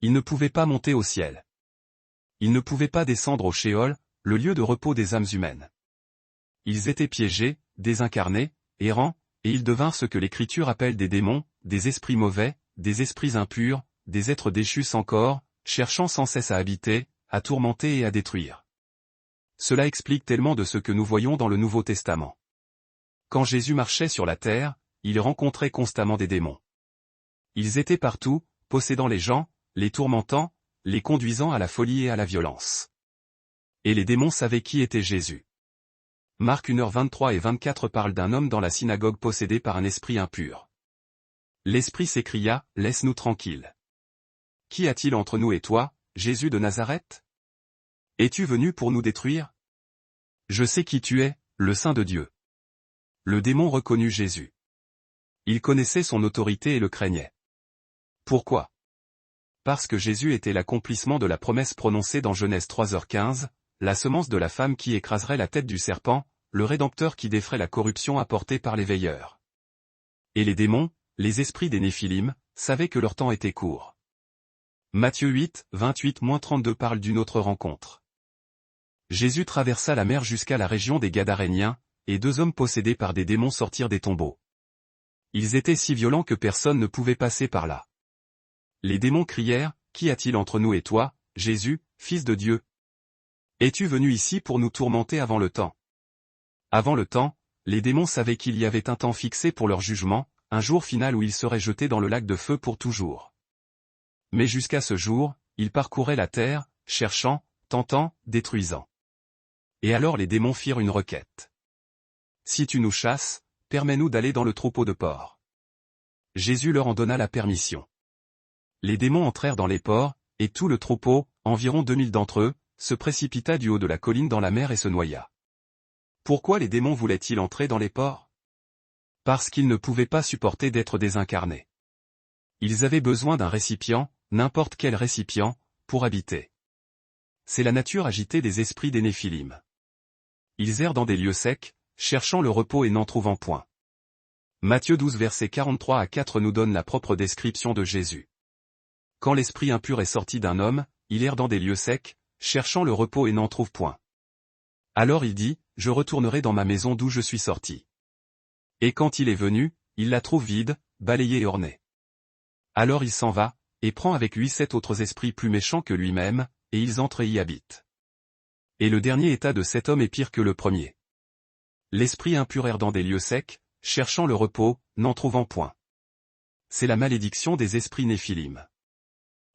Ils ne pouvaient pas monter au ciel. Ils ne pouvaient pas descendre au Sheol, le lieu de repos des âmes humaines. Ils étaient piégés, désincarnés, errants, et ils devinrent ce que l'Écriture appelle des démons, des esprits mauvais, des esprits impurs, des êtres déchus sans corps, cherchant sans cesse à habiter, à tourmenter et à détruire. Cela explique tellement de ce que nous voyons dans le Nouveau Testament. Quand Jésus marchait sur la terre, il rencontrait constamment des démons. Ils étaient partout, possédant les gens, les tourmentant, les conduisant à la folie et à la violence. Et les démons savaient qui était Jésus. Marc 1h23 et 24 parle d'un homme dans la synagogue possédé par un esprit impur. L'esprit s'écria, « Laisse-nous tranquilles. Qu'y a-t-il entre nous et toi, Jésus de Nazareth? Es-tu venu pour nous détruire? Je sais qui tu es, le Saint de Dieu. » Le démon reconnut Jésus. Il connaissait son autorité et le craignait. Pourquoi? Parce que Jésus était l'accomplissement de la promesse prononcée dans Genèse 3h15, la semence de la femme qui écraserait la tête du serpent, le Rédempteur qui défrait la corruption apportée par les veilleurs. Et les démons, les esprits des Néphilim, savaient que leur temps était court. Matthieu 8, 28-32 parle d'une autre rencontre. Jésus traversa la mer jusqu'à la région des Gadaréniens, et deux hommes possédés par des démons sortirent des tombeaux. Ils étaient si violents que personne ne pouvait passer par là. Les démons crièrent, « Qu'y a-t-il entre nous et toi, Jésus, Fils de Dieu? Es-tu venu ici pour nous tourmenter avant le temps? » Avant le temps, les démons savaient qu'il y avait un temps fixé pour leur jugement, un jour final où ils seraient jetés dans le lac de feu pour toujours. Mais jusqu'à ce jour, ils parcouraient la terre, cherchant, tentant, détruisant. Et alors les démons firent une requête. « Si tu nous chasses, permets-nous d'aller dans le troupeau de porcs. » Jésus leur en donna la permission. Les démons entrèrent dans les porcs, et tout le troupeau, environ 2000 d'entre eux, se précipita du haut de la colline dans la mer et se noya. Pourquoi les démons voulaient-ils entrer dans les porcs? Parce qu'ils ne pouvaient pas supporter d'être désincarnés. Ils avaient besoin d'un récipient, n'importe quel récipient, pour habiter. C'est la nature agitée des esprits des Néphilim. Ils errent dans des lieux secs, cherchant le repos et n'en trouvant point. Matthieu 12 versets 43 à 4 nous donne la propre description de Jésus. Quand l'esprit impur est sorti d'un homme, il erre dans des lieux secs, cherchant le repos et n'en trouve point. Alors il dit, « Je retournerai dans ma maison d'où je suis sorti. » Et quand il est venu, il la trouve vide, balayée et ornée. Alors il s'en va, et prend avec lui 7 autres esprits plus méchants que lui-même, et ils entrent et y habitent. Et le dernier état de cet homme est pire que le premier. L'esprit impur erre dans des lieux secs, cherchant le repos, n'en trouvant point. C'est la malédiction des esprits Néphilim.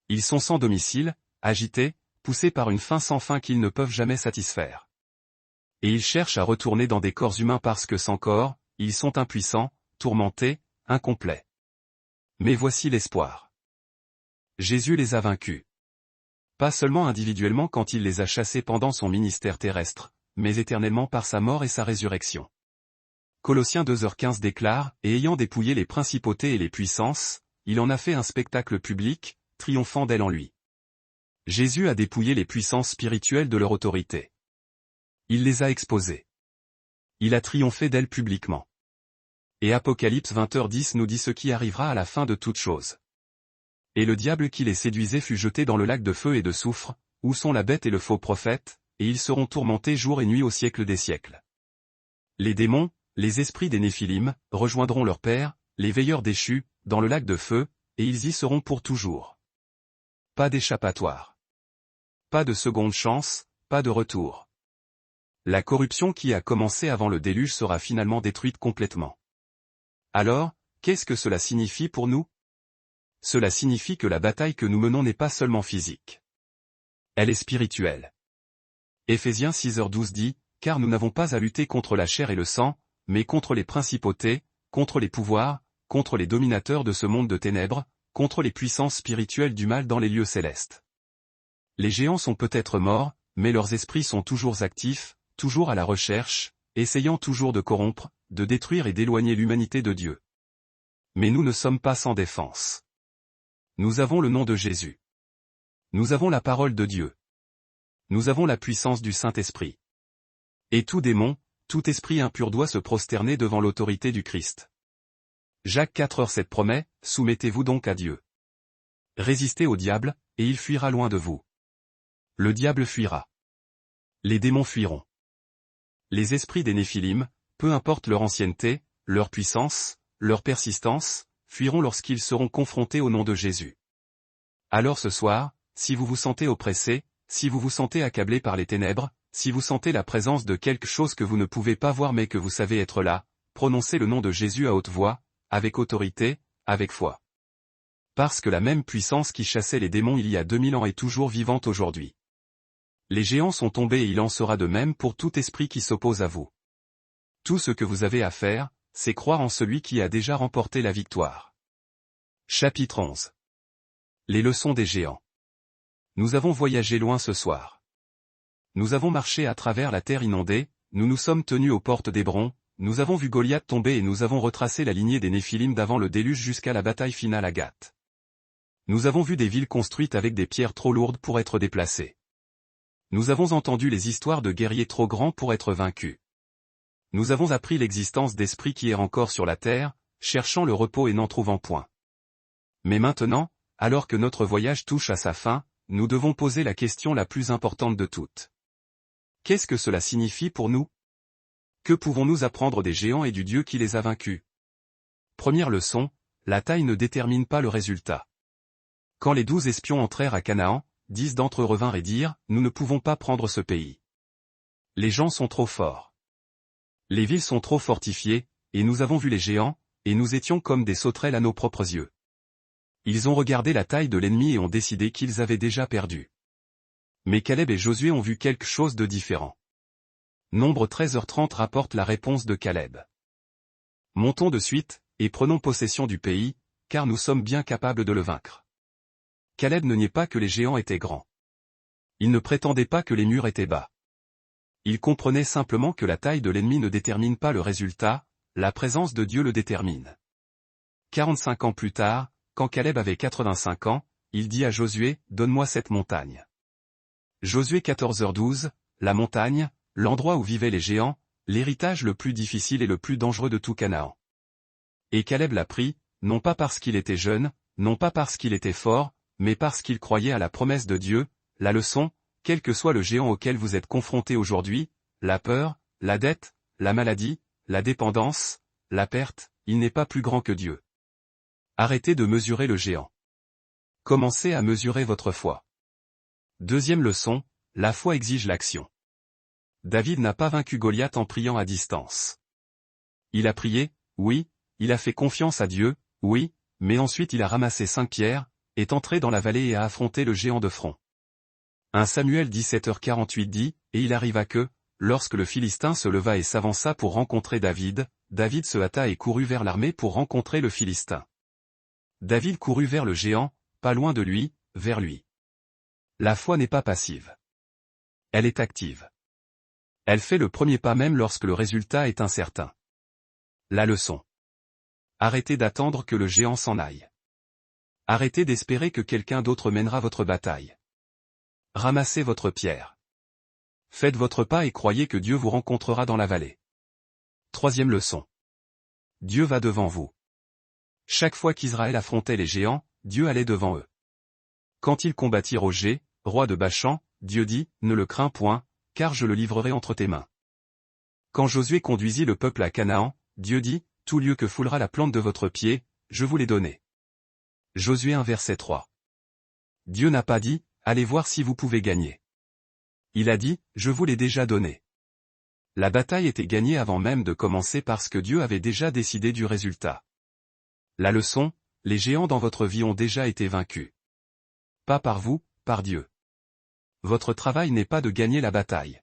Ils sont sans domicile, agités, poussés par une faim sans fin qu'ils ne peuvent jamais satisfaire. Et ils cherchent à retourner dans des corps humains parce que sans corps, ils sont impuissants, tourmentés, incomplets. Mais voici l'espoir. Jésus les a vaincus. Pas seulement individuellement quand il les a chassés pendant son ministère terrestre, mais éternellement par sa mort et sa résurrection. Colossiens 2h15 déclare, et ayant dépouillé les principautés et les puissances, il en a fait un spectacle public, triomphant d'elles en lui. Jésus a dépouillé les puissances spirituelles de leur autorité. Il les a exposées. Il a triomphé d'elles publiquement. Et Apocalypse 20h10 nous dit ce qui arrivera à la fin de toute chose. Et le diable qui les séduisait fut jeté dans le lac de feu et de soufre, où sont la bête et le faux prophète, et ils seront tourmentés jour et nuit au siècle des siècles. Les démons, les esprits des Néphilim, rejoindront leur père, les veilleurs déchus, dans le lac de feu, et ils y seront pour toujours. Pas d'échappatoire. Pas de seconde chance, pas de retour. La corruption qui a commencé avant le déluge sera finalement détruite complètement. Alors, qu'est-ce que cela signifie pour nous? Cela signifie que la bataille que nous menons n'est pas seulement physique. Elle est spirituelle. Éphésiens 6h12 dit, « Car nous n'avons pas à lutter contre la chair et le sang, mais contre les principautés, contre les pouvoirs, contre les dominateurs de ce monde de ténèbres, contre les puissances spirituelles du mal dans les lieux célestes. » Les géants sont peut-être morts, mais leurs esprits sont toujours actifs, toujours à la recherche, essayant toujours de corrompre, de détruire et d'éloigner l'humanité de Dieu. Mais nous ne sommes pas sans défense. Nous avons le nom de Jésus. Nous avons la parole de Dieu. Nous avons la puissance du Saint-Esprit. Et tout démon, tout esprit impur doit se prosterner devant l'autorité du Christ. Jacques 4h7 promet, « Soumettez-vous donc à Dieu. Résistez au diable, et il fuira loin de vous. » Le diable fuira. Les démons fuiront. Les esprits des Néphilim, peu importe leur ancienneté, leur puissance, leur persistance, fuiront lorsqu'ils seront confrontés au nom de Jésus. Alors ce soir, si vous vous sentez oppressé, si vous vous sentez accablé par les ténèbres, si vous sentez la présence de quelque chose que vous ne pouvez pas voir mais que vous savez être là, prononcez le nom de Jésus à haute voix, avec autorité, avec foi. Parce que la même puissance qui chassait les démons il y a 2000 ans est toujours vivante aujourd'hui. Les géants sont tombés et il en sera de même pour tout esprit qui s'oppose à vous. Tout ce que vous avez à faire, c'est croire en celui qui a déjà remporté la victoire. Chapitre 11. Les leçons des géants. Nous avons voyagé loin ce soir. Nous avons marché à travers la terre inondée, nous nous sommes tenus aux portes d'Hébron, nous avons vu Goliath tomber et nous avons retracé la lignée des Néphilim d'avant le déluge jusqu'à la bataille finale à Gath. Nous avons vu des villes construites avec des pierres trop lourdes pour être déplacées. Nous avons entendu les histoires de guerriers trop grands pour être vaincus. Nous avons appris l'existence d'esprits qui errent encore sur la terre, cherchant le repos et n'en trouvant point. Mais maintenant, alors que notre voyage touche à sa fin, nous devons poser la question la plus importante de toutes. Qu'est-ce que cela signifie pour nous? Que pouvons-nous apprendre des géants et du Dieu qui les a vaincus? Première leçon, la taille ne détermine pas le résultat. Quand les 12 espions entrèrent à Canaan, 10 d'entre eux revinrent et dirent, « Nous ne pouvons pas prendre ce pays. Les gens sont trop forts. Les villes sont trop fortifiées, et nous avons vu les géants, et nous étions comme des sauterelles à nos propres yeux. » Ils ont regardé la taille de l'ennemi et ont décidé qu'ils avaient déjà perdu. Mais Caleb et Josué ont vu quelque chose de différent. Nombre 13h30 rapporte la réponse de Caleb. « Montons de suite, et prenons possession du pays, car nous sommes bien capables de le vaincre. » Caleb ne niait pas que les géants étaient grands. Il ne prétendait pas que les murs étaient bas. Il comprenait simplement que la taille de l'ennemi ne détermine pas le résultat, la présence de Dieu le détermine. 45 ans plus tard, quand Caleb avait 85 ans, il dit à Josué, « Donne-moi cette montagne. » Josué 14h12, la montagne, l'endroit où vivaient les géants, l'héritage le plus difficile et le plus dangereux de tout Canaan. Et Caleb l'a pris, non pas parce qu'il était jeune, non pas parce qu'il était fort, mais parce qu'il croyait à la promesse de Dieu. La leçon, quel que soit le géant auquel vous êtes confronté aujourd'hui, la peur, la dette, la maladie, la dépendance, la perte, il n'est pas plus grand que Dieu. Arrêtez de mesurer le géant. Commencez à mesurer votre foi. Deuxième leçon, la foi exige l'action. David n'a pas vaincu Goliath en priant à distance. Il a prié, oui, il a fait confiance à Dieu, oui, mais ensuite il a ramassé 5 pierres, est entré dans la vallée et a affronté le géant de front. 1 Samuel 17h48 dit, « Et il arriva que, lorsque le Philistin se leva et s'avança pour rencontrer David, David se hâta et courut vers l'armée pour rencontrer le Philistin. David courut vers le géant, pas loin de lui, vers lui. La foi n'est pas passive. Elle est active. Elle fait le premier pas même lorsque le résultat est incertain. La leçon. Arrêtez d'attendre que le géant s'en aille. Arrêtez d'espérer que quelqu'un d'autre mènera votre bataille. Ramassez votre pierre. Faites votre pas et croyez que Dieu vous rencontrera dans la vallée. Troisième leçon. Dieu va devant vous. Chaque fois qu'Israël affrontait les géants, Dieu allait devant eux. Quand ils combattirent Ogé, roi de Bachan, Dieu dit, « Ne le crains point, car je le livrerai entre tes mains. » Quand Josué conduisit le peuple à Canaan, Dieu dit, « Tout lieu que foulera la plante de votre pied, je vous l'ai donné. » Josué 1 verset 3. Dieu n'a pas dit, « Allez voir si vous pouvez gagner. » Il a dit, « Je vous l'ai déjà donné. » La bataille était gagnée avant même de commencer parce que Dieu avait déjà décidé du résultat. La leçon, les géants dans votre vie ont déjà été vaincus. Pas par vous, par Dieu. Votre travail n'est pas de gagner la bataille.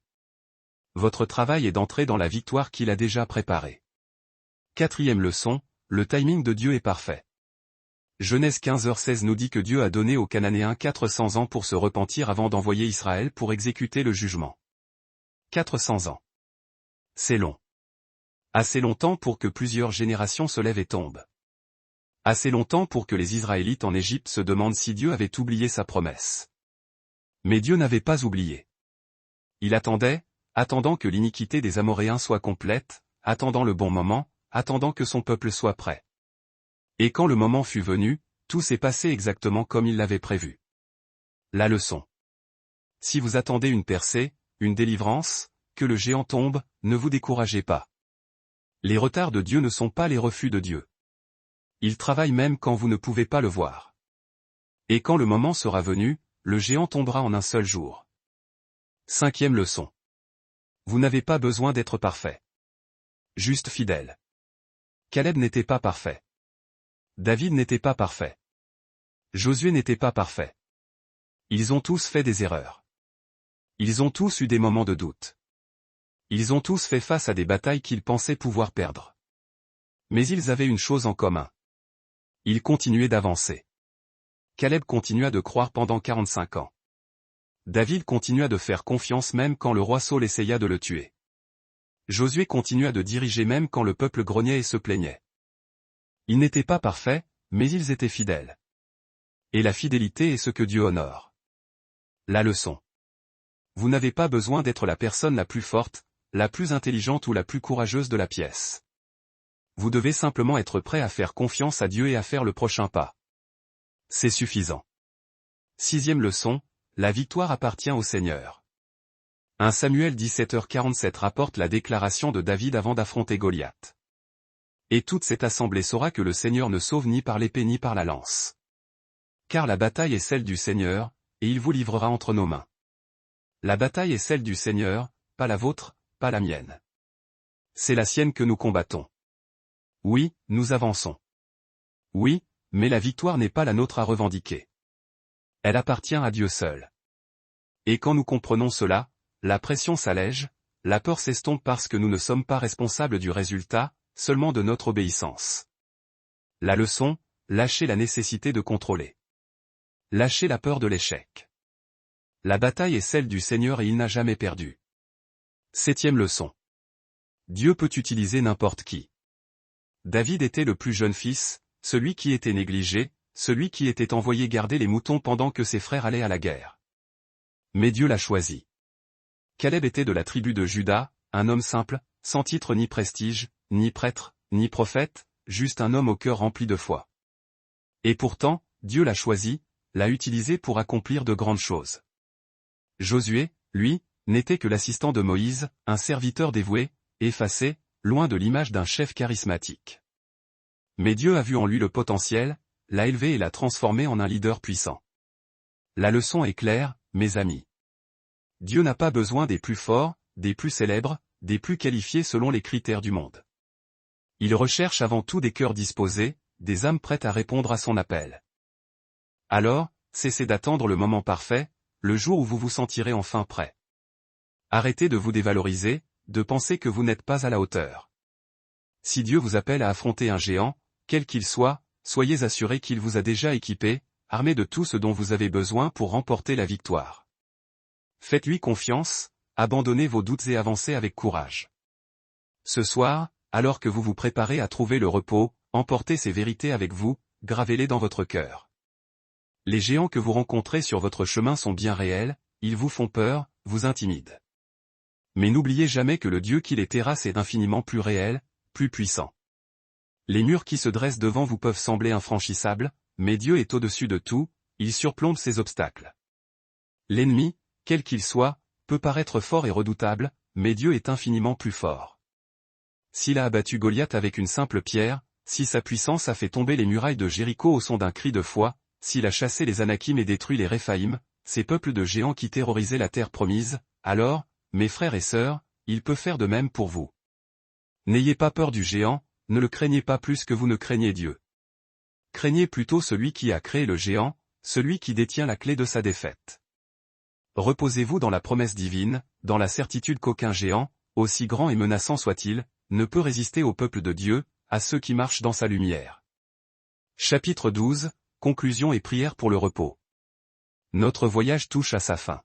Votre travail est d'entrer dans la victoire qu'il a déjà préparée. Quatrième leçon, le timing de Dieu est parfait. Genèse 15h16 nous dit que Dieu a donné aux Cananéens 400 ans pour se repentir avant d'envoyer Israël pour exécuter le jugement. 400 ans. C'est long. Assez longtemps pour que plusieurs générations se lèvent et tombent. Assez longtemps pour que les Israélites en Égypte se demandent si Dieu avait oublié sa promesse. Mais Dieu n'avait pas oublié. Il attendait, attendant que l'iniquité des Amoréens soit complète, attendant le bon moment, attendant que son peuple soit prêt. Et quand le moment fut venu, tout s'est passé exactement comme il l'avait prévu. La leçon. Si vous attendez une percée, une délivrance, que le géant tombe, ne vous découragez pas. Les retards de Dieu ne sont pas les refus de Dieu. Il travaille même quand vous ne pouvez pas le voir. Et quand le moment sera venu, le géant tombera en un seul jour. Cinquième leçon. Vous n'avez pas besoin d'être parfait. Juste fidèle. Caleb n'était pas parfait. David n'était pas parfait. Josué n'était pas parfait. Ils ont tous fait des erreurs. Ils ont tous eu des moments de doute. Ils ont tous fait face à des batailles qu'ils pensaient pouvoir perdre. Mais ils avaient une chose en commun. Ils continuaient d'avancer. Caleb continua de croire pendant 45 ans. David continua de faire confiance même quand le roi Saül essaya de le tuer. Josué continua de diriger même quand le peuple grognait et se plaignait. Ils n'étaient pas parfaits, mais ils étaient fidèles. Et la fidélité est ce que Dieu honore. La leçon. Vous n'avez pas besoin d'être la personne la plus forte, la plus intelligente ou la plus courageuse de la pièce. Vous devez simplement être prêt à faire confiance à Dieu et à faire le prochain pas. C'est suffisant. Sixième leçon, la victoire appartient au Seigneur. 1 Samuel 17h47 rapporte la déclaration de David avant d'affronter Goliath. Et toute cette assemblée saura que le Seigneur ne sauve ni par l'épée ni par la lance. Car la bataille est celle du Seigneur, et il vous livrera entre nos mains. La bataille est celle du Seigneur, pas la vôtre, pas la mienne. C'est la sienne que nous combattons. Oui, nous avançons. Oui, mais la victoire n'est pas la nôtre à revendiquer. Elle appartient à Dieu seul. Et quand nous comprenons cela, la pression s'allège, la peur s'estompe parce que nous ne sommes pas responsables du résultat, seulement de notre obéissance. La leçon, lâchez la nécessité de contrôler. Lâchez la peur de l'échec. La bataille est celle du Seigneur et il n'a jamais perdu. Septième leçon. Dieu peut utiliser n'importe qui. David était le plus jeune fils, celui qui était négligé, celui qui était envoyé garder les moutons pendant que ses frères allaient à la guerre. Mais Dieu l'a choisi. Caleb était de la tribu de Juda, un homme simple, sans titre ni prestige, ni prêtre, ni prophète, juste un homme au cœur rempli de foi. Et pourtant, Dieu l'a choisi, l'a utilisé pour accomplir de grandes choses. Josué, lui, n'était que l'assistant de Moïse, un serviteur dévoué, effacé, loin de l'image d'un chef charismatique. Mais Dieu a vu en lui le potentiel, l'a élevé et l'a transformé en un leader puissant. La leçon est claire, mes amis. Dieu n'a pas besoin des plus forts, des plus célèbres, des plus qualifiés selon les critères du monde. Il recherche avant tout des cœurs disposés, des âmes prêtes à répondre à son appel. Alors, cessez d'attendre le moment parfait, le jour où vous vous sentirez enfin prêt. Arrêtez de vous dévaloriser, de penser que vous n'êtes pas à la hauteur. Si Dieu vous appelle à affronter un géant, quel qu'il soit, soyez assurés qu'il vous a déjà équipé, armé de tout ce dont vous avez besoin pour remporter la victoire. Faites-lui confiance, abandonnez vos doutes et avancez avec courage. Ce soir, alors que vous vous préparez à trouver le repos, emportez ces vérités avec vous, gravez-les dans votre cœur. Les géants que vous rencontrez sur votre chemin sont bien réels, ils vous font peur, vous intimident. Mais n'oubliez jamais que le Dieu qui les terrasse est infiniment plus réel, plus puissant. Les murs qui se dressent devant vous peuvent sembler infranchissables, mais Dieu est au-dessus de tout, il surplombe ces obstacles. L'ennemi, quel qu'il soit, peut paraître fort et redoutable, mais Dieu est infiniment plus fort. S'il a abattu Goliath avec une simple pierre, si sa puissance a fait tomber les murailles de Jéricho au son d'un cri de foi, s'il a chassé les Anakim et détruit les Réphaïm, ces peuples de géants qui terrorisaient la terre promise, alors, mes frères et sœurs, il peut faire de même pour vous. N'ayez pas peur du géant, ne le craignez pas plus que vous ne craignez Dieu. Craignez plutôt celui qui a créé le géant, celui qui détient la clé de sa défaite. Reposez-vous dans la promesse divine, dans la certitude qu'aucun géant, aussi grand et menaçant soit-il, ne peut résister au peuple de Dieu, à ceux qui marchent dans sa lumière. Chapitre 12, Conclusion et prière pour le repos. Notre voyage touche à sa fin.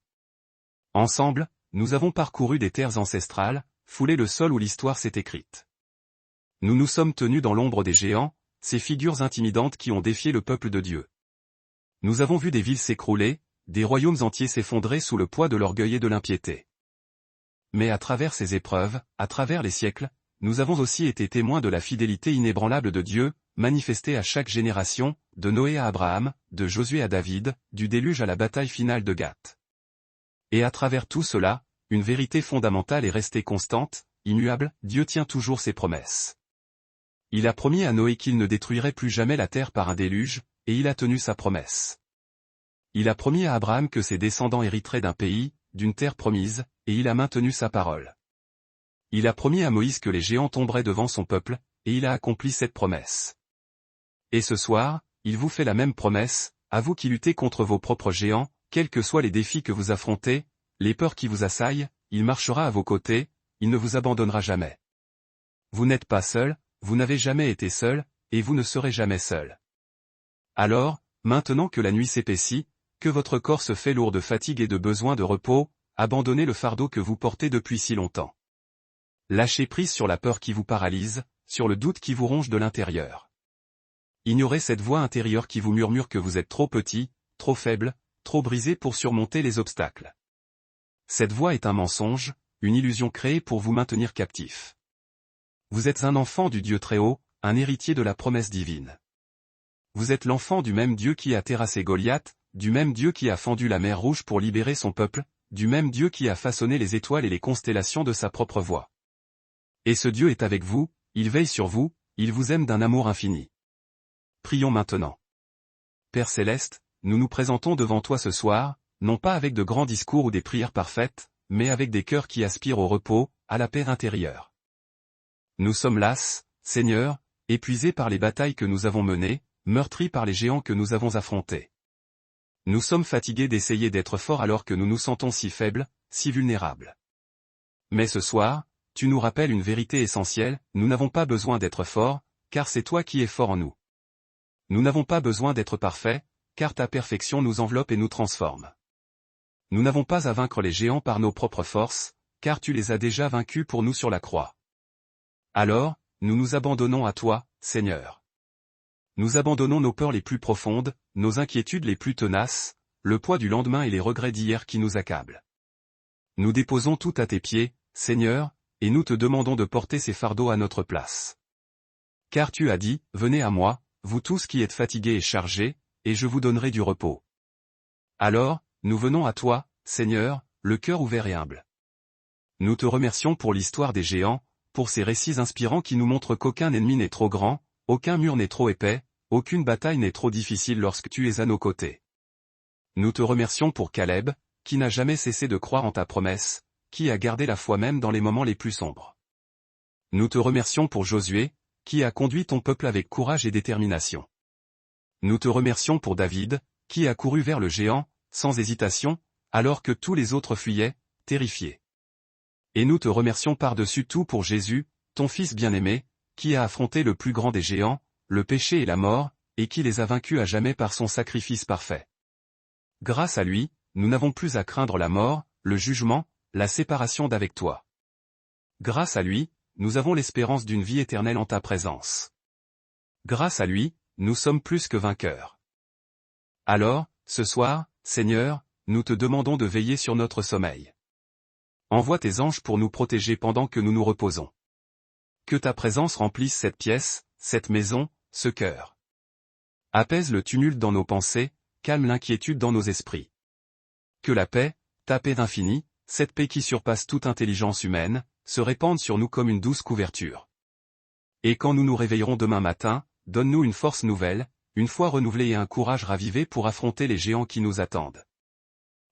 Ensemble, nous avons parcouru des terres ancestrales, foulé le sol où l'histoire s'est écrite. Nous nous sommes tenus dans l'ombre des géants, ces figures intimidantes qui ont défié le peuple de Dieu. Nous avons vu des villes s'écrouler, des royaumes entiers s'effondrer sous le poids de l'orgueil et de l'impiété. Mais à travers ces épreuves, à travers les siècles, nous avons aussi été témoins de la fidélité inébranlable de Dieu, manifestée à chaque génération, de Noé à Abraham, de Josué à David, du déluge à la bataille finale de Gath. Et à travers tout cela, une vérité fondamentale est restée constante, immuable, Dieu tient toujours ses promesses. Il a promis à Noé qu'il ne détruirait plus jamais la terre par un déluge, et il a tenu sa promesse. Il a promis à Abraham que ses descendants hériteraient d'un pays, d'une terre promise, et il a maintenu sa parole. Il a promis à Moïse que les géants tomberaient devant son peuple, et il a accompli cette promesse. Et ce soir, il vous fait la même promesse, à vous qui luttez contre vos propres géants, quels que soient les défis que vous affrontez, les peurs qui vous assaillent, il marchera à vos côtés, il ne vous abandonnera jamais. Vous n'êtes pas seul, vous n'avez jamais été seul, et vous ne serez jamais seul. Alors, maintenant que la nuit s'épaissit, que votre corps se fait lourd de fatigue et de besoin de repos, abandonnez le fardeau que vous portez depuis si longtemps. Lâchez prise sur la peur qui vous paralyse, sur le doute qui vous ronge de l'intérieur. Ignorez cette voix intérieure qui vous murmure que vous êtes trop petit, trop faible, trop brisé pour surmonter les obstacles. Cette voix est un mensonge, une illusion créée pour vous maintenir captif. Vous êtes un enfant du Dieu Très-Haut, un héritier de la promesse divine. Vous êtes l'enfant du même Dieu qui a terrassé Goliath, du même Dieu qui a fendu la mer Rouge pour libérer son peuple, du même Dieu qui a façonné les étoiles et les constellations de sa propre voix. Et ce Dieu est avec vous, il veille sur vous, il vous aime d'un amour infini. Prions maintenant. Père Céleste, nous nous présentons devant toi ce soir, non pas avec de grands discours ou des prières parfaites, mais avec des cœurs qui aspirent au repos, à la paix intérieure. Nous sommes las, Seigneur, épuisés par les batailles que nous avons menées, meurtris par les géants que nous avons affrontés. Nous sommes fatigués d'essayer d'être forts alors que nous nous sentons si faibles, si vulnérables. Mais ce soir, tu nous rappelles une vérité essentielle, nous n'avons pas besoin d'être forts, car c'est toi qui es fort en nous. Nous n'avons pas besoin d'être parfaits, car ta perfection nous enveloppe et nous transforme. Nous n'avons pas à vaincre les géants par nos propres forces, car tu les as déjà vaincus pour nous sur la croix. Alors, nous nous abandonnons à toi, Seigneur. Nous abandonnons nos peurs les plus profondes, nos inquiétudes les plus tenaces, le poids du lendemain et les regrets d'hier qui nous accablent. Nous déposons tout à tes pieds, Seigneur, et nous te demandons de porter ces fardeaux à notre place. Car tu as dit, venez à moi, vous tous qui êtes fatigués et chargés, et je vous donnerai du repos. Alors, nous venons à toi, Seigneur, le cœur ouvert et humble. Nous te remercions pour l'histoire des géants, pour ces récits inspirants qui nous montrent qu'aucun ennemi n'est trop grand, aucun mur n'est trop épais, aucune bataille n'est trop difficile lorsque tu es à nos côtés. Nous te remercions pour Caleb, qui n'a jamais cessé de croire en ta promesse, qui a gardé la foi même dans les moments les plus sombres. Nous te remercions pour Josué, qui a conduit ton peuple avec courage et détermination. Nous te remercions pour David, qui a couru vers le géant, sans hésitation, alors que tous les autres fuyaient, terrifiés. Et nous te remercions par-dessus tout pour Jésus, ton Fils bien-aimé, qui a affronté le plus grand des géants, le péché et la mort, et qui les a vaincus à jamais par son sacrifice parfait. Grâce à lui, nous n'avons plus à craindre la mort, le jugement, la séparation d'avec toi. Grâce à lui, nous avons l'espérance d'une vie éternelle en ta présence. Grâce à lui, nous sommes plus que vainqueurs. Alors, ce soir, Seigneur, nous te demandons de veiller sur notre sommeil. Envoie tes anges pour nous protéger pendant que nous nous reposons. Que ta présence remplisse cette pièce, cette maison, ce cœur. Apaise le tumulte dans nos pensées, calme l'inquiétude dans nos esprits. Que la paix, ta paix d'infini, cette paix qui surpasse toute intelligence humaine, se répande sur nous comme une douce couverture. Et quand nous nous réveillerons demain matin, donne-nous une force nouvelle, une foi renouvelée et un courage ravivé pour affronter les géants qui nous attendent.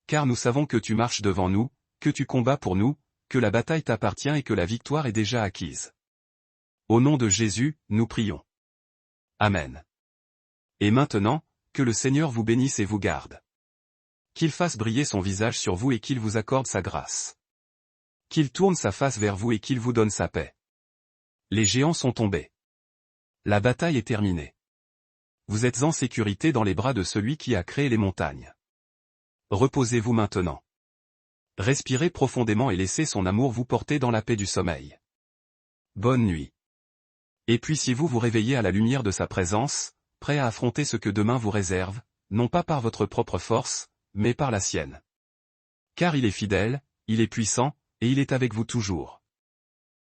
Car nous savons que tu marches devant nous, que tu combats pour nous, que la bataille t'appartient et que la victoire est déjà acquise. Au nom de Jésus, nous prions. Amen. Et maintenant, que le Seigneur vous bénisse et vous garde. Qu'il fasse briller son visage sur vous et qu'il vous accorde sa grâce. Qu'il tourne sa face vers vous et qu'il vous donne sa paix. Les géants sont tombés. La bataille est terminée. Vous êtes en sécurité dans les bras de celui qui a créé les montagnes. Reposez-vous maintenant. Respirez profondément et laissez son amour vous porter dans la paix du sommeil. Bonne nuit. Et puissiez-vous vous réveiller à la lumière de sa présence, prêt à affronter ce que demain vous réserve, non pas par votre propre force, mais par la sienne. Car il est fidèle, il est puissant, et il est avec vous toujours.